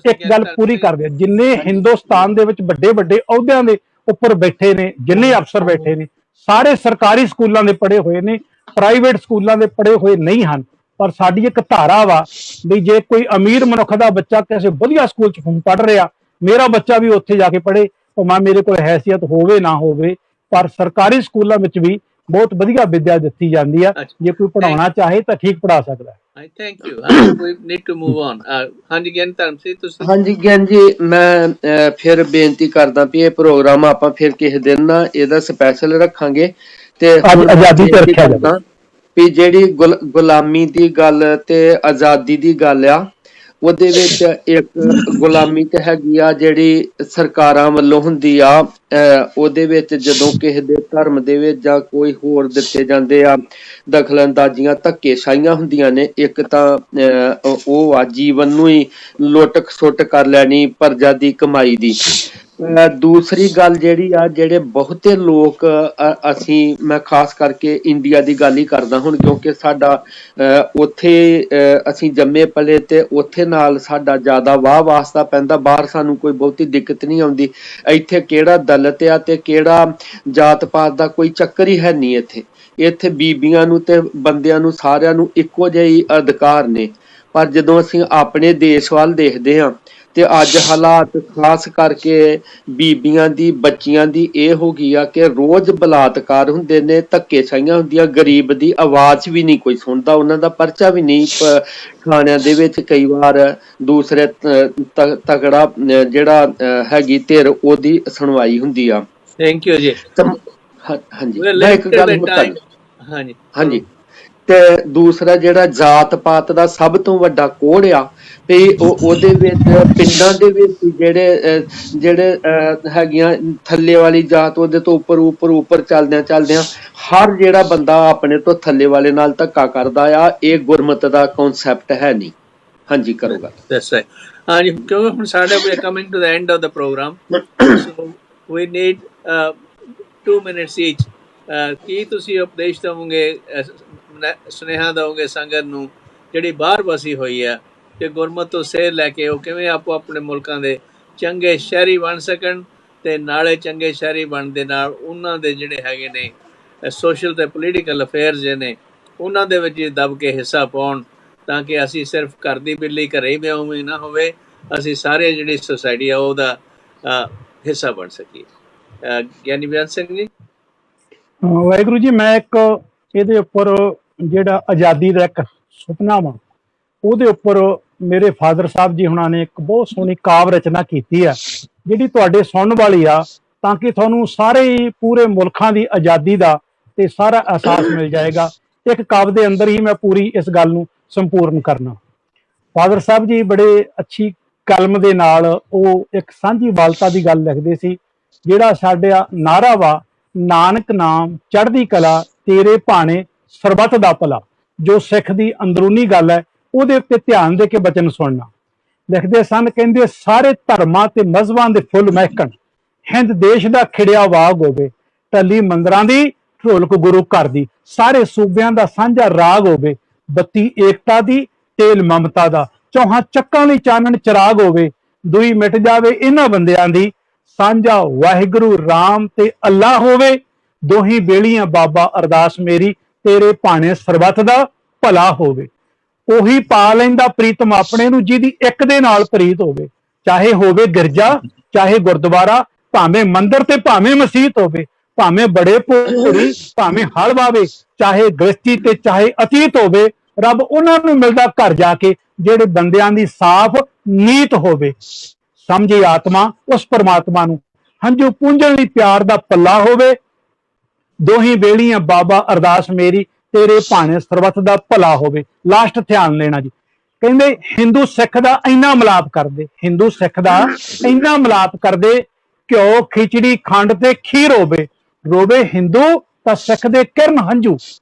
C: ਇੱਕ ਗੱਲ ਪੂਰੀ ਕਰ ਦਿਓ, ਜਿੰਨੇ ਹਿੰਦੁਸਤਾਨ ਦੇ ਵਿੱਚ ਵੱਡੇ ਵੱਡੇ ਅਹੁਦਿਆਂ ਦੇ ਉੱਪਰ ਬੈਠੇ ਨੇ, ਜਿੰਨੇ ਅਫਸਰ ਬੈਠੇ ਨੇ, ਸਾਰੇ ਸਰਕਾਰੀ ਸਕੂਲਾਂ ਦੇ ਪੜ੍ਹੇ ਹੋਏ ਨੇ, ਪ੍ਰਾਈਵੇਟ ਸਕੂਲਾਂ ਦੇ ਪੜ੍ਹੇ ਹੋਏ ਨਹੀਂ ਹਨ। ਪਰ ਸਾਡੀ ਇੱਕ ਧਾਰਾ ਵਾ ਵੀ ਜੇ ਕੋਈ ਅਮੀਰ ਮਨੁੱਖ ਦਾ ਬੱਚਾ ਕਿਸੇ ਵਧੀਆ ਸਕੂਲ 'ਚ ਪੜ੍ਹ ਰਿਹਾ, ਮੇਰਾ ਬੱਚਾ ਵੀ ਉੱਥੇ ਜਾ ਕੇ ਪੜ੍ਹੇ, ਭਾਵੇਂ ਮੇਰੇ ਕੋਲ ਹੈਸੀਅਤ ਹੋਵੇ ਨਾ ਹੋਵੇ। ਪਰ ਸਰਕਾਰੀ ਸਕੂਲਾਂ ਵਿੱਚ ਵੀ ਬਹੁਤ ਵਧੀਆ ਵਿਦਿਆ ਦਿੱਤੀ ਜਾਂਦੀ ਆ। ਜੇ ਕੋਈ ਪੜ੍ਹਾਉਣਾ ਚਾਹੇ ਤਾਂ ਠੀਕ ਪੜ੍ਹਾ ਸਕਦਾ।
A: Thank you. We need to move on. ਹਾਂਜੀ ਗਿਆਨ ਧਰਮ ਸਿੰਘ ਤੁਸੀਂ।
B: ਹਾਂਜੀ ਗਿਆਨ ਜੀ, ਮੈਂ ਫਿਰ ਬੇਨਤੀ ਕਰਦਾ ਵੀ ਇਹ ਪ੍ਰੋਗਰਾਮ ਆਪਾਂ ਫਿਰ ਕਿਸੇ ਦਿਨ ਨਾ ਇਹਦਾ ਸਪੈਸ਼ਲ ਰੱਖਾਂਗੇ। ਤੇ
C: ਆਜ਼ਾਦੀ ਤੇ ਰੱਖਿਆ ਜਾਵੇ
B: ਵੀ ਜਿਹੜੀ ਗੁਲਾਮੀ ਦੀ ਗੱਲ ਤੇ ਆਜ਼ਾਦੀ ਦੀ ਗੱਲ ਆ, ਉਹਦੇ ਵਿੱਚ ਇੱਕ ਗੁਲਾਮੀ ਤੇ ਹੈਗੀ ਆ ਜਿਹੜੀ ਸਰਕਾਰਾਂ ਵੱਲੋਂ ਹੁੰਦੀ ਆ। ਉਹਦੇ ਵਿੱਚ ਜਦੋਂ ਕਿਸੇ ਦੇ ਧਰਮ ਦੇ ਵਿੱਚ ਜਾਂ ਕੋਈ ਹੋਰ ਦਿੱਤੇ ਜਾਂਦੇ ਆ ਦਖਲਅੰਦਾਜ਼ੀਆਂ, ਧੱਕੇਸ਼ਾਹੀਆਂ ਹੁੰਦੀਆਂ ਨੇ। ਇੱਕ ਤਾਂ ਉਹ ਆ ਜੀਵਨ ਨੂੰ ਹੀ ਲੁੱਟ ਖਸੁੱਟ ਕਰ ਲੈਣੀ ਪ੍ਰਜਾ ਦੀ ਕਮਾਈ ਦੀ। ਦੂਸਰੀ ਗੱਲ ਜਿਹੜੀ ਆ, ਜਿਹੜੇ ਬਹੁਤੇ ਲੋਕ ਅਸੀਂ, ਮੈਂ ਖਾਸ ਕਰਕੇ ਇੰਡੀਆ ਦੀ ਗੱਲ ਹੀ ਕਰਦਾ ਹੁਣ, ਕਿਉਂਕਿ ਸਾਡਾ ਉੱਥੇ ਅਸੀਂ ਜੰਮੇ ਪਲੇ ਤੇ ਉੱਥੇ ਨਾਲ ਸਾਡਾ ਜ਼ਿਆਦਾ ਵਾਹ ਵਾਸਤਾ ਪੈਂਦਾ। ਬਾਹਰ ਸਾਨੂੰ ਕੋਈ ਬਹੁਤੀ ਦਿੱਕਤ ਨਹੀਂ ਆਉਂਦੀ। ਇੱਥੇ ਕਿਹੜਾ ਦਲਿਤ ਆ ਤੇ ਕਿਹੜਾ ਜਾਤ ਪਾਤ ਦਾ ਕੋਈ ਚੱਕਰ ਹੀ ਹੈ ਨਹੀਂ। ਇੱਥੇ ਬੀਬੀਆਂ ਨੂੰ ਤੇ ਬੰਦਿਆਂ ਨੂੰ ਸਾਰਿਆਂ ਨੂੰ ਇੱਕੋ ਜਿਹੇ ਅਧਿਕਾਰ ਨੇ। ਪਰ ਜਦੋਂ ਅਸੀਂ ਆਪਣੇ ਦੇਸ਼ ਵੱਲ ਦੇਖਦੇ ਹਾਂ ਤੇ ਅੱਜ ਹਾਲਾਤ ਖਾਸ ਕਰਕੇ ਬੀਬੀਆਂ ਦੀ, ਬੱਚੀਆਂ ਦੀ ਇਹ ਹੋ ਗਈ ਆ ਕਿ ਰੋਜ਼ ਬਲਾਤਕਾਰ ਹੁੰਦੇ ਨੇ, ਧੱਕੇਸ਼ਾਹੀਆਂ ਹੁੰਦੀਆਂ। ਗਰੀਬ ਦੀ ਆਵਾਜ਼ ਵੀ ਨਹੀਂ ਕੋਈ ਸੁਣਦਾ, ਉਹਨਾਂ ਦਾ ਪਰਚਾ ਵੀ ਨਹੀਂ ਥਾਣਿਆਂ ਦੇ ਵਿੱਚ ਕਈ ਵਾਰ ਦੂਸਰੇ ਤਗੜਾ ਜਿਹੜਾ ਹੈਗੀ ਧਿਰ, ਉਹਦੀ ਸੁਣਵਾਈ ਹੁੰਦੀ ਆ।
A: ਥੈਂਕ ਯੂ ਜੀ।
B: ਹਾਂਜੀ, ਮੈਂ ਇੱਕ ਗੱਲ ਹੋਰ ਕਰ। ਹਾਂਜੀ, ਤੇ ਦੂਸਰਾ ਜਿਹੜਾ ਜਾਤ ਪਾਤ ਦਾ ਸਭ ਤੋਂ ਵੱਡਾ ਕੋੜ ਆ ਵੀ ਉਹਦੇ ਵਿੱਚ ਪਿੰਡਾਂ ਦੇ ਵਿੱਚ ਜਿਹੜੇ ਹੈਗੀਆਂ ਥੱਲੇ ਵਾਲੀ ਜਾਤ, ਉਹਦੇ ਤੋਂ ਉੱਪਰ ਚੱਲਦਿਆਂ ਹਰ ਜਿਹੜਾ ਬੰਦਾ ਆਪਣੇ ਤੋਂ ਥੱਲੇ ਵਾਲੇ ਨਾਲ ਧੱਕਾ ਕਰਦਾ ਆ। ਇਹ ਗੁਰਮਤ ਦਾ ਕਨਸੈਪਟ ਹੈ ਨਹੀਂ। ਹਾਂਜੀ, ਕਰੋ ਗੱਲ।
A: That's right. ਹਾਂਜੀ, ਕਿਉਂਕਿ ਹੁਣ ਸਾਡੇ ਵੀ coming to the end of the programme, so we need 2 minutes each. ਕੀ ਤੁਸੀਂ ਉਪਦੇਸ਼ ਦੇਵੋਗੇ, ਸੁਨੇਹਾ ਦੇਵੋਗੇ ਸੰਗਤ ਨੂੰ ਜਿਹੜੀ ਬਾਹਰ ਵਸੀ ਹੋਈ ਆ, ਕਿ ਗੁਰਮਤ ਤੋਂ ਸੇਧ ਲੈ ਕੇ ਉਹ ਕਿਵੇਂ ਆਪੋ ਆਪਣੇ ਮੁਲਕਾਂ ਦੇ ਚੰਗੇ ਸ਼ਹਿਰੀ ਬਣ ਸਕਣ, ਤੇ ਨਾਲੇ ਚੰਗੇ ਸ਼ਹਿਰੀ ਬਣਨ ਦੇ ਨਾਲ ਉਹਨਾਂ ਦੇ ਜਿਹੜੇ ਹੈਗੇ ਨੇ ਸੋਸ਼ਲ ਤੇ ਪੋਲੀਟੀਕਲ ਅਫੇਅਰਸ ਜਿਹੜੇ ਨੇ ਉਹਨਾਂ ਦੇ ਵਿੱਚ ਦਬ ਕੇ ਹਿੱਸਾ ਪਾਉਣ, ਤਾਂ ਕਿ ਅਸੀਂ ਸਿਰਫ ਘਰ ਦੀ ਬਿੱਲੀ ਘਰੇ ਹੀ ਉਵੇਂ ਨਾ ਹੋਵੇ, ਅਸੀਂ ਸਾਰੇ ਜਿਹੜੀ ਸੁਸਾਇਟੀ ਆ ਉਹਦਾ ਹਿੱਸਾ ਬਣ ਸਕੀਏ। ਗਿਆਨੀ ਬਿਆਨ ਸਿੰਘ ਜੀ।
C: ਵਾਹਿਗੁਰੂ ਜੀ, ਮੈਂ ਇੱਕ ਇਹਦੇ ਉੱਪਰ ਜਿਹੜਾ ਆਜ਼ਾਦੀ ਦਾ ਇੱਕ ਸੁਪਨਾ ਵਾ, ਉਹਦੇ ਉੱਪਰ ਮੇਰੇ ਫਾਦਰ ਸਾਹਿਬ ਜੀ ਹੁਣਾਂ ਨੇ ਇੱਕ ਬਹੁਤ ਸੋਹਣੀ ਕਾਵਿ ਰਚਨਾ ਕੀਤੀ ਆ, ਜਿਹੜੀ ਤੁਹਾਡੇ ਸੁਣਨ ਵਾਲੀ ਆ। ਤਾਂ ਕਿ ਤੁਹਾਨੂੰ ਸਾਰੇ ਹੀ ਪੂਰੇ ਮੁਲਕਾਂ ਦੀ ਆਜ਼ਾਦੀ ਦਾ ਤੇ ਸਾਰਾ ਅਹਿਸਾਸ ਮਿਲ ਜਾਏਗਾ। ਇੱਕ ਕਾਵਿ ਦੇ ਅੰਦਰ ਹੀ ਮੈਂ ਪੂਰੀ ਇਸ ਗੱਲ ਨੂੰ ਸੰਪੂਰਨ ਕਰਨਾ। ਫਾਦਰ ਸਾਹਿਬ ਜੀ ਬੜੇ ਅੱਛੀ ਕਲਮ ਦੇ ਨਾਲ ਉਹ ਇੱਕ ਸਾਂਝੀ ਵਾਲਤਾ ਦੀ ਗੱਲ ਲਿਖਦੇ ਸੀ। ਜਿਹੜਾ ਸਾਡਾ ਨਾਰਾ ਵਾ, ਨਾਨਕ ਨਾਮ ਚੜ੍ਹਦੀ ਕਲਾ ਤੇਰੇ ਭਾਣੇ ਸਰਬੱਤ ਦਾ ਭਲਾ, ਜੋ ਸਿੱਖ ਦੀ ਅੰਦਰੂਨੀ ਗੱਲ ਹੈ ਉਹਦੇ ਉੱਤੇ ਧਿਆਨ ਦੇ ਕੇ ਬਚਨ ਸੁਣਨਾ। ਲਿਖਦੇ ਸਨ, ਕਹਿੰਦੇ ਸਾਰੇ ਧਰਮਾਂ ਤੇ ਮਜ਼ਹਬਾਂ ਦੇ ਫੁੱਲ ਮਹਿਕਣ, ਹਿੰਦ ਦੇਸ਼ ਦਾ ਖਿੜਿਆ ਵਾਗ ਹੋਵੇ, ਟੱਲੀ ਮੰਦਰਾਂ ਦੀ ਢੋਲਕ ਗੁਰੂ ਘਰ ਦੀ, ਸਾਰੇ ਸੂਬਿਆਂ ਦਾ ਸਾਂਝਾ ਰਾਗ ਹੋਵੇ, ਬੱਤੀ ਏਕਤਾ ਦੀ ਤੇਲ ਮਮਤਾ ਦਾ, ਚੌਹਾਂ ਚੱਕਾਂ ਲਈ ਚਾਨਣ ਚਿਰਾਗ ਹੋਵੇ, ਦੂਈ ਮਿਟ ਜਾਵੇ ਇਹਨਾਂ ਬੰਦਿਆਂ ਦੀ, ਸਾਂਝਾ ਵਾਹਿਗੁਰੂ ਰਾਮ ਤੇ ਅੱਲਾ ਹੋਵੇ, ਦੋਹੀ ਬੇਲੀਆਂ ਬਾਬਾ ਅਰਦਾਸ ਮੇਰੀ, ਤੇਰੇ ਭਾਣੇ ਸਰਬੱਤ ਦਾ ਭਲਾ ਹੋਵੇ। ਉਹੀ ਪਾ ਲੈਂਦਾ ਪ੍ਰੀਤਮ ਆਪਣੇ ਨੂੰ ਜਿਹਦੀ ਇੱਕ ਦੇ ਨਾਲ ਪ੍ਰੀਤ ਹੋਵੇ, ਚਾਹੇ ਹੋਵੇ ਗਿਰਜਾ ਚਾਹੇ ਗੁਰਦੁਆਰਾ, ਭਾਵੇਂ ਮੰਦਿਰ ਤੇ ਭਾਵੇਂ ਮਸੀਤ ਹੋਵੇ, ਭਾਵੇਂ ਬੜੇ ਭੋਰੀ ਭਾਵੇਂ ਹਲ ਵਾਵੇ, ਚਾਹੇ ਗ੍ਰਸਤੀ ਤੇ ਚਾਹੇ ਅਤੀਤ ਹੋਵੇ, ਰੱਬ ਉਹਨਾਂ ਨੂੰ ਮਿਲਦਾ ਘਰ ਜਾ ਕੇ ਜਿਹੜੇ ਬੰਦਿਆਂ ਦੀ ਸਾਫ਼ ਨੀਤ ਹੋਵੇ। ਸਮਝੇ ਆਤਮਾ ਉਸ ਪਰਮਾਤਮਾ ਨੂੰ, ਹੰਝੂ ਪੂੰਝਣ ਲਈ ਪਿਆਰ ਦਾ ਪੱਲਾ ਹੋਵੇ, ਦੋਹੀ ਬੇਲੀਆਂ ਬਾਬਾ ਅਰਦਾਸ ਮੇਰੀ, ਤੇਰੇ ਭਾਣੇ ਸਰਬੱਤ ਦਾ ਭਲਾ ਹੋਵੇ। ਲਾਸਟ ਧਿਆਨ ਲੈਣਾ ਜੀ, ਕਹਿੰਦੇ ਹਿੰਦੂ ਸਿੱਖ ਦਾ ਇੰਨਾ ਮਿਲਾਪ ਕਰਦੇ, ਹਿੰਦੂ ਸਿੱਖ ਦਾ ਇੰਨਾ ਮਿਲਾਪ ਕਰਦੇ, ਘਿਓ ਖਿਚੜੀ ਖੰਡ ਤੇ ਖੀਰ ਹੋਵੇ, ਰੋਵੇ ਹਿੰਦੂ ਤਾਂ ਸਿੱਖ ਦੇ ਕਿਰਨ ਹੰਝੂ,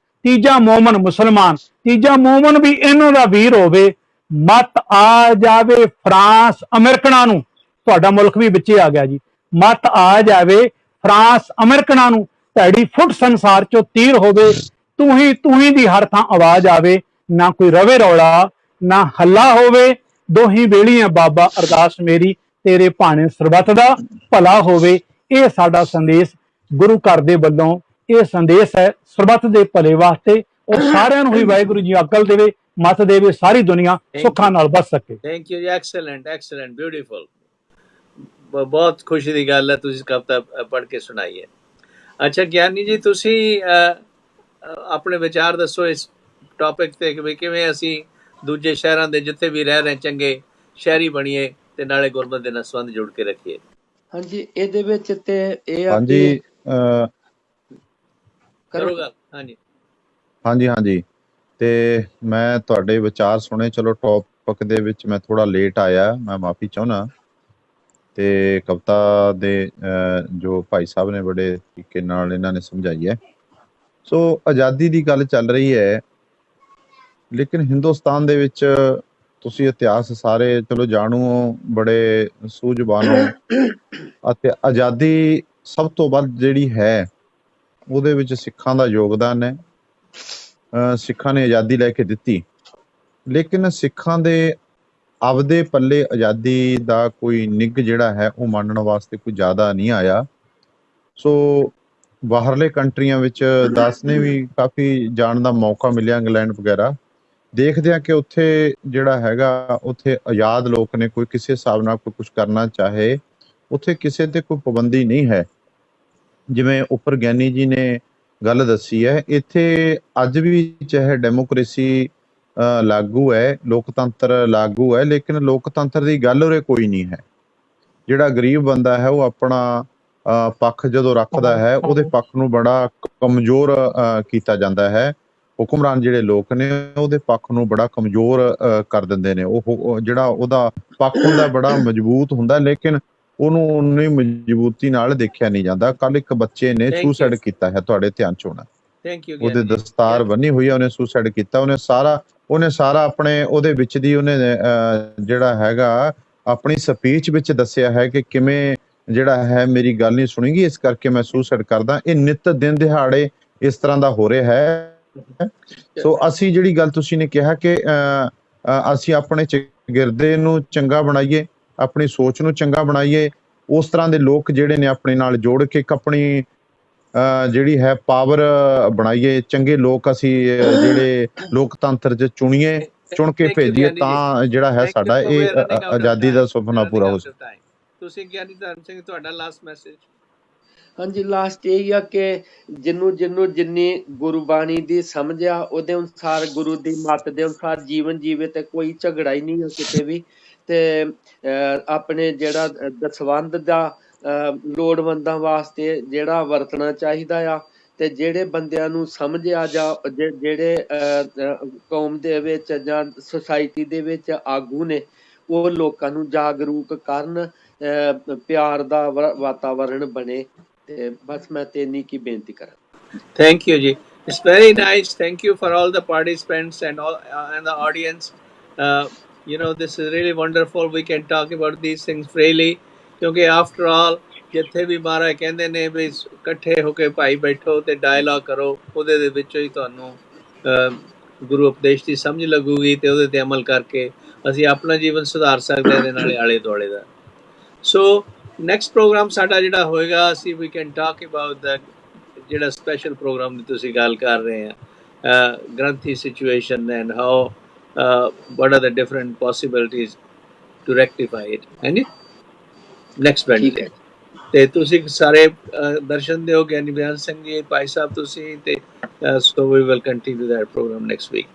C: ਤੀਜਾ ਮੋਮਨ ਮੁਸਲਮਾਨ, ਤੀਜਾ ਮੋਮਨ ਵੀ ਇਹਨਾਂ ਦਾ ਵੀਰ ਹੋਵੇ, ਮਤ ਆ ਜਾਵੇ ਫਰਾਂਸ ਅਮਰੀਕਨਾਂ ਨੂੰ, ਤੁਹਾਡਾ ਮੁਲਕ ਵੀ ਵਿੱਚੇ ਆ ਗਿਆ ਜੀ, ਮਤ ਆ ਜਾਵੇ ਫਰਾਂਸ ਅਮਰੀਕਨਾਂ ਨੂੰ, ਭੈੜੀ ਫੁੱਟ ਸੰਸਾਰ ਚੋਂ ਤੀਰ ਹੋਵੇ, ਤੂੰ ਹੀ ਦੀ ਹਰ ਥਾਂ ਆਵਾਜ਼ ਆਵੇ, ਨਾ ਕੋਈ ਰਵੇ ਰੌਲਾ ਨਾ ਹੱਲਾ ਹੋਵੇ, ਦੋਹੀ ਵੇਲੀਆਂ ਬਾਬਾ ਅਰਦਾਸ ਮੇਰੀ, ਤੇਰੇ ਭਾਣੇ ਸਰਬੱਤ ਦਾ ਭਲਾ ਹੋਵੇ। ਇਹ ਸਾਡਾ ਸੰਦੇਸ਼ ਗੁਰੂ ਘਰ ਦੇ ਵੱਲੋਂ, ਇਹ ਸੰਦੇਸ਼ ਹੈ ਸਰਬੱਤ ਦੇ ਭਲੇ ਵਾਸਤੇ, ਔਰ ਸਾਰਿਆਂ ਨੂੰ ਹੀ ਵਾਹਿਗੁਰੂ ਜੀ ਅਕਲ ਦੇਵੇ, ਮਤ ਦੇਵੇ, ਸਾਰੀ ਦੁਨੀਆ ਸੁੱਖਾਂ ਨਾਲ ਬਚ ਸਕੇ।
A: ਥੈਂਕ ਯੂ ਜੀ, ਐਕਸਲੈਂਟ ਐਕਸਲੈਂਟ ਬਿਊਟੀਫੁਲ। ਬਹੁਤ ਖੁਸ਼ੀ ਦੀ ਗੱਲ ਹੈ ਤੁਸੀਂ ਕਵਿਤਾ ਪੜ੍ਹ ਕੇ ਸੁਣਾਈ ਹੈ। ਅੱਛਾ ਗਿਆਨੀ ਜੀ, ਤੁਸੀਂ ਆਪਣੇ ਵਿਚਾਰ ਦੱਸੋ ਇਸ ਟੌਪਿਕ ਤੇ ਕਿ ਕਿਵੇਂ ਅਸੀਂ ਦੂਜੇ ਸ਼ਹਿਰਾਂ ਦੇ ਜਿੱਥੇ ਵੀ ਰਹਿ ਰਹੇ ਚੰਗੇ ਸ਼ਹਿਰੀ ਬਣੀਏ ਤੇ ਨਾਲੇ ਗੁਰਮਤਿ ਦੇ ਨਾਲ ਸੰਬੰਧ ਜੋੜ ਕੇ ਰੱਖੀਏ।
B: ਹਾਂਜੀ, ਇਹਦੇ ਵਿੱਚ ਤੇ ਇਹ ਆ
D: ਹਾਂਜੀ
B: ਕਿ
A: ਕਰੋ ਗੱਲ। ਹਾਂਜੀ
D: ਹਾਂਜੀ ਹਾਂਜੀ ਤੇ ਮੈਂ ਤੁਹਾਡੇ ਵਿਚਾਰ ਸੁਣੇ। ਚਲੋ ਟੌਪਿਕ ਦੇ ਵਿੱਚ ਮੈਂ ਥੋੜਾ ਲੇਟ ਆਇਆ, ਮੈਂ ਮਾਫੀ ਚਾਹੁੰਦਾ। ਤੇ ਕਵਿਤਾ ਦੇ ਜੋ ਭਾਈ ਸਾਹਿਬ ਨੇ ਬੜੇ ਤਰੀਕੇ ਨਾਲ ਇਹਨਾਂ ਨੇ ਸਮਝਾਈ ਹੈ। ਸੋ ਆਜ਼ਾਦੀ ਦੀ ਗੱਲ ਚੱਲ ਰਹੀ ਹੈ, ਲੇਕਿਨ ਹਿੰਦੁਸਤਾਨ ਦੇ ਵਿੱਚ ਤੁਸੀਂ ਇਤਿਹਾਸ ਸਾਰੇ ਚਲੋ ਜਾਣੂ ਹੋ, ਬੜੇ ਸੂਝਵਾਨ ਹੋ, ਅਤੇ ਆਜ਼ਾਦੀ ਸਭ ਤੋਂ ਵੱਧ ਜਿਹੜੀ ਹੈ ਉਹਦੇ ਵਿੱਚ ਸਿੱਖਾਂ ਦਾ ਯੋਗਦਾਨ ਹੈ। ਸਿੱਖਾਂ ਨੇ ਆਜ਼ਾਦੀ ਲੈ ਕੇ ਦਿੱਤੀ, ਲੇਕਿਨ ਸਿੱਖਾਂ ਦੇ ਆਪਦੇ ਪੱਲੇ ਆਜ਼ਾਦੀ ਦਾ ਕੋਈ ਨਿੱਘ ਜਿਹੜਾ ਹੈ ਉਹ ਮੰਨਣ ਵਾਸਤੇ ਕੋਈ ਜ਼ਿਆਦਾ ਨਹੀਂ ਆਇਆ। ਸੋ ਬਾਹਰਲੇ ਕੰਟਰੀਆਂ ਵਿੱਚ ਦਾਸ ਨੇ ਵੀ ਕਾਫੀ ਜਾਣ ਦਾ ਮੌਕਾ ਮਿਲਿਆ, ਇੰਗਲੈਂਡ ਵਗੈਰਾ। ਦੇਖਦੇ ਆ ਕਿ ਉੱਥੇ ਜਿਹੜਾ ਹੈਗਾ ਉੱਥੇ ਆਜ਼ਾਦ ਲੋਕ ਨੇ, ਕੋਈ ਕਿਸੇ ਹਿਸਾਬ ਨਾਲ ਕੋਈ ਕੁਛ ਕਰਨਾ ਚਾਹੇ, ਉੱਥੇ ਕਿਸੇ ਤੇ ਕੋਈ ਪਾਬੰਦੀ ਨਹੀਂ ਹੈ। ਜਿਵੇਂ ਉੱਪਰ ਗਿਆਨੀ ਜੀ ਨੇ ਗੱਲ ਦੱਸੀ ਹੈ, ਇੱਥੇ ਅੱਜ ਵੀ ਚਾਹੇ ਡੈਮੋਕ੍ਰੇਸੀ ਲਾਗੂ ਹੈ, ਲੋਕਤੰਤਰ ਲਾਗੂ ਹੈ, ਲੇਕਿਨ ਲੋਕਤੰਤਰ ਦੀ ਗੱਲ ਉਰੇ ਕੋਈ ਨਹੀਂ ਹੈ। ਜਿਹੜਾ ਗਰੀਬ ਬੰਦਾ ਹੈ ਉਹ ਆਪਣਾ ਪੱਖ ਜਦੋਂ ਰੱਖਦਾ ਹੈ, ਉਹਦੇ ਪੱਖ ਨੂੰ ਬੜਾ ਕਮਜ਼ੋਰ ਕੀਤਾ ਜਾਂਦਾ ਹੈ। ਹੁਕਮਰਾਨ ਜਿਹੜੇ ਲੋਕ ਨੇ ਉਹਦੇ ਪੱਖ ਨੂੰ ਬੜਾ ਕਮਜ਼ੋਰ ਕਰ ਦਿੰਦੇ ਨੇ। ਉਹ ਜਿਹੜਾ ਉਹਦਾ ਪੱਖ ਹੁੰਦਾ ਬੜਾ ਮਜ਼ਬੂਤ ਹੁੰਦਾ, ਲੇਕਿਨ ਉਹਨੂੰ ਉਨੀ ਮਜ਼ਬੂਤੀ ਨਾਲ ਦੇਖਿਆ ਨਹੀਂ ਜਾਂਦਾ। ਕੱਲ ਇੱਕ ਬੱਚੇ ਨੇ ਸੁਸਾਈਡ ਕੀਤਾ ਹੈ, ਤੁਹਾਡੇ ਧਿਆਨ ਚ ਹੋਣਾ, ਉਹਦੇ ਦਸਤਾਰ ਬੰਨੀ ਹੋਈ ਹੈ, ਉਹਨੇ ਸੁਸਾਈਡ ਕੀਤਾ। ਉਹਨੇ ਸਾਰਾ ਆਪਣੇ ਉਹਦੇ ਵਿੱਚ ਦੀ ਉਹਨੇ ਜਿਹੜਾ ਹੈਗਾ ਆਪਣੀ ਸਪੀਚ ਵਿੱਚ ਦੱਸਿਆ ਹੈ ਕਿ ਕਿਵੇਂ ਜਿਹੜਾ ਹੈ ਮੇਰੀ ਗੱਲ ਨਹੀਂ ਸੁਣੀਗੀ, ਇਸ ਕਰਕੇ ਮੈਂ ਸੁਸਾਈਡ ਕਰਦਾ। ਇਹ ਨਿੱਤ ਦਿਨ ਦਿਹਾੜੇ ਇਸ ਤਰ੍ਹਾਂ ਦਾ ਹੋ ਰਿਹਾ ਹੈ। ਸੋ ਅਸੀਂ ਜਿਹੜੀ ਗੱਲ ਤੁਸੀਂ ਨੇ ਕਿਹਾ ਕਿ ਅਸੀਂ ਆਪਣੇ ਚਿਰਦੇ ਨੂੰ ਚੰਗਾ ਬਣਾਈਏ, ਆਪਣੀ ਸੋਚ ਨੂੰ ਚੰਗਾ ਬਣਾਈਏ, ਉਸ ਤਰ੍ਹਾਂ ਦੇ ਲੋਕ ਜਿਹੜੇ ਨੇ ਆਪਣੇ ਨਾਲ ਜੋੜ ਕੇ ਇੱਕ ਆਪਣੀ ਜਿਹੜੀ ਹੈ ਪਾਵਰ ਬਣਾਈਏ। ਚੰਗੇ ਲੋਕ ਅਸੀਂ ਜਿਹੜੇ ਲੋਕਤੰਤਰ 'ਚ ਚੁਣ ਕੇ ਭੇਜੀਏ, ਤਾਂ ਜਿਹੜਾ ਹੈ ਸਾਡਾ ਇਹ ਆਜ਼ਾਦੀ ਦਾ ਸੁਪਨਾ ਪੂਰਾ ਹੋ ਸਕਦਾ।
A: ਤੁਸੀਂ ਗਿਆਨੀ ਧਰਮ ਸਿੰਘ, ਤੁਹਾਡਾ ਲਾਸਟ ਮੈਸੇਜ।
B: ਹਾਂਜੀ, ਲਾਸਟ ਇਹੀ ਆ ਕਿ ਜਿਹਨੂੰ ਜਿੰਨੀ ਗੁਰਬਾਣੀ ਦੀ ਸਮਝ ਆ ਉਹਦੇ ਅਨੁਸਾਰ, ਗੁਰੂ ਦੀ ਮੱਤ ਦੇ ਅਨੁਸਾਰ ਜੀਵਨ ਜੀਵੇ ਤੇ ਕੋਈ ਝਗੜਾ ਹੀ ਨਹੀਂ ਆ ਕਿਤੇ ਵੀ। ਤੇ ਆਪਣੇ ਜਿਹੜਾ ਦਸਵੰਧ ਦਾ ਲੋੜਵੰਦਾਂ ਵਾਸਤੇ ਜਿਹੜਾ ਵਰਤਣਾ ਚਾਹੀਦਾ ਆ ਤੇ ਜਿਹੜੇ ਬੰਦਿਆਂ ਨੂੰ ਸਮਝ ਆ ਜਾਂ ਜਿਹੜੇ ਕੌਮ ਦੇ ਵਿੱਚ ਜਾਂ ਸੁਸਾਇਟੀ ਦੇ ਵਿੱਚ ਆਗੂ ਨੇ ਉਹ ਲੋਕਾਂ ਨੂੰ ਜਾਗਰੂਕ ਕਰਨ, ਪਿਆਰ ਦਾ ਵਾਤਾਵਰਣ ਬਣੇ। ਤੇ ਬਸ ਮੈਂ ਤੇ ਇੰਨੀ ਕੀ ਬੇਨਤੀ ਕਰਾਂ।
A: Thank you, Ji. It's very nice. Thank you for all the participants and all and the audience. This is really wonderful. We can talk about these things freely. क्योंकि after all, ਜਿੱਥੇ ਵੀ ਮਹਾਰਾਜ ਕਹਿੰਦੇ ਨੇ ਵੀ ਇਕੱਠੇ ਹੋ ਕੇ ਭਾਈ ਬੈਠੋ ਤੇ ਡਾਇਲਾਗ ਕਰੋ, ਉਹਦੇ ਦੇ ਵਿੱਚੋਂ ਹੀ ਤੁਹਾਨੂੰ ਗੁਰੂ ਉਪਦੇਸ਼ ਦੀ ਸਮਝ ਲੱਗੂਗੀ ਤੇ ਉਹਦੇ ਤੇ ਅਮਲ ਕਰਕੇ ਅਸੀਂ ਆਪਣਾ ਜੀਵਨ ਸੁਧਾਰ ਸਕਦੇ ਹਾਂ, ਇਹਦੇ ਨਾਲੇ ਆਲੇ ਦੁਆਲੇ ਦਾ। ਸੋ ਨੈਕਸਟ ਪ੍ਰੋਗਰਾਮ ਸਾਡਾ ਜਿਹੜਾ ਹੋਏਗਾ, ਅਸੀਂ ਵੀ ਕੈਨ ਟਾਕ ਅਬਾਊਟ ਦਾ ਜਿਹੜਾ ਸਪੈਸ਼ਲ ਪ੍ਰੋਗਰਾਮ ਦੀ ਤੁਸੀਂ ਗੱਲ ਕਰ ਰਹੇ ਆ, ਗ੍ਰੰਥੀ situation and how what are the different possibilities to rectify it, ਹਾਂਜੀ ਨੈਕਸਟ ਵੈਡਨਸਡੇ। ਤੇ ਤੁਸੀਂ ਸਾਰੇ ਦਰਸ਼ਨ ਦਿਓ, ਗਿਆਨੀ ਬਿਆਨ ਸਿੰਘ ਜੀ, ਭਾਈ ਸਾਹਿਬ ਤੁਸੀਂ ਤੇ so we will continue that program next week.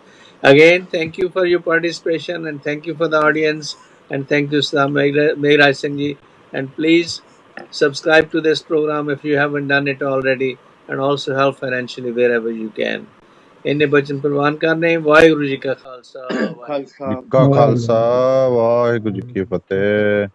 A: Again, thank you for your participation and thank you for the audience and thank you Sadam Mehraj Singh ji, and please subscribe to this program if you haven't done it already and also help financially wherever you can. ਇੰਨੇ ਬਚਨ ਪ੍ਰਵਾਨ ਕਰਨੇ। ਵਾਹਿਗੁਰੂ ਜੀ ਕਾ ਖਾਲਸਾ,
B: ਖਾਲਸਾ
D: ਕਾ ਖਾਲਸਾ, ਵਾਹਿਗੁਰੂ ਜੀ ਕੀ ਫਤਿਹ।